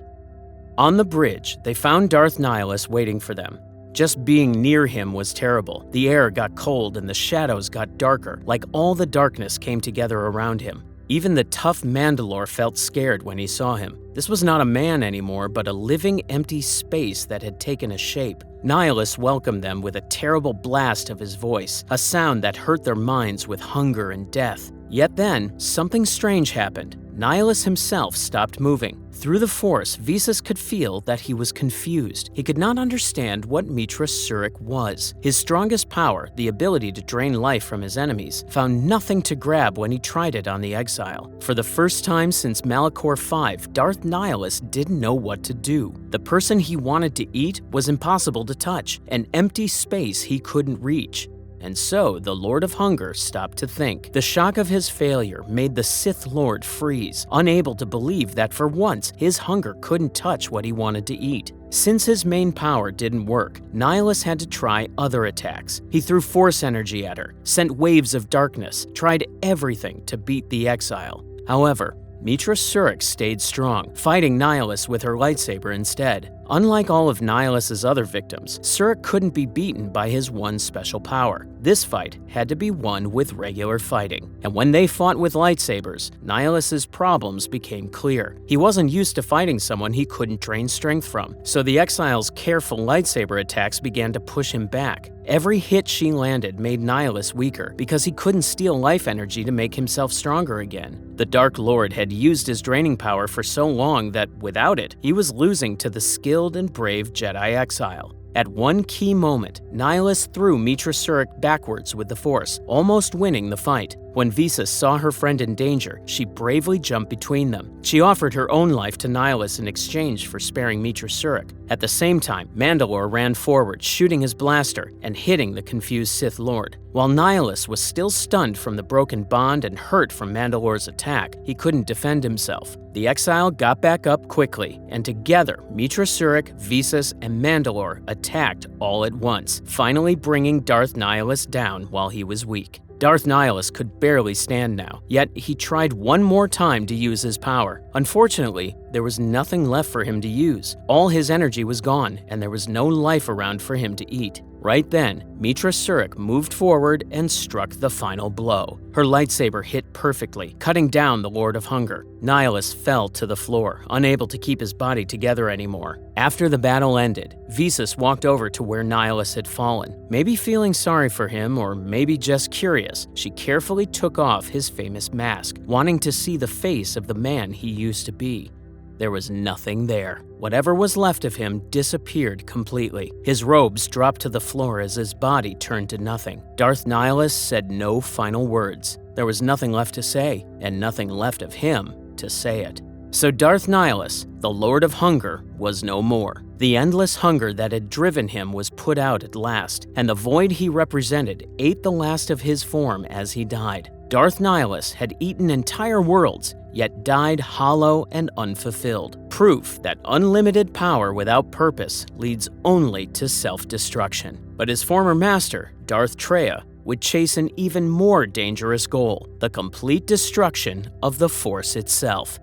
On the bridge, they found Darth Nihilus waiting for them. Just being near him was terrible. The air got cold and the shadows got darker, like all the darkness came together around him. Even the tough Mandalore felt scared when he saw him. This was not a man anymore, but a living, empty space that had taken a shape. Nihilus welcomed them with a terrible blast of his voice, a sound that hurt their minds with hunger and death. Yet then, something strange happened. Nihilus himself stopped moving. Through the Force, Visas could feel that he was confused. He could not understand what Mitra Surik was. His strongest power, the ability to drain life from his enemies, found nothing to grab when he tried it on the exile. For the first time since Malachor V, Darth Nihilus didn't know what to do. The person he wanted to eat was impossible to touch, an empty space he couldn't reach. And so, the Lord of Hunger stopped to think. The shock of his failure made the Sith Lord freeze, unable to believe that for once, his hunger couldn't touch what he wanted to eat. Since his main power didn't work, Nihilus had to try other attacks. He threw Force energy at her, sent waves of darkness, tried everything to beat the exile. However, Mitra Surik stayed strong, fighting Nihilus with her lightsaber instead. Unlike all of Nihilus's other victims, Surik couldn't be beaten by his one special power. This fight had to be won with regular fighting. And when they fought with lightsabers, Nihilus's problems became clear. He wasn't used to fighting someone he couldn't drain strength from, so the exile's careful lightsaber attacks began to push him back. Every hit she landed made Nihilus weaker because he couldn't steal life energy to make himself stronger again. The Dark Lord had used his draining power for so long that, without it, he was losing to the skilled and brave Jedi exile. At one key moment, Nihilus threw Mitra Surik backwards with the Force, almost winning the fight. When Visas saw her friend in danger, she bravely jumped between them. She offered her own life to Nihilus in exchange for sparing Mitra Surik. At the same time, Mandalore ran forward, shooting his blaster and hitting the confused Sith Lord. While Nihilus was still stunned from the broken bond and hurt from Mandalore's attack, he couldn't defend himself. The exile got back up quickly, and together, Mitra Surik, Visas, and Mandalore attacked all at once, finally bringing Darth Nihilus down while he was weak. Darth Nihilus could barely stand now, yet he tried one more time to use his power. Unfortunately, there was nothing left for him to use. All his energy was gone, and there was no life around for him to eat. Right then, Mitra Surik moved forward and struck the final blow. Her lightsaber hit perfectly, cutting down the Lord of Hunger. Nihilus fell to the floor, unable to keep his body together anymore. After the battle ended, Visas walked over to where Nihilus had fallen. Maybe feeling sorry for him, or maybe just curious, she carefully took off his famous mask, wanting to see the face of the man he used to be. There was nothing there. Whatever was left of him disappeared completely. His robes dropped to the floor as his body turned to nothing. Darth Nihilus said no final words. There was nothing left to say, and nothing left of him to say it. So Darth Nihilus, the Lord of Hunger, was no more. The endless hunger that had driven him was put out at last, and the void he represented ate the last of his form as he died. Darth Nihilus had eaten entire worlds, yet died hollow and unfulfilled. Proof that unlimited power without purpose leads only to self-destruction. But his former master, Darth Traya, would chase an even more dangerous goal, the complete destruction of the Force itself.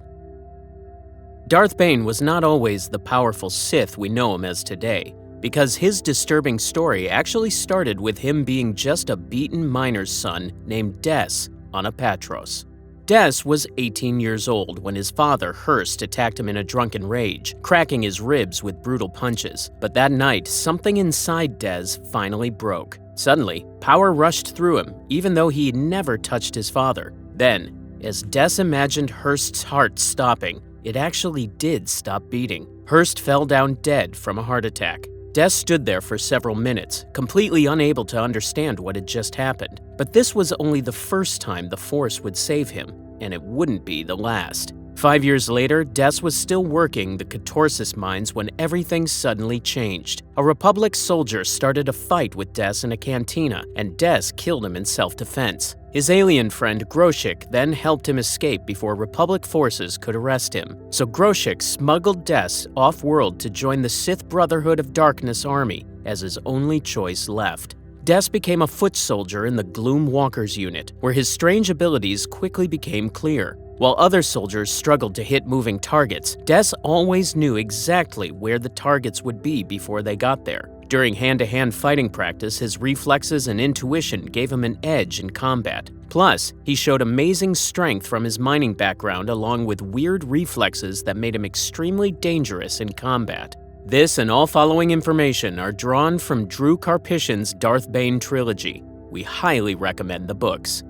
Darth Bane was not always the powerful Sith we know him as today, because his disturbing story actually started with him being just a beaten miner's son named Des on a Patros. Des was 18 years old when his father, Hurst, attacked him in a drunken rage, cracking his ribs with brutal punches. But that night, something inside Des finally broke. Suddenly, power rushed through him, even though he had never touched his father. Then, as Des imagined Hurst's heart stopping, it actually did stop beating. Hurst fell down dead from a heart attack. Des stood there for several minutes, completely unable to understand what had just happened. But this was only the first time the Force would save him, and it wouldn't be the last. 5 years later, Des was still working the Catorsis mines when everything suddenly changed. A Republic soldier started a fight with Des in a cantina, and Des killed him in self-defense. His alien friend Groshik then helped him escape before Republic forces could arrest him. So Groshik smuggled Des off-world to join the Sith Brotherhood of Darkness army as his only choice left. Des became a foot soldier in the Gloom Walkers unit, where his strange abilities quickly became clear. While other soldiers struggled to hit moving targets, Des always knew exactly where the targets would be before they got there. During hand-to-hand fighting practice, his reflexes and intuition gave him an edge in combat. Plus, he showed amazing strength from his mining background along with weird reflexes that made him extremely dangerous in combat. This and all following information are drawn from Drew Karpyshyn's Darth Bane trilogy. We highly recommend the books.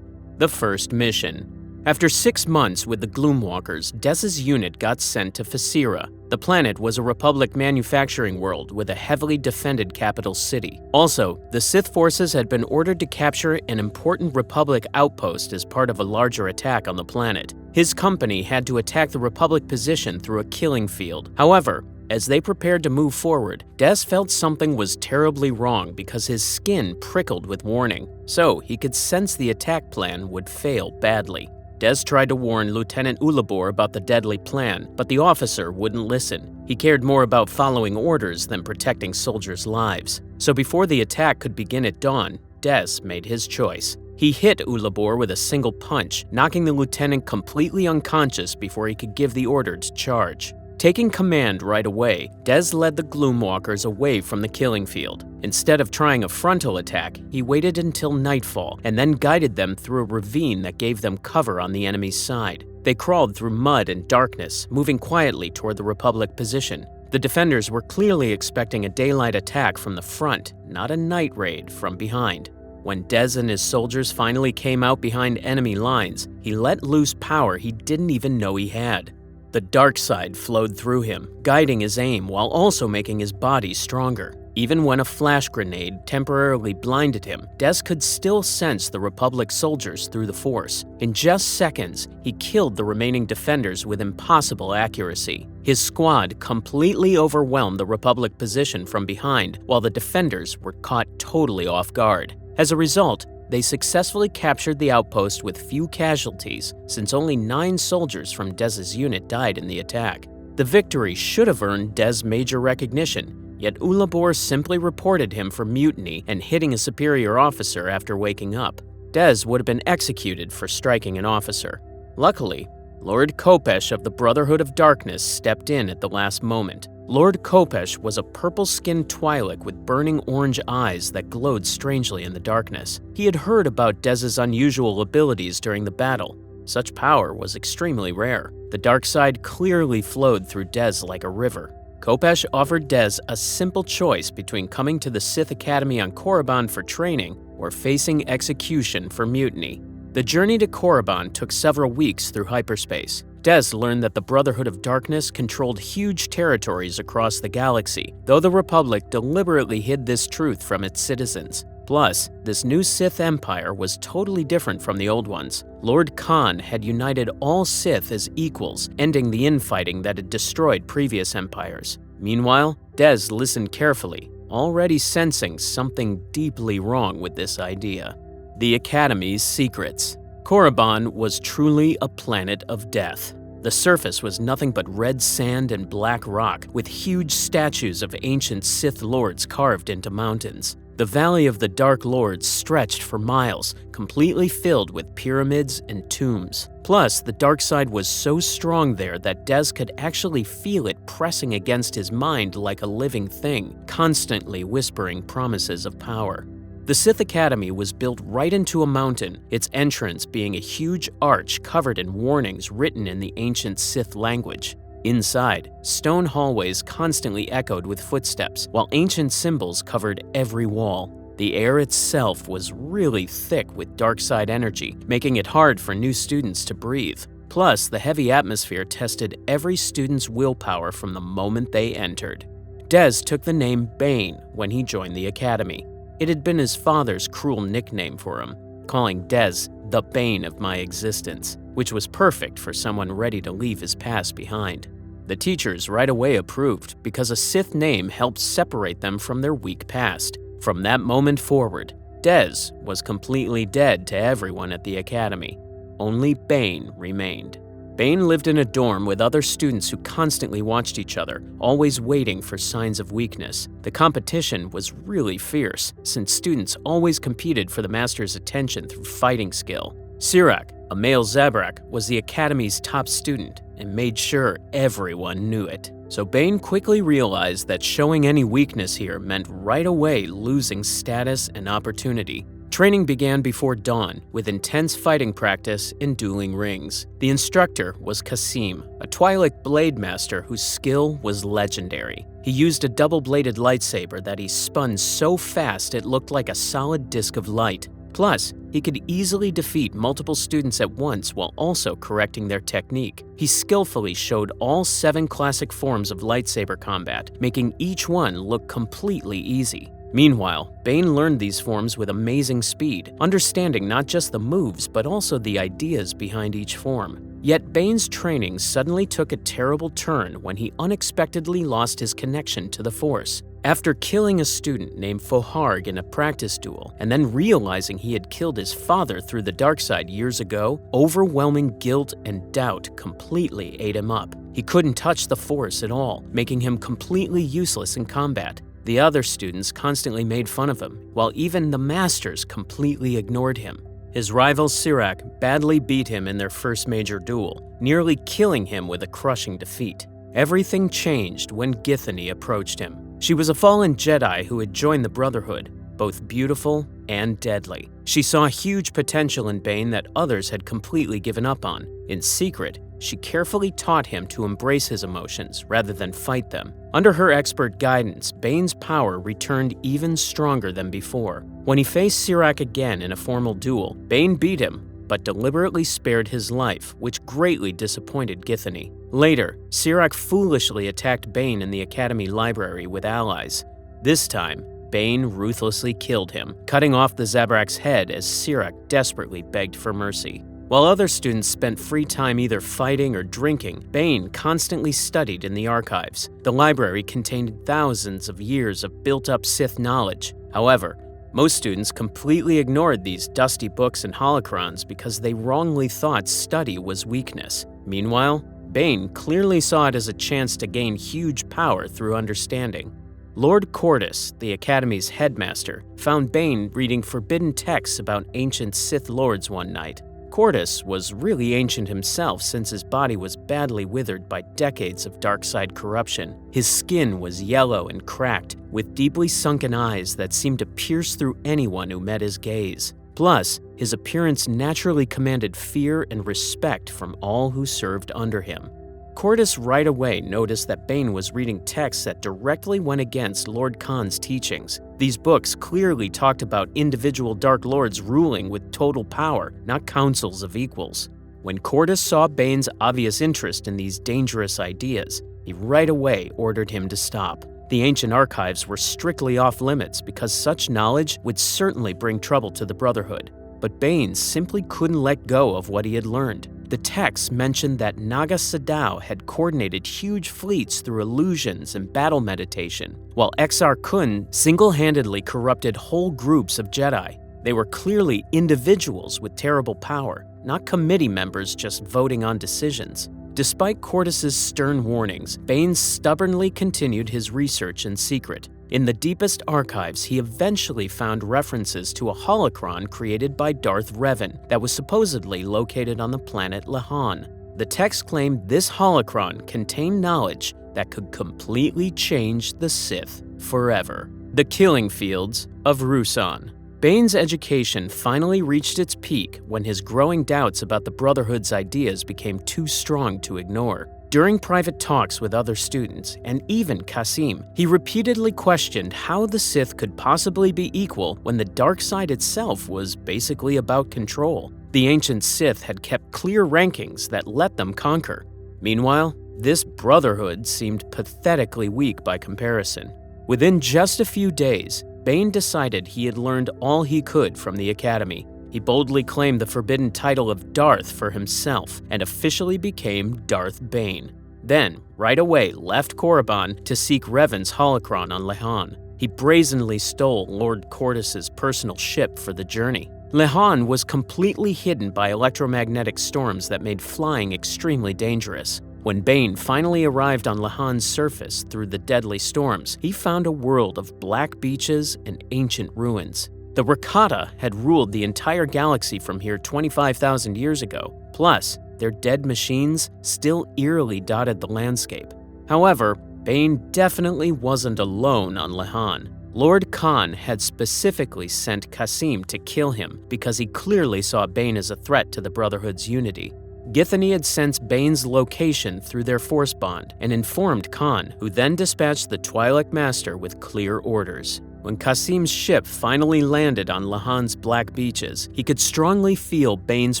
The first mission. After 6 months with the Gloomwalkers, Dez's unit got sent to Phasira. The planet was a Republic manufacturing world with a heavily defended capital city. Also, the Sith forces had been ordered to capture an important Republic outpost as part of a larger attack on the planet. His company had to attack the Republic position through a killing field. However, as they prepared to move forward, Dez felt something was terribly wrong because his skin prickled with warning, so he could sense the attack plan would fail badly. Dez tried to warn Lieutenant Ulabor about the deadly plan, but the officer wouldn't listen. He cared more about following orders than protecting soldiers' lives. So before the attack could begin at dawn, Dez made his choice. He hit Ulabor with a single punch, knocking the lieutenant completely unconscious before he could give the order to charge. Taking command right away, Dez led the Gloomwalkers away from the killing field. Instead of trying a frontal attack, he waited until nightfall and then guided them through a ravine that gave them cover on the enemy's side. They crawled through mud and darkness, moving quietly toward the Republic position. The defenders were clearly expecting a daylight attack from the front, not a night raid from behind. When Dez and his soldiers finally came out behind enemy lines, he let loose power he didn't even know he had. The dark side flowed through him, guiding his aim while also making his body stronger. Even when a flash grenade temporarily blinded him, Dez could still sense the Republic soldiers through the Force. In just seconds, he killed the remaining defenders with impossible accuracy. His squad completely overwhelmed the Republic position from behind, while the defenders were caught totally off guard. As a result, they successfully captured the outpost with few casualties, since only 9 soldiers from Dez's unit died in the attack. The victory should have earned Dez major recognition, yet Ulabor simply reported him for mutiny and hitting a superior officer after waking up. Dez would have been executed for striking an officer. Luckily, Lord Khopesh of the Brotherhood of Darkness stepped in at the last moment. Lord Khopesh was a purple-skinned Twi'lek with burning orange eyes that glowed strangely in the darkness. He had heard about Dez's unusual abilities during the battle. Such power was extremely rare. The dark side clearly flowed through Dez like a river. Khopesh offered Dez a simple choice between coming to the Sith Academy on Korriban for training or facing execution for mutiny. The journey to Korriban took several weeks through hyperspace. Dez learned that the Brotherhood of Darkness controlled huge territories across the galaxy, though the Republic deliberately hid this truth from its citizens. Plus, this new Sith Empire was totally different from the old ones. Lord Khan had united all Sith as equals, ending the infighting that had destroyed previous empires. Meanwhile, Dez listened carefully, already sensing something deeply wrong with this idea. The Academy's secrets. Korriban was truly a planet of death. The surface was nothing but red sand and black rock, with huge statues of ancient Sith lords carved into mountains. The Valley of the Dark Lords stretched for miles, completely filled with pyramids and tombs. Plus, the dark side was so strong there that Dez could actually feel it pressing against his mind like a living thing, constantly whispering promises of power. The Sith Academy was built right into a mountain, its entrance being a huge arch covered in warnings written in the ancient Sith language. Inside, stone hallways constantly echoed with footsteps, while ancient symbols covered every wall. The air itself was really thick with dark side energy, making it hard for new students to breathe. Plus, the heavy atmosphere tested every student's willpower from the moment they entered. Dez took the name Bane when he joined the academy. It had been his father's cruel nickname for him, calling Dez the bane of my existence, which was perfect for someone ready to leave his past behind. The teachers right away approved because a Sith name helped separate them from their weak past. From that moment forward, Dez was completely dead to everyone at the academy. Only Bane remained. Bane lived in a dorm with other students who constantly watched each other, always waiting for signs of weakness. The competition was really fierce, since students always competed for the master's attention through fighting skill. Sirak, a male Zabrak, was the academy's top student and made sure everyone knew it. So Bane quickly realized that showing any weakness here meant right away losing status and opportunity. Training began before dawn, with intense fighting practice in dueling rings. The instructor was Kasim, a Twi'lek blade master whose skill was legendary. He used a double-bladed lightsaber that he spun so fast it looked like a solid disc of light. Plus, he could easily defeat multiple students at once while also correcting their technique. He skillfully showed all 7 classic forms of lightsaber combat, making each one look completely easy. Meanwhile, Bane learned these forms with amazing speed, understanding not just the moves but also the ideas behind each form. Yet Bane's training suddenly took a terrible turn when he unexpectedly lost his connection to the Force. After killing a student named Foharg in a practice duel, and then realizing he had killed his father through the dark side years ago, overwhelming guilt and doubt completely ate him up. He couldn't touch the Force at all, making him completely useless in combat. The other students constantly made fun of him, while even the masters completely ignored him. His rival Sirak badly beat him in their first major duel, nearly killing him with a crushing defeat. Everything changed when Githany approached him. She was a fallen Jedi who had joined the Brotherhood, both beautiful and deadly. She saw huge potential in Bane that others had completely given up on. In secret, she carefully taught him to embrace his emotions rather than fight them. Under her expert guidance, Bane's power returned even stronger than before. When he faced Sirak again in a formal duel, Bane beat him, but deliberately spared his life, which greatly disappointed Githany. Later, Sirak foolishly attacked Bane in the Academy library with allies. This time, Bane ruthlessly killed him, cutting off the Zabrak's head as Sirak desperately begged for mercy. While other students spent free time either fighting or drinking, Bane constantly studied in the archives. The library contained thousands of years of built-up Sith knowledge. However, most students completely ignored these dusty books and holocrons because they wrongly thought study was weakness. Meanwhile, Bane clearly saw it as a chance to gain huge power through understanding. Lord Cordis, the Academy's headmaster, found Bane reading forbidden texts about ancient Sith lords one night. Cordis was really ancient himself since his body was badly withered by decades of dark side corruption. His skin was yellow and cracked, with deeply sunken eyes that seemed to pierce through anyone who met his gaze. Plus, his appearance naturally commanded fear and respect from all who served under him. Cordis right away noticed that Bane was reading texts that directly went against Lord Khan's teachings. These books clearly talked about individual Dark Lords ruling with total power, not councils of equals. When Cordis saw Bane's obvious interest in these dangerous ideas, he right away ordered him to stop. The ancient archives were strictly off-limits because such knowledge would certainly bring trouble to the Brotherhood. But Bane simply couldn't let go of what he had learned. The texts mentioned that Naga Sadow had coordinated huge fleets through illusions and battle meditation, while Exar Kun single-handedly corrupted whole groups of Jedi. They were clearly individuals with terrible power, not committee members just voting on decisions. Despite Cordis's stern warnings, Bane stubbornly continued his research in secret. In the deepest archives, he eventually found references to a holocron created by Darth Revan that was supposedly located on the planet Lahan. The text claimed this holocron contained knowledge that could completely change the Sith forever. The Killing Fields of Ruusan. Bane's education finally reached its peak when his growing doubts about the Brotherhood's ideas became too strong to ignore. During private talks with other students, and even Kasim, he repeatedly questioned how the Sith could possibly be equal when the dark side itself was basically about control. The Ancient Sith had kept clear rankings that let them conquer. Meanwhile, this Brotherhood seemed pathetically weak by comparison. Within just a few days, Bane decided he had learned all he could from the Academy. He boldly claimed the forbidden title of Darth for himself and officially became Darth Bane. Then, right away, left Korriban to seek Revan's holocron on Lahan. He brazenly stole Lord Cordis's personal ship for the journey. Lahan was completely hidden by electromagnetic storms that made flying extremely dangerous. When Bane finally arrived on Lahan's surface through the deadly storms, he found a world of black beaches and ancient ruins. The Rakata had ruled the entire galaxy from here 25,000 years ago. Plus, their dead machines still eerily dotted the landscape. However, Bane definitely wasn't alone on Lahan. Lord Khan had specifically sent Qasim to kill him because he clearly saw Bane as a threat to the Brotherhood's unity. Githany had sensed Bane's location through their force bond and informed Khan, who then dispatched the Twi'lek Master with clear orders. When Qasim's ship finally landed on Lahan's black beaches, he could strongly feel Bane's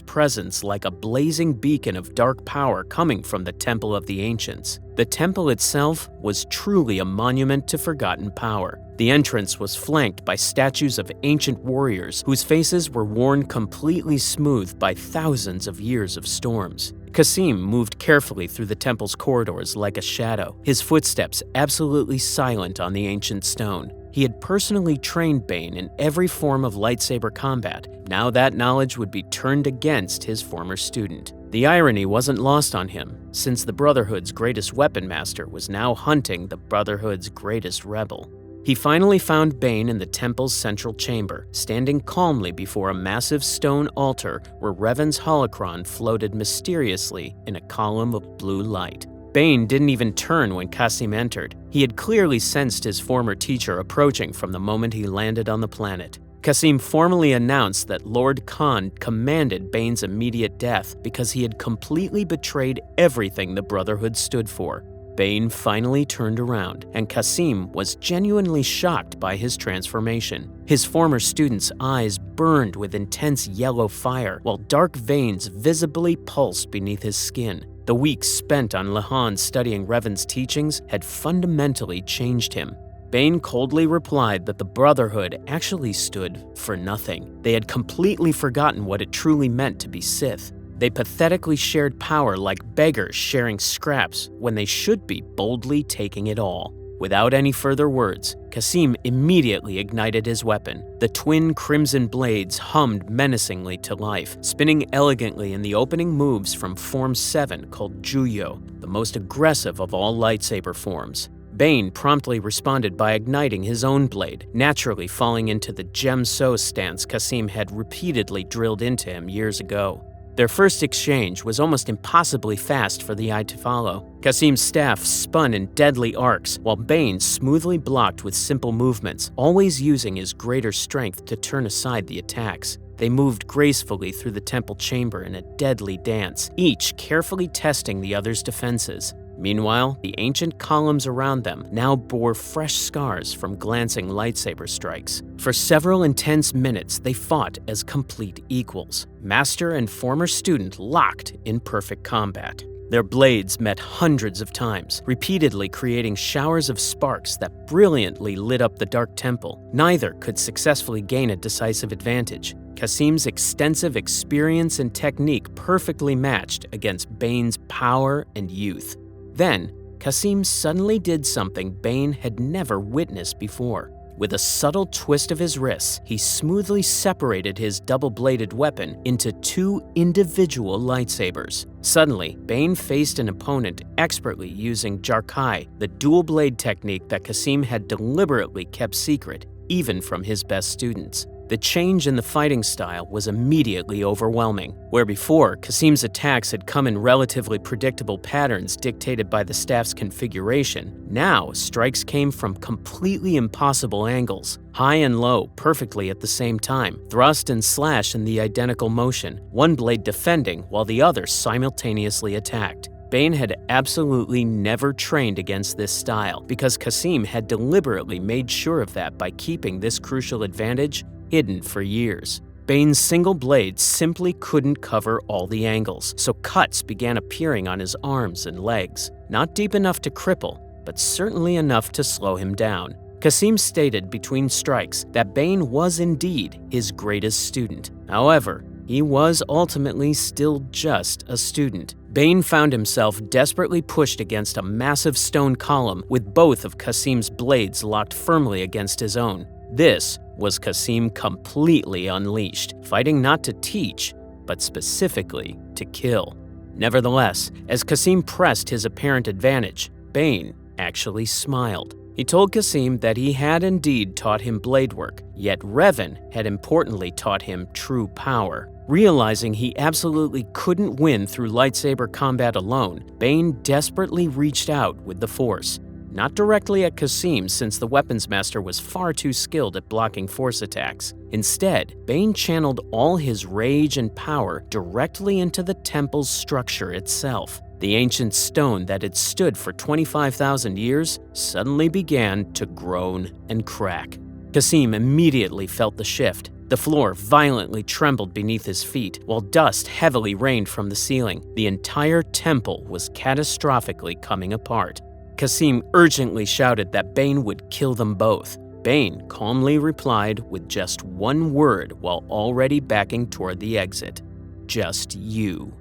presence like a blazing beacon of dark power coming from the Temple of the Ancients. The temple itself was truly a monument to forgotten power. The entrance was flanked by statues of ancient warriors whose faces were worn completely smooth by thousands of years of storms. Qasim moved carefully through the temple's corridors like a shadow, his footsteps absolutely silent on the ancient stone. He had personally trained Bane in every form of lightsaber combat. Now that knowledge would be turned against his former student. The irony wasn't lost on him, since the Brotherhood's greatest weapon master was now hunting the Brotherhood's greatest rebel. He finally found Bane in the temple's central chamber, standing calmly before a massive stone altar where Revan's holocron floated mysteriously in a column of blue light. Bane didn't even turn when Qasim entered. He had clearly sensed his former teacher approaching from the moment he landed on the planet. Qasim formally announced that Lord Khan commanded Bane's immediate death because he had completely betrayed everything the Brotherhood stood for. Bane finally turned around, and Qasim was genuinely shocked by his transformation. His former student's eyes burned with intense yellow fire, while dark veins visibly pulsed beneath his skin. The weeks spent on Lahan studying Revan's teachings had fundamentally changed him. Bane coldly replied that the Brotherhood actually stood for nothing. They had completely forgotten what it truly meant to be Sith. They pathetically shared power like beggars sharing scraps when they should be boldly taking it all. Without any further words, Qasim immediately ignited his weapon. The twin crimson blades hummed menacingly to life, spinning elegantly in the opening moves from Form 7 called Juyo, the most aggressive of all lightsaber forms. Bane promptly responded by igniting his own blade, naturally falling into the Gem-So stance Qasim had repeatedly drilled into him years ago. Their first exchange was almost impossibly fast for the eye to follow. Qasim's staff spun in deadly arcs, while Bane smoothly blocked with simple movements, always using his greater strength to turn aside the attacks. They moved gracefully through the temple chamber in a deadly dance, each carefully testing the other's defenses. Meanwhile, the ancient columns around them now bore fresh scars from glancing lightsaber strikes. For several intense minutes, they fought as complete equals. Master and former student locked in perfect combat. Their blades met hundreds of times, repeatedly creating showers of sparks that brilliantly lit up the dark temple. Neither could successfully gain a decisive advantage. Qasim's extensive experience and technique perfectly matched against Bane's power and youth. Then, Qasim suddenly did something Bane had never witnessed before. With a subtle twist of his wrists, he smoothly separated his double-bladed weapon into two individual lightsabers. Suddenly, Bane faced an opponent expertly using Jarkai, the dual-blade technique that Qasim had deliberately kept secret, even from his best students. The change in the fighting style was immediately overwhelming. Where before, Qasim's attacks had come in relatively predictable patterns dictated by the staff's configuration, now strikes came from completely impossible angles, high and low perfectly at the same time, thrust and slash in the identical motion, one blade defending while the other simultaneously attacked. Bane had absolutely never trained against this style because Qasim had deliberately made sure of that by keeping this crucial advantage hidden for years. Bane's single blade simply couldn't cover all the angles, so cuts began appearing on his arms and legs. Not deep enough to cripple, but certainly enough to slow him down. Qasim stated between strikes that Bane was indeed his greatest student. However, he was ultimately still just a student. Bane found himself desperately pushed against a massive stone column with both of Qasim's blades locked firmly against his own. This was Qasim completely unleashed, fighting not to teach, but specifically to kill. Nevertheless, as Qasim pressed his apparent advantage, Bane actually smiled. He told Qasim that he had indeed taught him blade work, yet Revan had importantly taught him true power. Realizing he absolutely couldn't win through lightsaber combat alone, Bane desperately reached out with the Force. Not directly at Kasim, since the weapons master was far too skilled at blocking Force attacks. Instead, Bane channeled all his rage and power directly into the temple's structure itself. The ancient stone that had stood for 25,000 years suddenly began to groan and crack. Kasim immediately felt the shift. The floor violently trembled beneath his feet, while dust heavily rained from the ceiling. The entire temple was catastrophically coming apart. Kasim urgently shouted that Bane would kill them both. Bane calmly replied with just one word while already backing toward the exit. "Just you."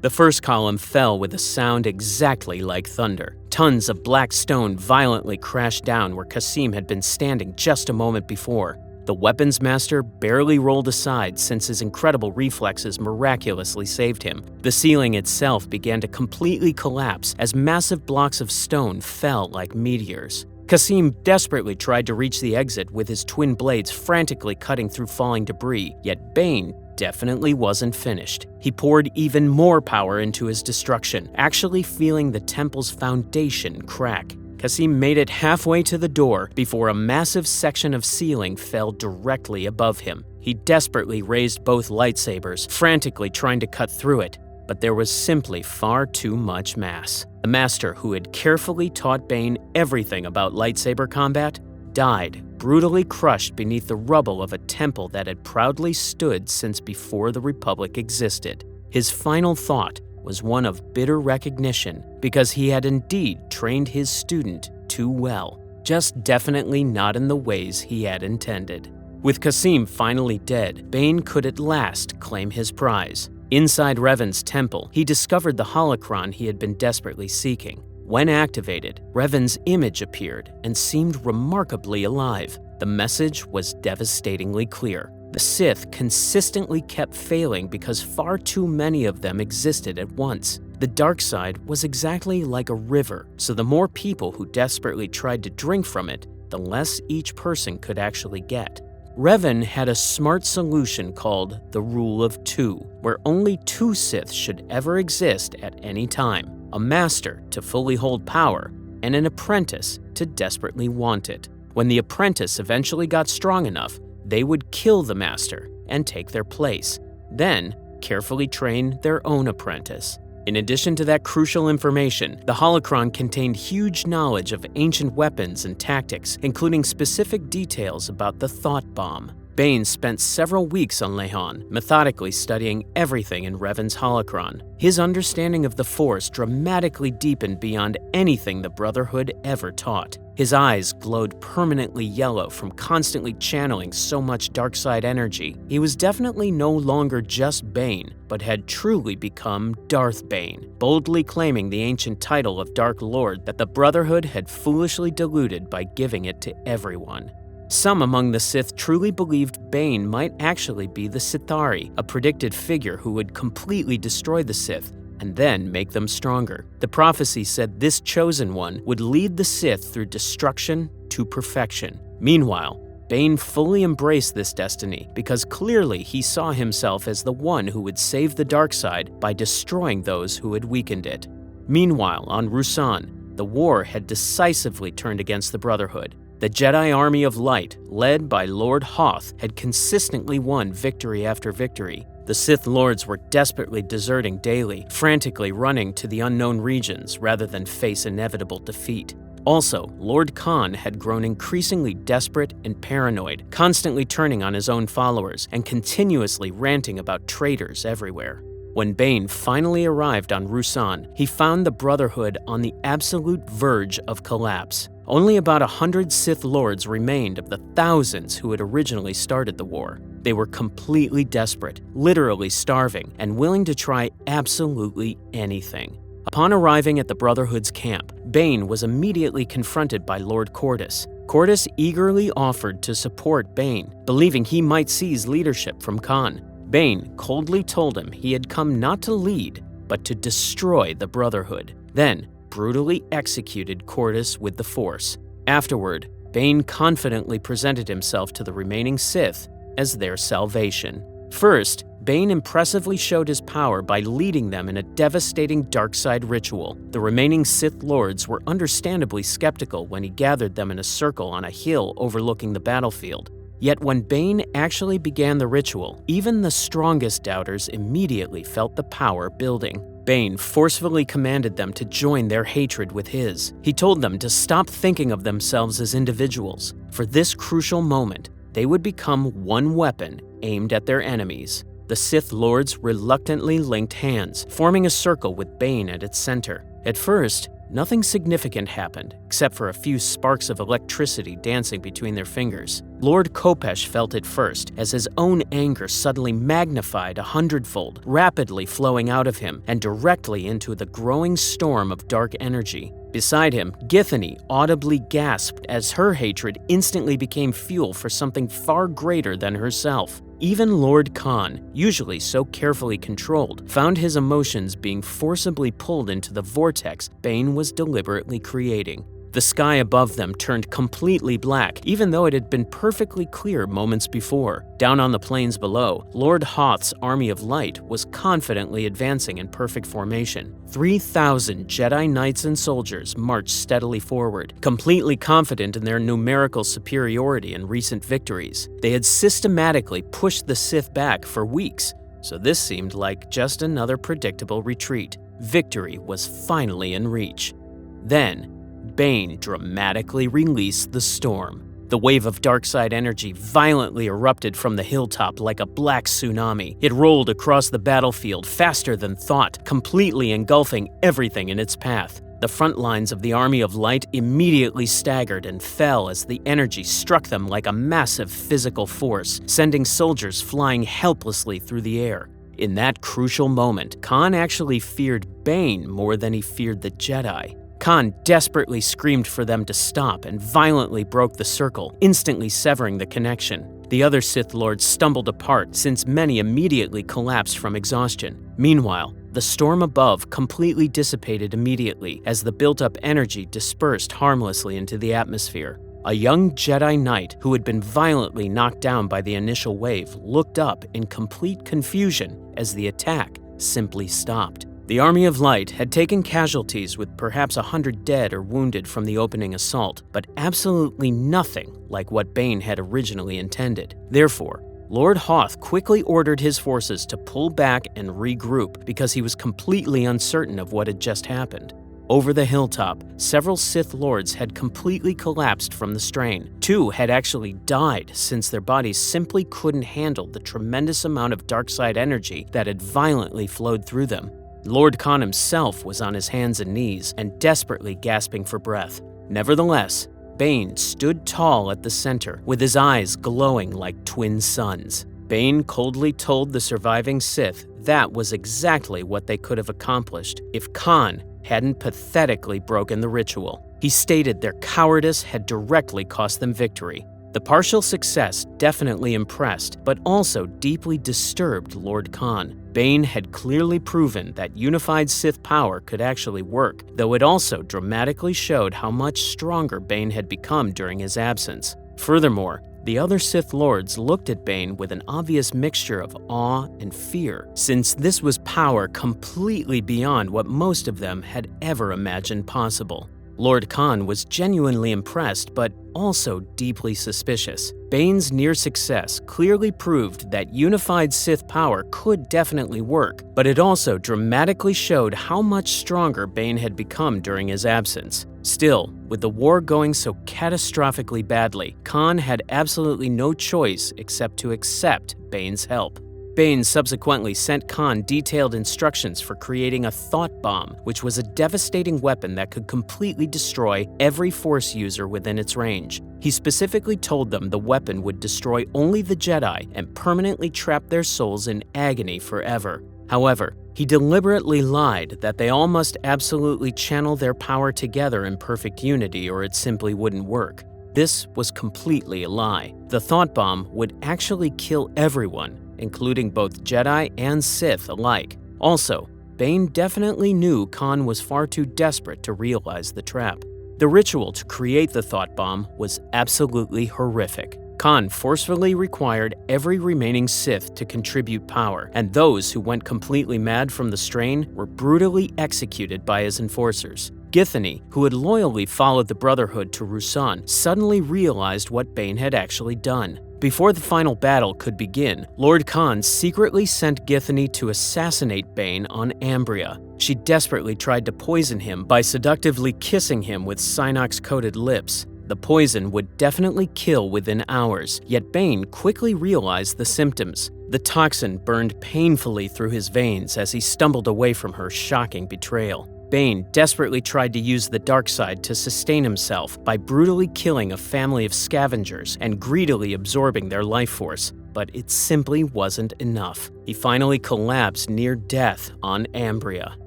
The first column fell with a sound exactly like thunder. Tons of black stone violently crashed down where Kasim had been standing just a moment before. The weapons master barely rolled aside since his incredible reflexes miraculously saved him. The ceiling itself began to completely collapse as massive blocks of stone fell like meteors. Kasim desperately tried to reach the exit with his twin blades frantically cutting through falling debris, yet Bane definitely wasn't finished. He poured even more power into his destruction, actually feeling the temple's foundation crack. Kasim made it halfway to the door before a massive section of ceiling fell directly above him. He desperately raised both lightsabers, frantically trying to cut through it, but there was simply far too much mass. The master, who had carefully taught Bane everything about lightsaber combat, died, brutally crushed beneath the rubble of a temple that had proudly stood since before the Republic existed. His final thought was one of bitter recognition because he had indeed trained his student too well, just definitely not in the ways he had intended. With Kasim finally dead, Bane could at last claim his prize. Inside Revan's temple, he discovered the holocron he had been desperately seeking. When activated, Revan's image appeared and seemed remarkably alive. The message was devastatingly clear. The Sith consistently kept failing because far too many of them existed at once. The dark side was exactly like a river, so the more people who desperately tried to drink from it, the less each person could actually get. Revan had a smart solution called the Rule of Two, where only two Sith should ever exist at any time: a master to fully hold power, and an apprentice to desperately want it. When the apprentice eventually got strong enough, they would kill the master and take their place, then carefully train their own apprentice. In addition to that crucial information, the holocron contained huge knowledge of ancient weapons and tactics, including specific details about the thought bomb. Bane spent several weeks on Lehon, methodically studying everything in Revan's holocron. His understanding of the Force dramatically deepened beyond anything the Brotherhood ever taught. His eyes glowed permanently yellow from constantly channeling so much dark side energy. He was definitely no longer just Bane, but had truly become Darth Bane, boldly claiming the ancient title of Dark Lord that the Brotherhood had foolishly diluted by giving it to everyone. Some among the Sith truly believed Bane might actually be the Sith'Ari, a predicted figure who would completely destroy the Sith and then make them stronger. The prophecy said this chosen one would lead the Sith through destruction to perfection. Meanwhile, Bane fully embraced this destiny because clearly he saw himself as the one who would save the dark side by destroying those who had weakened it. Meanwhile, on Ruusan, the war had decisively turned against the Brotherhood. The Jedi Army of Light, led by Lord Hoth, had consistently won victory after victory. The Sith Lords were desperately deserting daily, frantically running to the unknown regions rather than face inevitable defeat. Also, Lord Khan had grown increasingly desperate and paranoid, constantly turning on his own followers and continuously ranting about traitors everywhere. When Bane finally arrived on Ruusan, he found the Brotherhood on the absolute verge of collapse. Only about 100 Sith Lords remained of the thousands who had originally started the war. They were completely desperate, literally starving, and willing to try absolutely anything. Upon arriving at the Brotherhood's camp, Bane was immediately confronted by Lord Cordis. Cordis eagerly offered to support Bane, believing he might seize leadership from Khan. Bane coldly told him he had come not to lead, but to destroy the Brotherhood, then brutally executed Cordis with the Force. Afterward, Bane confidently presented himself to the remaining Sith as their salvation. First, Bane impressively showed his power by leading them in a devastating dark-side ritual. The remaining Sith Lords were understandably skeptical when he gathered them in a circle on a hill overlooking the battlefield. Yet when Bane actually began the ritual, even the strongest doubters immediately felt the power building. Bane forcefully commanded them to join their hatred with his. He told them to stop thinking of themselves as individuals. For this crucial moment, they would become one weapon aimed at their enemies. The Sith Lords reluctantly linked hands, forming a circle with Bane at its center. At first, nothing significant happened, except for a few sparks of electricity dancing between their fingers. Lord Kopesh felt it first, as his own anger suddenly magnified 100-fold, rapidly flowing out of him and directly into the growing storm of dark energy. Beside him, Githany audibly gasped as her hatred instantly became fuel for something far greater than herself. Even Lord Khan, usually so carefully controlled, found his emotions being forcibly pulled into the vortex Bane was deliberately creating. The sky above them turned completely black, even though it had been perfectly clear moments before. Down on the plains below, Lord Hoth's army of light was confidently advancing in perfect formation. 3,000 Jedi Knights and soldiers marched steadily forward, completely confident in their numerical superiority and recent victories. They had systematically pushed the Sith back for weeks, so this seemed like just another predictable retreat. Victory was finally in reach. Then, Bane dramatically released the storm. The wave of dark-side energy violently erupted from the hilltop like a black tsunami. It rolled across the battlefield faster than thought, completely engulfing everything in its path. The front lines of the Army of Light immediately staggered and fell as the energy struck them like a massive physical force, sending soldiers flying helplessly through the air. In that crucial moment, Khan actually feared Bane more than he feared the Jedi. Khan desperately screamed for them to stop and violently broke the circle, instantly severing the connection. The other Sith Lords stumbled apart since many immediately collapsed from exhaustion. Meanwhile, the storm above completely dissipated immediately as the built-up energy dispersed harmlessly into the atmosphere. A young Jedi Knight who had been violently knocked down by the initial wave looked up in complete confusion as the attack simply stopped. The Army of Light had taken casualties with perhaps 100 dead or wounded from the opening assault, but absolutely nothing like what Bane had originally intended. Therefore, Lord Hoth quickly ordered his forces to pull back and regroup because he was completely uncertain of what had just happened. Over the hilltop, several Sith Lords had completely collapsed from the strain. 2 had actually died since their bodies simply couldn't handle the tremendous amount of dark-side energy that had violently flowed through them. Lord Khan himself was on his hands and knees and desperately gasping for breath. Nevertheless, Bane stood tall at the center, with his eyes glowing like twin suns. Bane coldly told the surviving Sith that was exactly what they could have accomplished if Khan hadn't pathetically broken the ritual. He stated their cowardice had directly cost them victory. The partial success definitely impressed, but also deeply disturbed Lord Khan. Bane had clearly proven that unified Sith power could actually work, though it also dramatically showed how much stronger Bane had become during his absence. Furthermore, the other Sith Lords looked at Bane with an obvious mixture of awe and fear, since this was power completely beyond what most of them had ever imagined possible. Lord Khan was genuinely impressed, but also deeply suspicious. Bane's near success clearly proved that unified Sith power could definitely work, but it also dramatically showed how much stronger Bane had become during his absence. Still, with the war going so catastrophically badly, Khan had absolutely no choice except to accept Bane's help. Bane subsequently sent Khan detailed instructions for creating a thought bomb, which was a devastating weapon that could completely destroy every Force user within its range. He specifically told them the weapon would destroy only the Jedi and permanently trap their souls in agony forever. However, he deliberately lied that they all must absolutely channel their power together in perfect unity or it simply wouldn't work. This was completely a lie. The thought bomb would actually kill everyone, including both Jedi and Sith alike. Also, Bane definitely knew Khan was far too desperate to realize the trap. The ritual to create the thought bomb was absolutely horrific. Khan forcefully required every remaining Sith to contribute power, and those who went completely mad from the strain were brutally executed by his enforcers. Githany, who had loyally followed the Brotherhood to Ruusan, suddenly realized what Bane had actually done. Before the final battle could begin, Lord Khan secretly sent Githany to assassinate Bane on Ambria. She desperately tried to poison him by seductively kissing him with Synox-coated lips. The poison would definitely kill within hours, yet Bane quickly realized the symptoms. The toxin burned painfully through his veins as he stumbled away from her shocking betrayal. Bane desperately tried to use the dark side to sustain himself by brutally killing a family of scavengers and greedily absorbing their life force, but it simply wasn't enough. He finally collapsed near death on Ambria.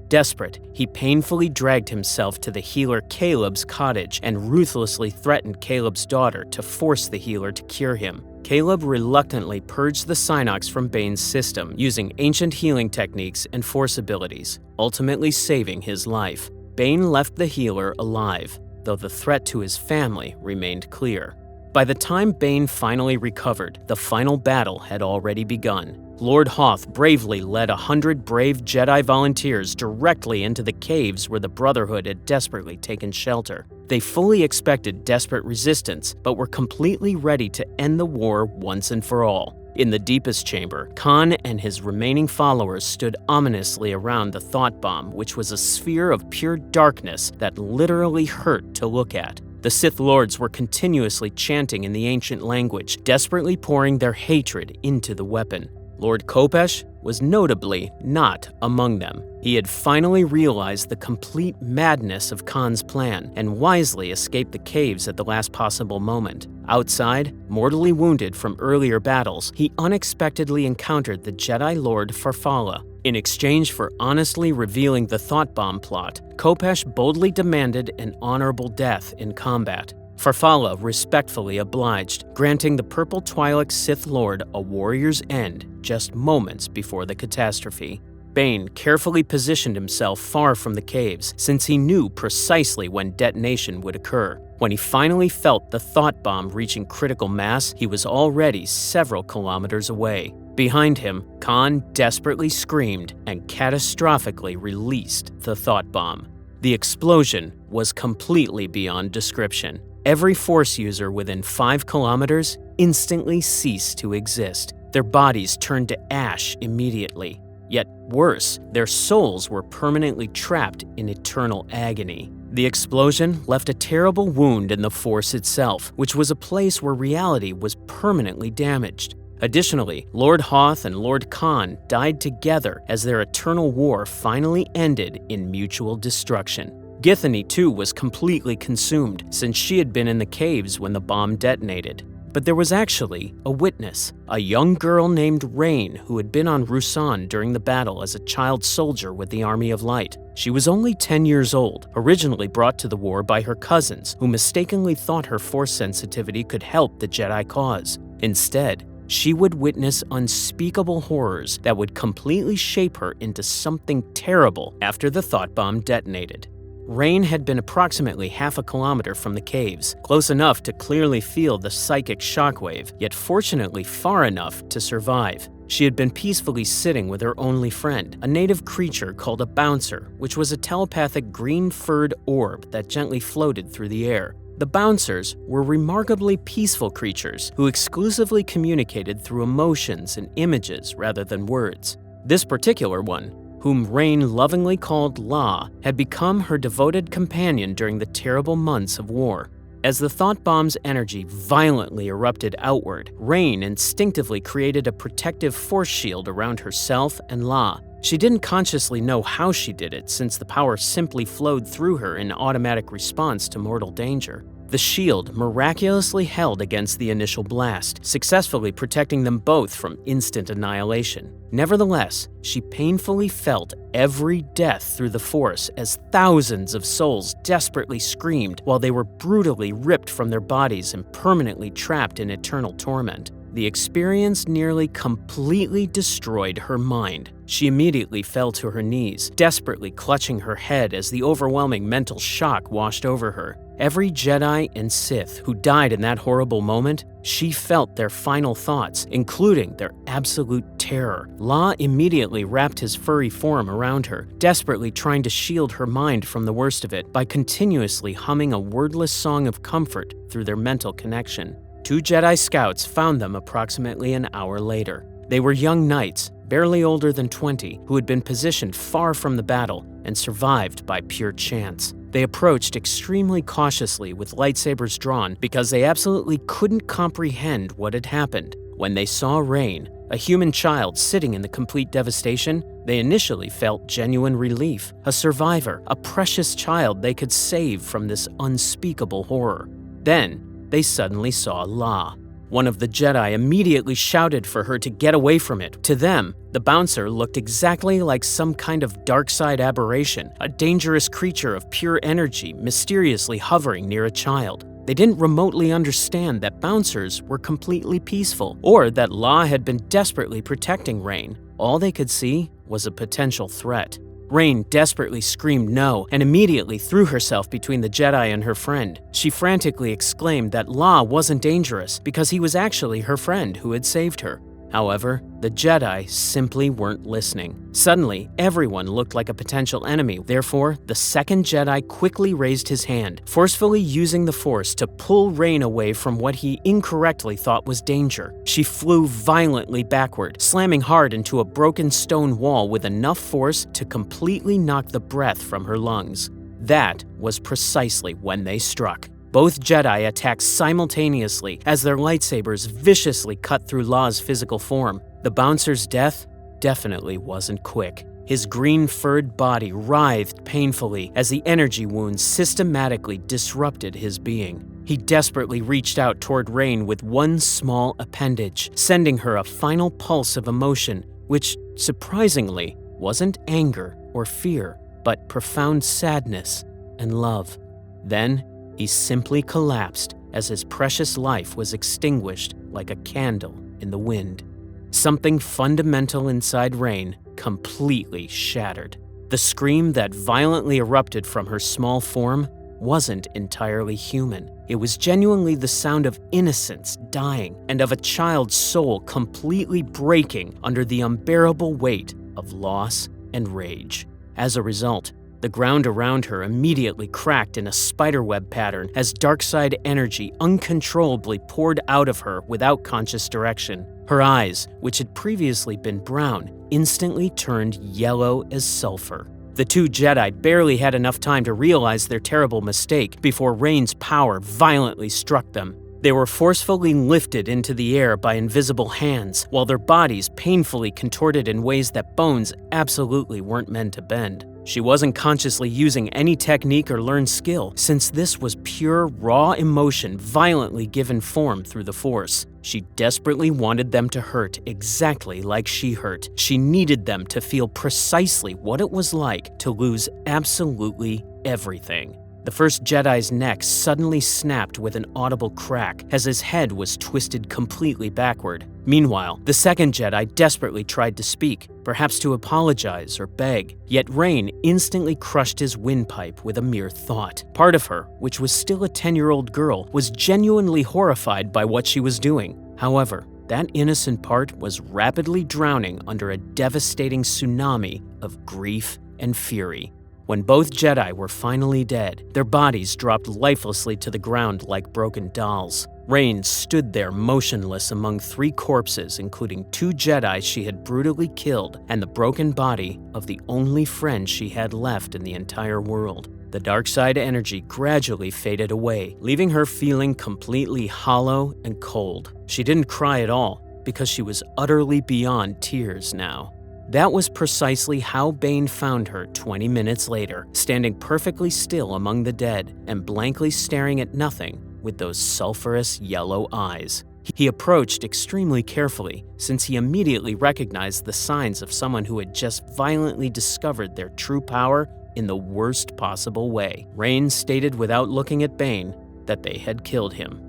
Desperate, he painfully dragged himself to the healer Caleb's cottage and ruthlessly threatened Caleb's daughter to force the healer to cure him. Caleb reluctantly purged the Synox from Bane's system using ancient healing techniques and force abilities, ultimately saving his life. Bane left the healer alive, though the threat to his family remained clear. By the time Bane finally recovered, the final battle had already begun. Lord Hoth bravely led 100 brave Jedi volunteers directly into the caves where the Brotherhood had desperately taken shelter. They fully expected desperate resistance, but were completely ready to end the war once and for all. In the deepest chamber, Khan and his remaining followers stood ominously around the thought bomb, which was a sphere of pure darkness that literally hurt to look at. The Sith Lords were continuously chanting in the ancient language, desperately pouring their hatred into the weapon. Lord Khopesh was notably not among them. He had finally realized the complete madness of Khan's plan and wisely escaped the caves at the last possible moment. Outside, mortally wounded from earlier battles, he unexpectedly encountered the Jedi Lord Farfalla. In exchange for honestly revealing the thought bomb plot, Khopesh boldly demanded an honorable death in combat. Farfalla respectfully obliged, granting the Purple Twi'lek Sith Lord a warrior's end just moments before the catastrophe. Bane carefully positioned himself far from the caves, since he knew precisely when detonation would occur. When he finally felt the thought bomb reaching critical mass, he was already several kilometers away. Behind him, Khan desperately screamed and catastrophically released the thought bomb. The explosion was completely beyond description. Every Force user within 5 kilometers instantly ceased to exist. Their bodies turned to ash immediately. Yet worse, their souls were permanently trapped in eternal agony. The explosion left a terrible wound in the Force itself, which was a place where reality was permanently damaged. Additionally, Lord Hoth and Lord Khan died together as their eternal war finally ended in mutual destruction. Githany, too, was completely consumed, since she had been in the caves when the bomb detonated. But there was actually a witness, a young girl named Rain who had been on Ruusan during the battle as a child soldier with the Army of Light. She was only 10 years old, originally brought to the war by her cousins, who mistakenly thought her Force sensitivity could help the Jedi cause. Instead, she would witness unspeakable horrors that would completely shape her into something terrible after the thought bomb detonated. Rain had been approximately half a kilometer from the caves, close enough to clearly feel the psychic shockwave, yet fortunately far enough to survive. She had been peacefully sitting with her only friend, a native creature called a bouncer, which was a telepathic green-furred orb that gently floated through the air. The bouncers were remarkably peaceful creatures who exclusively communicated through emotions and images rather than words. This particular one, whom Rain lovingly called La, had become her devoted companion during the terrible months of war. As the thought bomb's energy violently erupted outward, Rain instinctively created a protective force shield around herself and La. She didn't consciously know how she did it, since the power simply flowed through her in automatic response to mortal danger. The shield miraculously held against the initial blast, successfully protecting them both from instant annihilation. Nevertheless, she painfully felt every death through the Force as thousands of souls desperately screamed while they were brutally ripped from their bodies and permanently trapped in eternal torment. The experience nearly completely destroyed her mind. She immediately fell to her knees, desperately clutching her head as the overwhelming mental shock washed over her. Every Jedi and Sith who died in that horrible moment, she felt their final thoughts, including their absolute terror. La immediately wrapped his furry form around her, desperately trying to shield her mind from the worst of it by continuously humming a wordless song of comfort through their mental connection. 2 Jedi scouts found them approximately an hour later. They were young knights, barely older than 20, who had been positioned far from the battle and survived by pure chance. They approached extremely cautiously with lightsabers drawn because they absolutely couldn't comprehend what had happened. When they saw Rain, a human child sitting in the complete devastation, they initially felt genuine relief, a survivor, a precious child they could save from this unspeakable horror. Then, they suddenly saw La. One of the Jedi immediately shouted for her to get away from it. To them, the bouncer looked exactly like some kind of dark side aberration, a dangerous creature of pure energy mysteriously hovering near a child. They didn't remotely understand that bouncers were completely peaceful, or that La had been desperately protecting Rain. All they could see was a potential threat. Rain desperately screamed no and immediately threw herself between the Jedi and her friend. She frantically exclaimed that La wasn't dangerous because he was actually her friend who had saved her. However, the Jedi simply weren't listening. Suddenly, everyone looked like a potential enemy. Therefore, the second Jedi quickly raised his hand, forcefully using the Force to pull Rain away from what he incorrectly thought was danger. She flew violently backward, slamming hard into a broken stone wall with enough force to completely knock the breath from her lungs. That was precisely when they struck. Both Jedi attacked simultaneously as their lightsabers viciously cut through La's physical form. The bouncer's death definitely wasn't quick. His green-furred body writhed painfully as the energy wounds systematically disrupted his being. He desperately reached out toward Rain with one small appendage, sending her a final pulse of emotion, which, surprisingly, wasn't anger or fear, but profound sadness and love. Then, he simply collapsed as his precious life was extinguished like a candle in the wind. Something fundamental inside Rain completely shattered. The scream that violently erupted from her small form wasn't entirely human. It was genuinely the sound of innocence dying and of a child's soul completely breaking under the unbearable weight of loss and rage. As a result, the ground around her immediately cracked in a spiderweb pattern as darkside energy uncontrollably poured out of her without conscious direction. Her eyes, which had previously been brown, instantly turned yellow as sulfur. The 2 Jedi barely had enough time to realize their terrible mistake before Rain's power violently struck them. They were forcefully lifted into the air by invisible hands, while their bodies painfully contorted in ways that bones absolutely weren't meant to bend. She wasn't consciously using any technique or learned skill, since this was pure, raw emotion violently given form through the Force. She desperately wanted them to hurt exactly like she hurt. She needed them to feel precisely what it was like to lose absolutely everything. The first Jedi's neck suddenly snapped with an audible crack as his head was twisted completely backward. Meanwhile, the second Jedi desperately tried to speak, perhaps to apologize or beg, yet Rain instantly crushed his windpipe with a mere thought. Part of her, which was still a 10-year-old girl, was genuinely horrified by what she was doing. However, that innocent part was rapidly drowning under a devastating tsunami of grief and fury. When both Jedi were finally dead, their bodies dropped lifelessly to the ground like broken dolls. Rain stood there motionless among 3 corpses, including 2 Jedi she had brutally killed and the broken body of the only friend she had left in the entire world. The dark side energy gradually faded away, leaving her feeling completely hollow and cold. She didn't cry at all because she was utterly beyond tears now. That was precisely how Bane found her 20 minutes later, standing perfectly still among the dead and blankly staring at nothing with those sulphurous yellow eyes. He approached extremely carefully, since he immediately recognized the signs of someone who had just violently discovered their true power in the worst possible way. Rain stated without looking at Bane that they had killed him.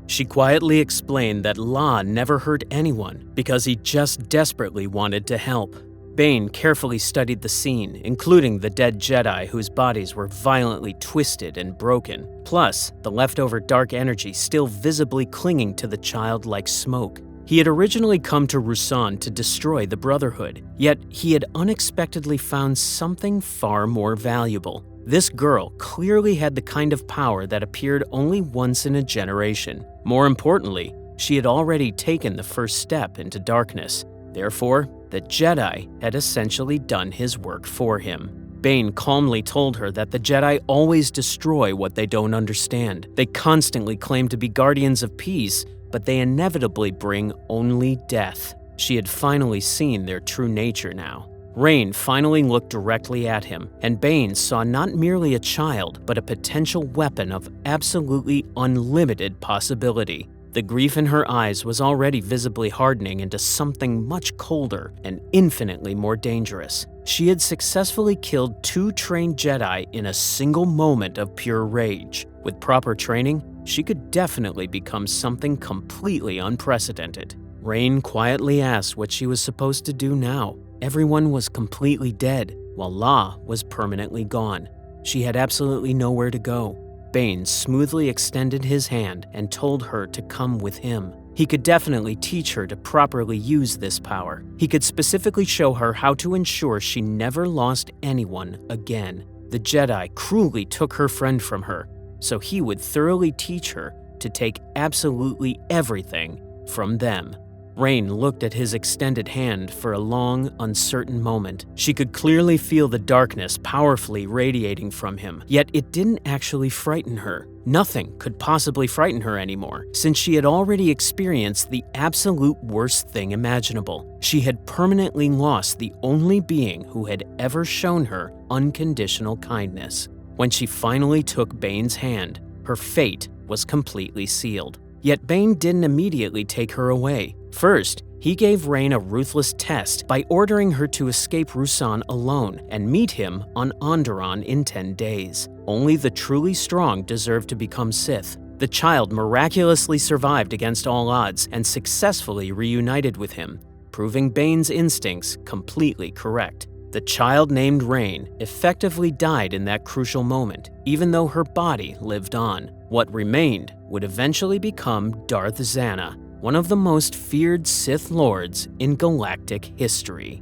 She quietly explained that La never hurt anyone because he just desperately wanted to help. Bane carefully studied the scene, including the dead Jedi whose bodies were violently twisted and broken, plus the leftover dark energy still visibly clinging to the child like smoke. He had originally come to Ruusan to destroy the Brotherhood, yet he had unexpectedly found something far more valuable. This girl clearly had the kind of power that appeared only once in a generation. More importantly, she had already taken the first step into darkness. Therefore, the Jedi had essentially done his work for him. Bane calmly told her that the Jedi always destroy what they don't understand. They constantly claim to be guardians of peace, but they inevitably bring only death. She had finally seen their true nature now. Rain finally looked directly at him, and Bane saw not merely a child, but a potential weapon of absolutely unlimited possibility. The grief in her eyes was already visibly hardening into something much colder and infinitely more dangerous. She had successfully killed 2 trained Jedi in a single moment of pure rage. With proper training, she could definitely become something completely unprecedented. Rain quietly asked what she was supposed to do now. Everyone was completely dead, while La was permanently gone. She had absolutely nowhere to go. Bane smoothly extended his hand and told her to come with him. He could definitely teach her to properly use this power. He could specifically show her how to ensure she never lost anyone again. The Jedi cruelly took her friend from her, so he would thoroughly teach her to take absolutely everything from them. Rain looked at his extended hand for a long, uncertain moment. She could clearly feel the darkness powerfully radiating from him, yet it didn't actually frighten her. Nothing could possibly frighten her anymore, since she had already experienced the absolute worst thing imaginable. She had permanently lost the only being who had ever shown her unconditional kindness. When she finally took Bane's hand, her fate was completely sealed. Yet Bane didn't immediately take her away. First, he gave Rain a ruthless test by ordering her to escape Ruusan alone and meet him on Onderon in 10 days. Only the truly strong deserve to become Sith. The child miraculously survived against all odds and successfully reunited with him, proving Bane's instincts completely correct. The child named Rain effectively died in that crucial moment, even though her body lived on. What remained would eventually become Darth Zana, one of the most feared Sith Lords in galactic history.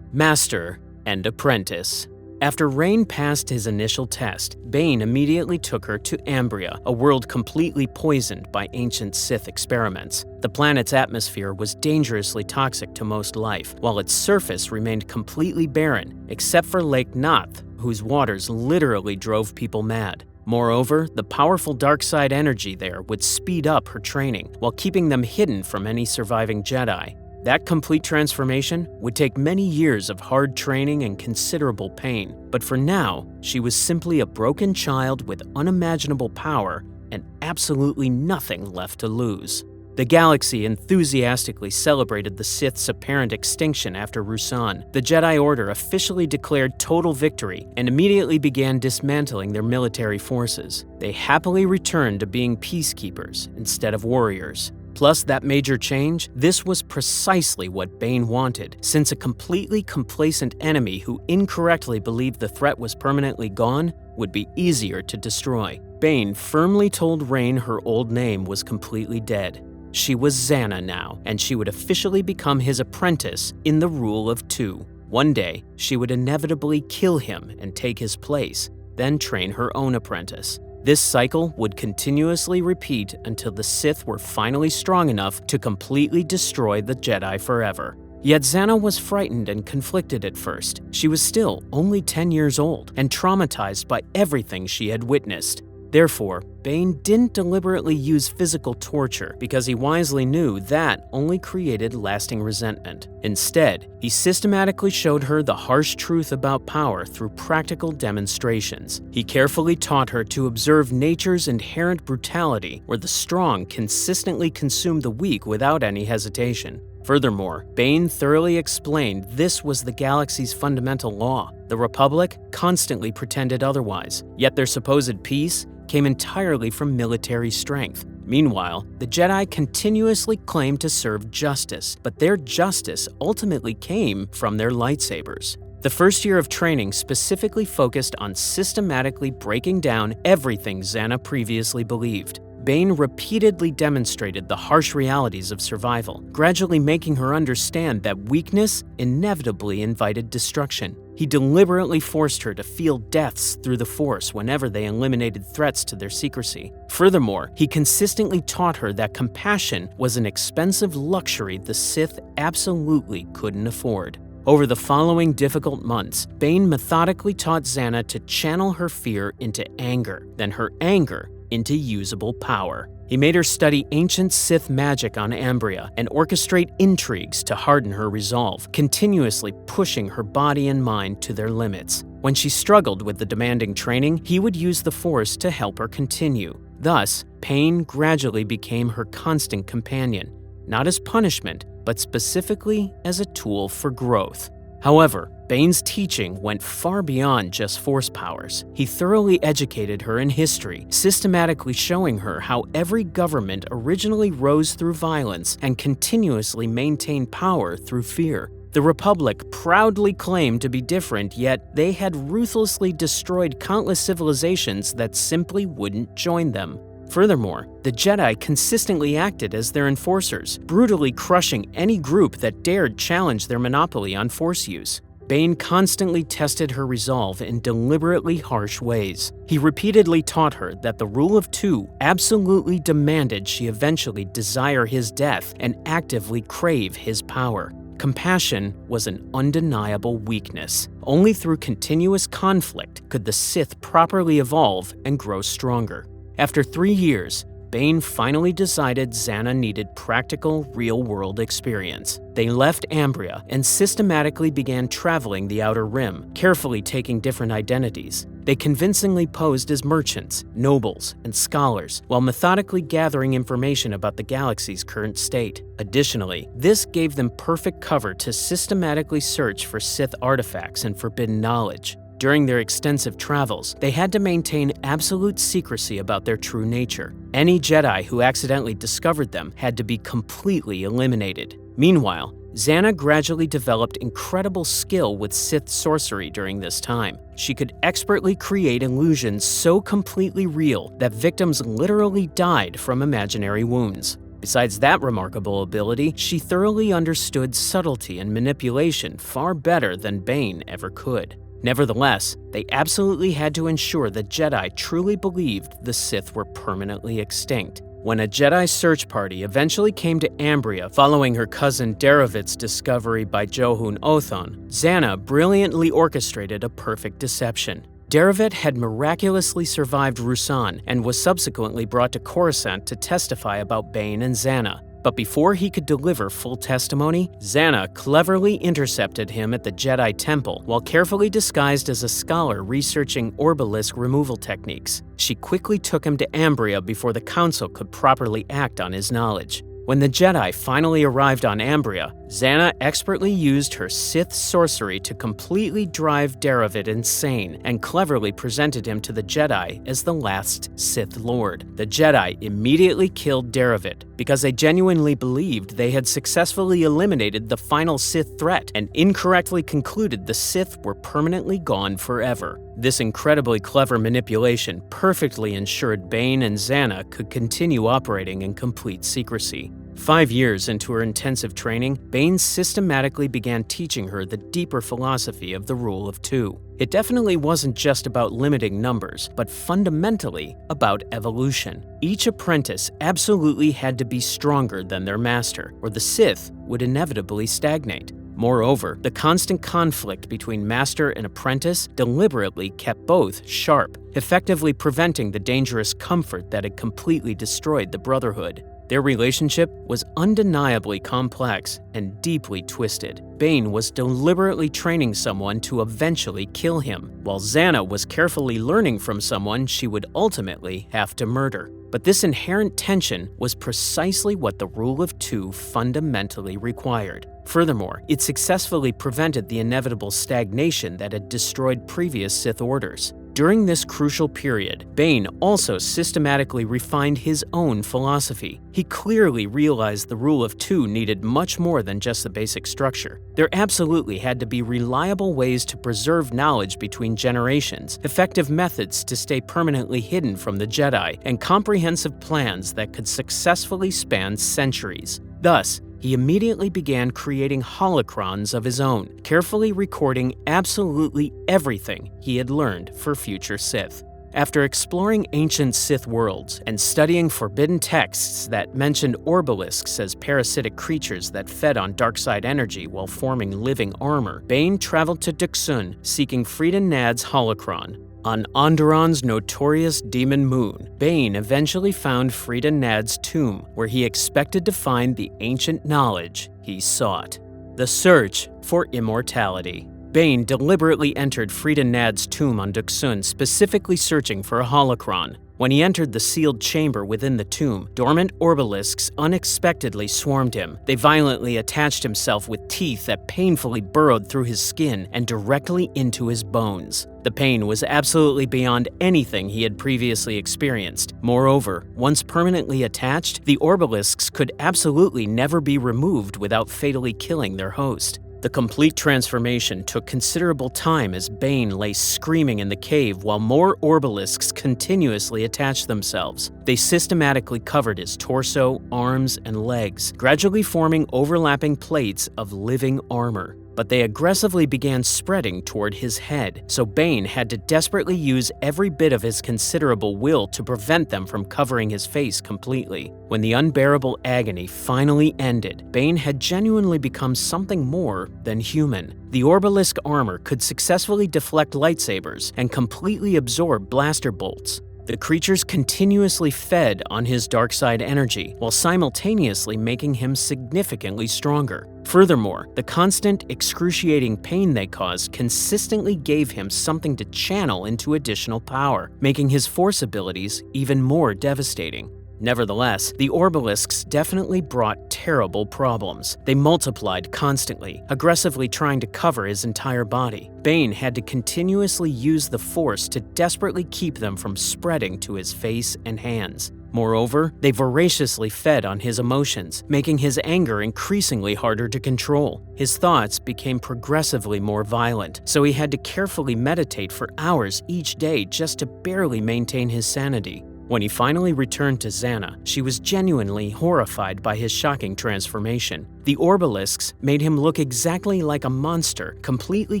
Master and Apprentice. After Rain passed his initial test, Bane immediately took her to Ambria, a world completely poisoned by ancient Sith experiments. The planet's atmosphere was dangerously toxic to most life, while its surface remained completely barren, except for Lake Nath, whose waters literally drove people mad. Moreover, the powerful dark side energy there would speed up her training, while keeping them hidden from any surviving Jedi. That complete transformation would take many years of hard training and considerable pain, but for now, she was simply a broken child with unimaginable power and absolutely nothing left to lose. The galaxy enthusiastically celebrated the Sith's apparent extinction after Ruusan. The Jedi Order officially declared total victory and immediately began dismantling their military forces. They happily returned to being peacekeepers instead of warriors. Plus that major change, this was precisely what Bane wanted, since a completely complacent enemy who incorrectly believed the threat was permanently gone would be easier to destroy. Bane firmly told Rain her old name was completely dead. She was Zana now, and she would officially become his apprentice in the rule of 2. One day, she would inevitably kill him and take his place, then train her own apprentice. This cycle would continuously repeat until the Sith were finally strong enough to completely destroy the Jedi forever. Yet Zana was frightened and conflicted at first. She was still only 10 years old and traumatized by everything she had witnessed. Therefore, Bane didn't deliberately use physical torture because he wisely knew that only created lasting resentment. Instead, he systematically showed her the harsh truth about power through practical demonstrations. He carefully taught her to observe nature's inherent brutality, where the strong consistently consume the weak without any hesitation. Furthermore, Bane thoroughly explained this was the galaxy's fundamental law. The Republic constantly pretended otherwise, yet their supposed peace came entirely from military strength. Meanwhile, the Jedi continuously claimed to serve justice, but their justice ultimately came from their lightsabers. The first year of training specifically focused on systematically breaking down everything Zannah previously believed. Bane repeatedly demonstrated the harsh realities of survival, gradually making her understand that weakness inevitably invited destruction. He deliberately forced her to feel deaths through the Force whenever they eliminated threats to their secrecy. Furthermore, he consistently taught her that compassion was an expensive luxury the Sith absolutely couldn't afford. Over the following difficult months, Bane methodically taught Zannah to channel her fear into anger, then her anger into usable power. He made her study ancient Sith magic on Ambria and orchestrate intrigues to harden her resolve, continuously pushing her body and mind to their limits. When she struggled with the demanding training, he would use the Force to help her continue. Thus, pain gradually became her constant companion, not as punishment, but specifically as a tool for growth. However, Bane's teaching went far beyond just Force powers. He thoroughly educated her in history, systematically showing her how every government originally rose through violence and continuously maintained power through fear. The Republic proudly claimed to be different, yet they had ruthlessly destroyed countless civilizations that simply wouldn't join them. Furthermore, the Jedi consistently acted as their enforcers, brutally crushing any group that dared challenge their monopoly on Force use. Bane constantly tested her resolve in deliberately harsh ways. He repeatedly taught her that the rule of two absolutely demanded she eventually desire his death and actively crave his power. Compassion was an undeniable weakness. Only through continuous conflict could the Sith properly evolve and grow stronger. After 3 years, Bane finally decided Zannah needed practical, real-world experience. They left Ambria and systematically began traveling the Outer Rim, carefully taking different identities. They convincingly posed as merchants, nobles, and scholars, while methodically gathering information about the galaxy's current state. Additionally, this gave them perfect cover to systematically search for Sith artifacts and forbidden knowledge. During their extensive travels, they had to maintain absolute secrecy about their true nature. Any Jedi who accidentally discovered them had to be completely eliminated. Meanwhile, Zannah gradually developed incredible skill with Sith sorcery during this time. She could expertly create illusions so completely real that victims literally died from imaginary wounds. Besides that remarkable ability, she thoroughly understood subtlety and manipulation far better than Bane ever could. Nevertheless, they absolutely had to ensure the Jedi truly believed the Sith were permanently extinct. When a Jedi search party eventually came to Ambria following her cousin Daravit's discovery by Johun Othon, Zannah brilliantly orchestrated a perfect deception. Daravit had miraculously survived Ruusan and was subsequently brought to Coruscant to testify about Bane and Zannah. But before he could deliver full testimony, Zannah cleverly intercepted him at the Jedi Temple while carefully disguised as a scholar researching Orbalisk removal techniques. She quickly took him to Ambria before the Council could properly act on his knowledge. When the Jedi finally arrived on Ambria, Zannah expertly used her Sith sorcery to completely drive Daravit insane and cleverly presented him to the Jedi as the last Sith Lord. The Jedi immediately killed Daravit because they genuinely believed they had successfully eliminated the final Sith threat and incorrectly concluded the Sith were permanently gone forever. This incredibly clever manipulation perfectly ensured Bane and Zannah could continue operating in complete secrecy. 5 years into her intensive training, Bane systematically began teaching her the deeper philosophy of the Rule of Two. It definitely wasn't just about limiting numbers, but fundamentally about evolution. Each apprentice absolutely had to be stronger than their master, or the Sith would inevitably stagnate. Moreover, the constant conflict between master and apprentice deliberately kept both sharp, effectively preventing the dangerous comfort that had completely destroyed the Brotherhood. Their relationship was undeniably complex and deeply twisted. Bane was deliberately training someone to eventually kill him, while Zannah was carefully learning from someone she would ultimately have to murder. But this inherent tension was precisely what the Rule of Two fundamentally required. Furthermore, it successfully prevented the inevitable stagnation that had destroyed previous Sith orders. During this crucial period, Bane also systematically refined his own philosophy. He clearly realized the rule of two needed much more than just the basic structure. There absolutely had to be reliable ways to preserve knowledge between generations, effective methods to stay permanently hidden from the Jedi, and comprehensive plans that could successfully span centuries. Thus, he immediately began creating holocrons of his own, carefully recording absolutely everything he had learned for future Sith. After exploring ancient Sith worlds and studying forbidden texts that mentioned orbalisks as parasitic creatures that fed on dark-side energy while forming living armor, Bane traveled to Duxun seeking Frida Nad's holocron. On Onderon's notorious demon moon, Bane eventually found Frida Nad's tomb, where he expected to find the ancient knowledge he sought. The search for immortality. Bane deliberately entered Frida Nad's tomb on Duxun, specifically searching for a holocron. When he entered the sealed chamber within the tomb, dormant orbalisks unexpectedly swarmed him. They violently attached himself with teeth that painfully burrowed through his skin and directly into his bones. The pain was absolutely beyond anything he had previously experienced. Moreover, once permanently attached, the orbalisks could absolutely never be removed without fatally killing their host. The complete transformation took considerable time as Bane lay screaming in the cave while more orbalisks continuously attached themselves. They systematically covered his torso, arms, and legs, gradually forming overlapping plates of living armor. But they aggressively began spreading toward his head, so Bane had to desperately use every bit of his considerable will to prevent them from covering his face completely. When the unbearable agony finally ended, Bane had genuinely become something more than human. The orbalisk armor could successfully deflect lightsabers and completely absorb blaster bolts. The creatures continuously fed on his dark side energy, while simultaneously making him significantly stronger. Furthermore, the constant, excruciating pain they caused consistently gave him something to channel into additional power, making his force abilities even more devastating. Nevertheless, the orbalisks definitely brought terrible problems. They multiplied constantly, aggressively trying to cover his entire body. Bane had to continuously use the force to desperately keep them from spreading to his face and hands. Moreover, they voraciously fed on his emotions, making his anger increasingly harder to control. His thoughts became progressively more violent, so he had to carefully meditate for hours each day just to barely maintain his sanity. When he finally returned to Zannah, she was genuinely horrified by his shocking transformation. The orbalisks made him look exactly like a monster, completely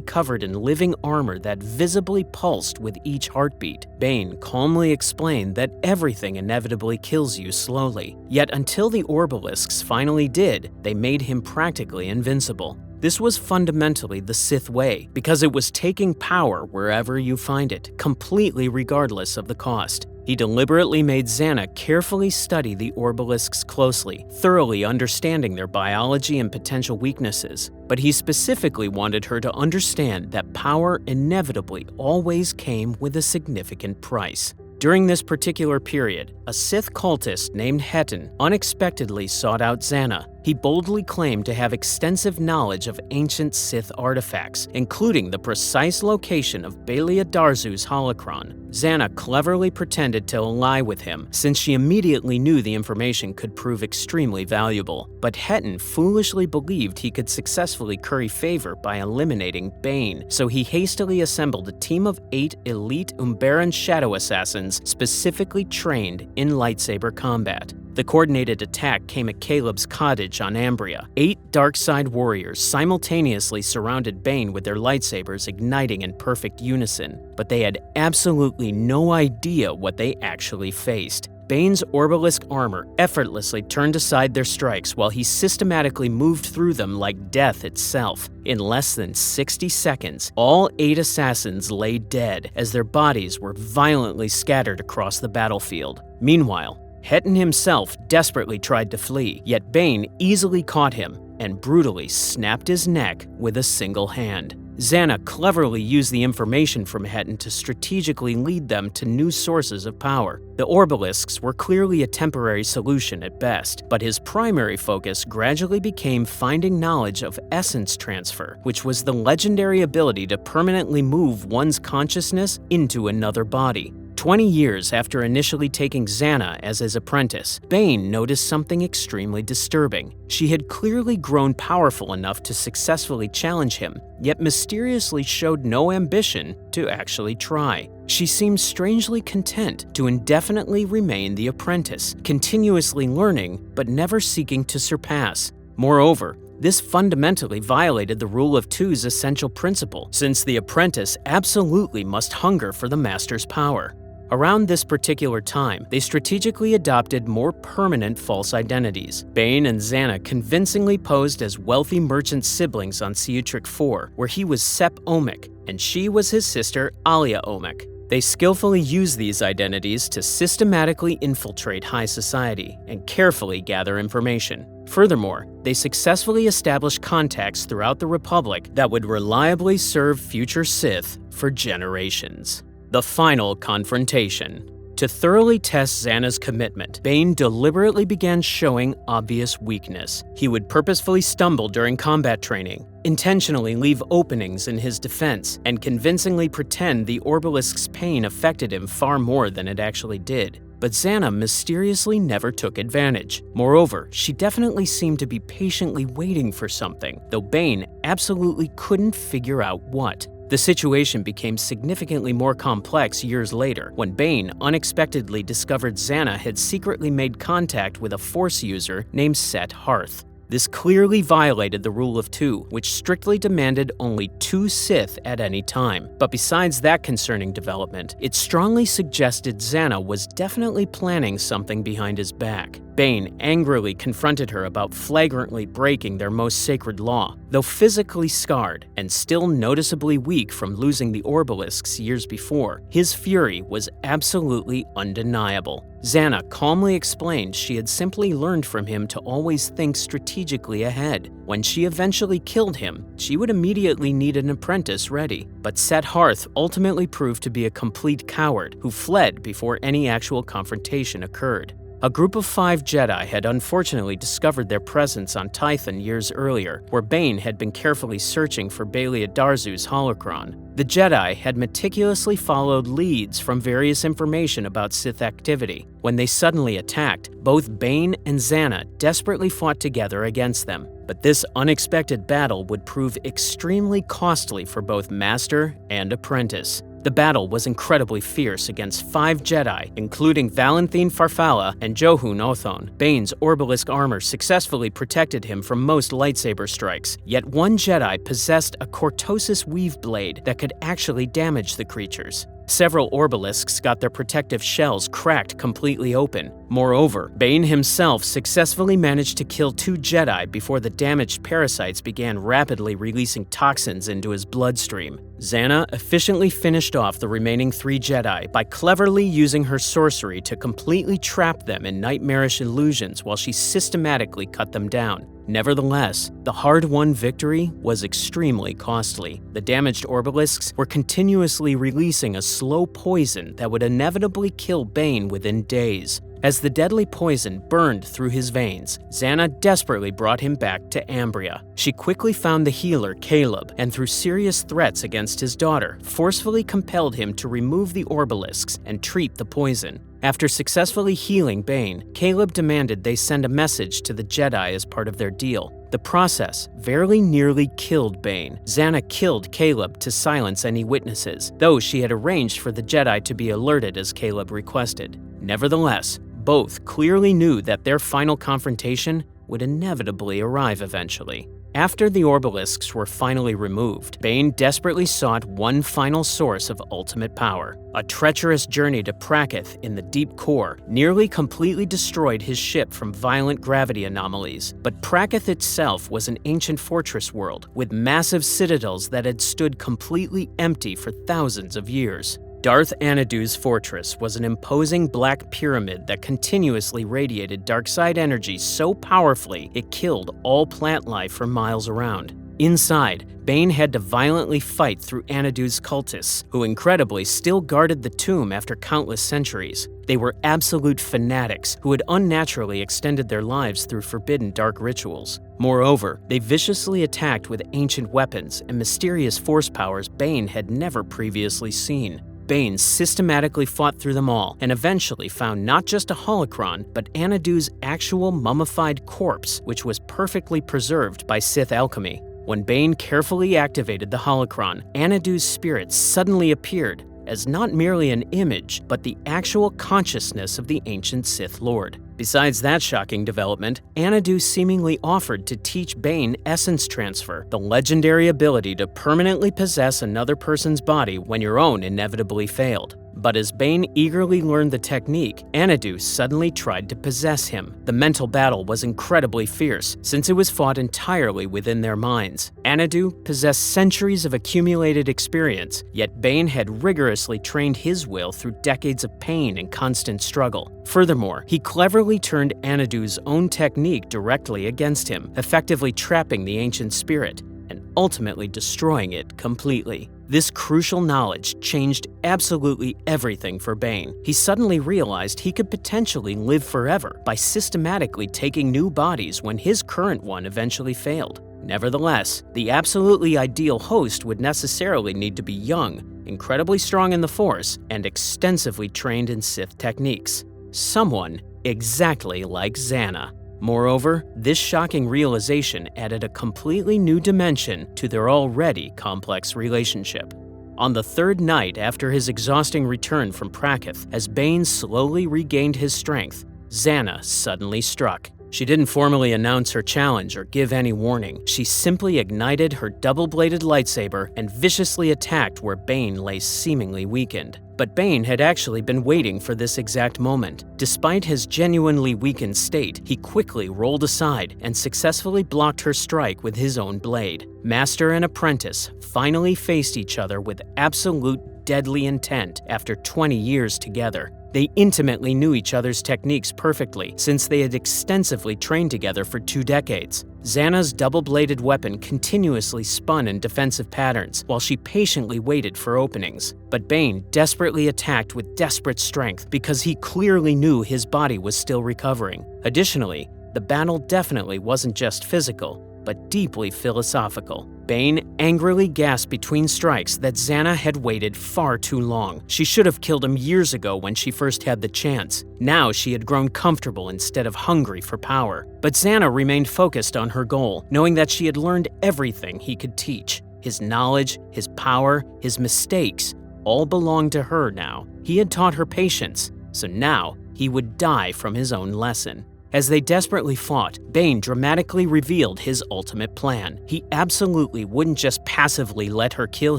covered in living armor that visibly pulsed with each heartbeat. Bane calmly explained that everything inevitably kills you slowly. Yet until the orbalisks finally did, they made him practically invincible. This was fundamentally the Sith way, because it was taking power wherever you find it, completely regardless of the cost. He deliberately made Zannah carefully study the orbalisks closely, thoroughly understanding their biology and potential weaknesses. But he specifically wanted her to understand that power inevitably always came with a significant price. During this particular period, a Sith cultist named Hetton unexpectedly sought out Zannah. He boldly claimed to have extensive knowledge of ancient Sith artifacts, including the precise location of Balia Darzu's holocron. Zannah cleverly pretended to lie with him, since she immediately knew the information could prove extremely valuable. But Hetton foolishly believed he could successfully curry favor by eliminating Bane, so he hastily assembled a team of 8 elite Umbaran shadow assassins specifically trained in lightsaber combat. The coordinated attack came at Caleb's cottage on Ambria. 8 dark-side warriors simultaneously surrounded Bane with their lightsabers igniting in perfect unison, but they had absolutely no idea what they actually faced. Bane's orbalisk armor effortlessly turned aside their strikes while he systematically moved through them like death itself. In less than 60 seconds, all 8 assassins lay dead as their bodies were violently scattered across the battlefield. Meanwhile, Hetton himself desperately tried to flee, yet Bane easily caught him and brutally snapped his neck with a single hand. Xana cleverly used the information from Hetton to strategically lead them to new sources of power. The orbalisks were clearly a temporary solution at best, but his primary focus gradually became finding knowledge of essence transfer, which was the legendary ability to permanently move one's consciousness into another body. 20 years after initially taking Xana as his apprentice, Bane noticed something extremely disturbing. She had clearly grown powerful enough to successfully challenge him, yet mysteriously showed no ambition to actually try. She seemed strangely content to indefinitely remain the apprentice, continuously learning but never seeking to surpass. Moreover, this fundamentally violated the Rule of Two's essential principle, since the apprentice absolutely must hunger for the master's power. Around this particular time, they strategically adopted more permanent false identities. Bane and Xana convincingly posed as wealthy merchant siblings on Ciutric IV, where he was Sep Omic, and she was his sister Alia Omic. They skillfully used these identities to systematically infiltrate high society and carefully gather information. Furthermore, they successfully established contacts throughout the Republic that would reliably serve future Sith for generations. The final confrontation. To thoroughly test Xana's commitment, Bane deliberately began showing obvious weakness. He would purposefully stumble during combat training, intentionally leave openings in his defense, and convincingly pretend the orbalisk's pain affected him far more than it actually did. But Xana mysteriously never took advantage. Moreover, she definitely seemed to be patiently waiting for something, though Bane absolutely couldn't figure out what. The situation became significantly more complex years later, when Bane unexpectedly discovered Xana had secretly made contact with a Force user named Set Hearth. This clearly violated the Rule of Two, which strictly demanded only 2 Sith at any time. But besides that concerning development, it strongly suggested Xana was definitely planning something behind his back. Bane angrily confronted her about flagrantly breaking their most sacred law. Though physically scarred and still noticeably weak from losing the orbalisks years before, his fury was absolutely undeniable. Xana calmly explained she had simply learned from him to always think strategically ahead. When she eventually killed him, she would immediately need an apprentice ready. But Set Hearth ultimately proved to be a complete coward who fled before any actual confrontation occurred. A group of 5 Jedi had unfortunately discovered their presence on Tython years earlier, where Bane had been carefully searching for Balia Darzu's holocron. The Jedi had meticulously followed leads from various information about Sith activity. When they suddenly attacked, both Bane and Xana desperately fought together against them. But this unexpected battle would prove extremely costly for both master and apprentice. The battle was incredibly fierce against 5 Jedi, including Valenthine Farfalla and Johun Othon. Bane's orbalisk armor successfully protected him from most lightsaber strikes, yet one Jedi possessed a cortosis weave blade that could actually damage the creatures. Several orbalisks got their protective shells cracked completely open. Moreover, Bane himself successfully managed to kill 2 Jedi before the damaged parasites began rapidly releasing toxins into his bloodstream. Xana efficiently finished off the remaining 3 Jedi by cleverly using her sorcery to completely trap them in nightmarish illusions while she systematically cut them down. Nevertheless, the hard-won victory was extremely costly. The damaged orbalisks were continuously releasing a slow poison that would inevitably kill Bane within days. As the deadly poison burned through his veins, Xana desperately brought him back to Ambria. She quickly found the healer, Caleb, and through serious threats against his daughter, forcefully compelled him to remove the orbalisks and treat the poison. After successfully healing Bane, Caleb demanded they send a message to the Jedi as part of their deal. The process very nearly killed Bane. Xana killed Caleb to silence any witnesses, though she had arranged for the Jedi to be alerted as Caleb requested. Nevertheless, both clearly knew that their final confrontation would inevitably arrive eventually. After the orbalisks were finally removed, Bane desperately sought one final source of ultimate power. A treacherous journey to Praketh in the deep core nearly completely destroyed his ship from violent gravity anomalies. But Praketh itself was an ancient fortress world with massive citadels that had stood completely empty for thousands of years. Darth Anadu's fortress was an imposing black pyramid that continuously radiated darkside energy so powerfully it killed all plant life for miles around. Inside, Bane had to violently fight through Anadu's cultists, who incredibly still guarded the tomb after countless centuries. They were absolute fanatics who had unnaturally extended their lives through forbidden dark rituals. Moreover, they viciously attacked with ancient weapons and mysterious force powers Bane had never previously seen. Bane systematically fought through them all and eventually found not just a holocron, but Anadu's actual mummified corpse, which was perfectly preserved by Sith alchemy. When Bane carefully activated the holocron, Anadu's spirit suddenly appeared as not merely an image, but the actual consciousness of the ancient Sith Lord. Besides that shocking development, Anadu seemingly offered to teach Bane essence transfer, the legendary ability to permanently possess another person's body when your own inevitably failed. But as Bane eagerly learned the technique, Anadu suddenly tried to possess him. The mental battle was incredibly fierce, since it was fought entirely within their minds. Anadu possessed centuries of accumulated experience, yet Bane had rigorously trained his will through decades of pain and constant struggle. Furthermore, he cleverly turned Anadu's own technique directly against him, effectively trapping the ancient spirit and ultimately destroying it completely. This crucial knowledge changed absolutely everything for Bane. He suddenly realized he could potentially live forever by systematically taking new bodies when his current one eventually failed. Nevertheless, the absolutely ideal host would necessarily need to be young, incredibly strong in the Force, and extensively trained in Sith techniques. Someone exactly like Xana. Moreover, this shocking realization added a completely new dimension to their already complex relationship. On the third night after his exhausting return from Prakoth, as Bane slowly regained his strength, Xana suddenly struck. She didn't formally announce her challenge or give any warning. She simply ignited her double-bladed lightsaber and viciously attacked where Bane lay seemingly weakened. But Bane had actually been waiting for this exact moment. Despite his genuinely weakened state, he quickly rolled aside and successfully blocked her strike with his own blade. Master and apprentice finally faced each other with absolute deadly intent after 20 years together. They intimately knew each other's techniques perfectly, since they had extensively trained together for 2 decades. Xana's double-bladed weapon continuously spun in defensive patterns, while she patiently waited for openings. But Bane desperately attacked with desperate strength because he clearly knew his body was still recovering. Additionally, the battle definitely wasn't just physical, but deeply philosophical. Bane angrily gasped between strikes that Xana had waited far too long. She should have killed him years ago when she first had the chance. Now she had grown comfortable instead of hungry for power. But Xana remained focused on her goal, knowing that she had learned everything he could teach. His knowledge, his power, his mistakes, all belonged to her now. He had taught her patience, so now he would die from his own lesson. As they desperately fought, Bane dramatically revealed his ultimate plan. He absolutely wouldn't just passively let her kill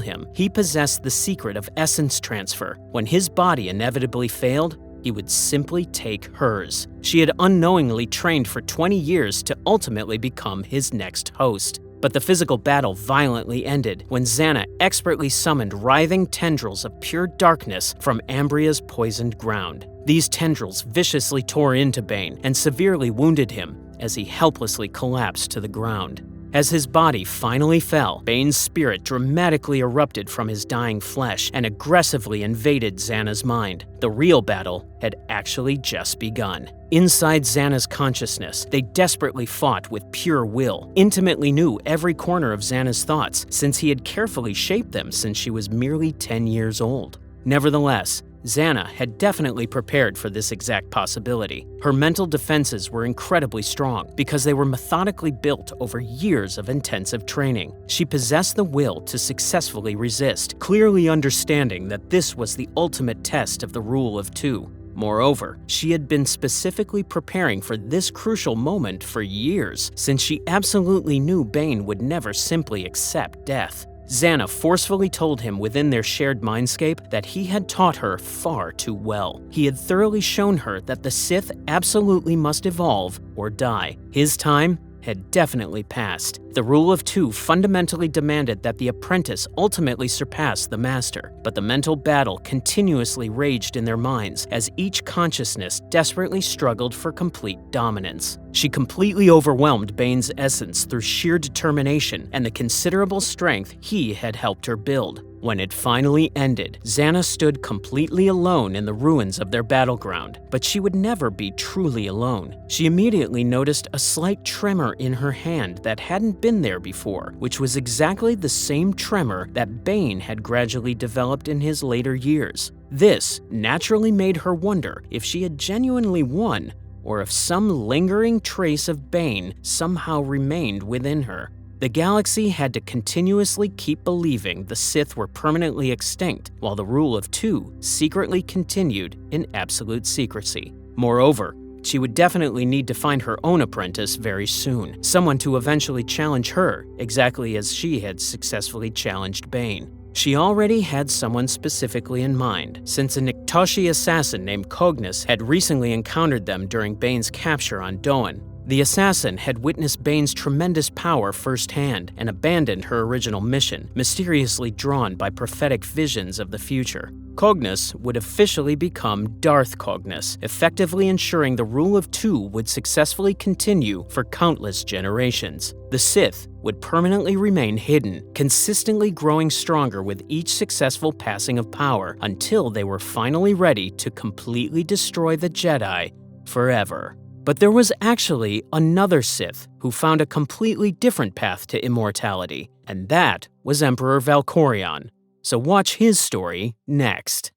him. He possessed the secret of essence transfer. When his body inevitably failed, he would simply take hers. She had unknowingly trained for 20 years to ultimately become his next host. But the physical battle violently ended when Xana expertly summoned writhing tendrils of pure darkness from Ambria's poisoned ground. These tendrils viciously tore into Bane and severely wounded him as he helplessly collapsed to the ground. As his body finally fell, Bane's spirit dramatically erupted from his dying flesh and aggressively invaded Xana's mind. The real battle had actually just begun. Inside Xana's consciousness, they desperately fought with pure will, intimately knew every corner of Xana's thoughts, since he had carefully shaped them since she was merely 10 years old. Nevertheless, Xana had definitely prepared for this exact possibility. Her mental defenses were incredibly strong because they were methodically built over years of intensive training. She possessed the will to successfully resist, clearly understanding that this was the ultimate test of the rule of 2. Moreover, she had been specifically preparing for this crucial moment for years, since she absolutely knew Bane would never simply accept death. Xana forcefully told him within their shared mindscape that he had taught her far too well. He had thoroughly shown her that the Sith absolutely must evolve or die. His time had definitely passed. The rule of two fundamentally demanded that the apprentice ultimately surpass the master, but the mental battle continuously raged in their minds as each consciousness desperately struggled for complete dominance. She completely overwhelmed Bane's essence through sheer determination and the considerable strength he had helped her build. When it finally ended, Xana stood completely alone in the ruins of their battleground, but she would never be truly alone. She immediately noticed a slight tremor in her hand that hadn't been there before, which was exactly the same tremor that Bane had gradually developed in his later years. This naturally made her wonder if she had genuinely won, or if some lingering trace of Bane somehow remained within her. The galaxy had to continuously keep believing the Sith were permanently extinct, while the rule of two secretly continued in absolute secrecy. Moreover, she would definitely need to find her own apprentice very soon, someone to eventually challenge her, exactly as she had successfully challenged Bane. She already had someone specifically in mind, since a Niktoshi assassin named Cognis had recently encountered them during Bane's capture on Doan. The assassin had witnessed Bane's tremendous power firsthand and abandoned her original mission, mysteriously drawn by prophetic visions of the future. Cognis would officially become Darth Cognis, effectively ensuring the rule of two would successfully continue for countless generations. The Sith would permanently remain hidden, consistently growing stronger with each successful passing of power until they were finally ready to completely destroy the Jedi forever. But there was actually another Sith who found a completely different path to immortality, and that was Emperor Valkorion. So watch his story next.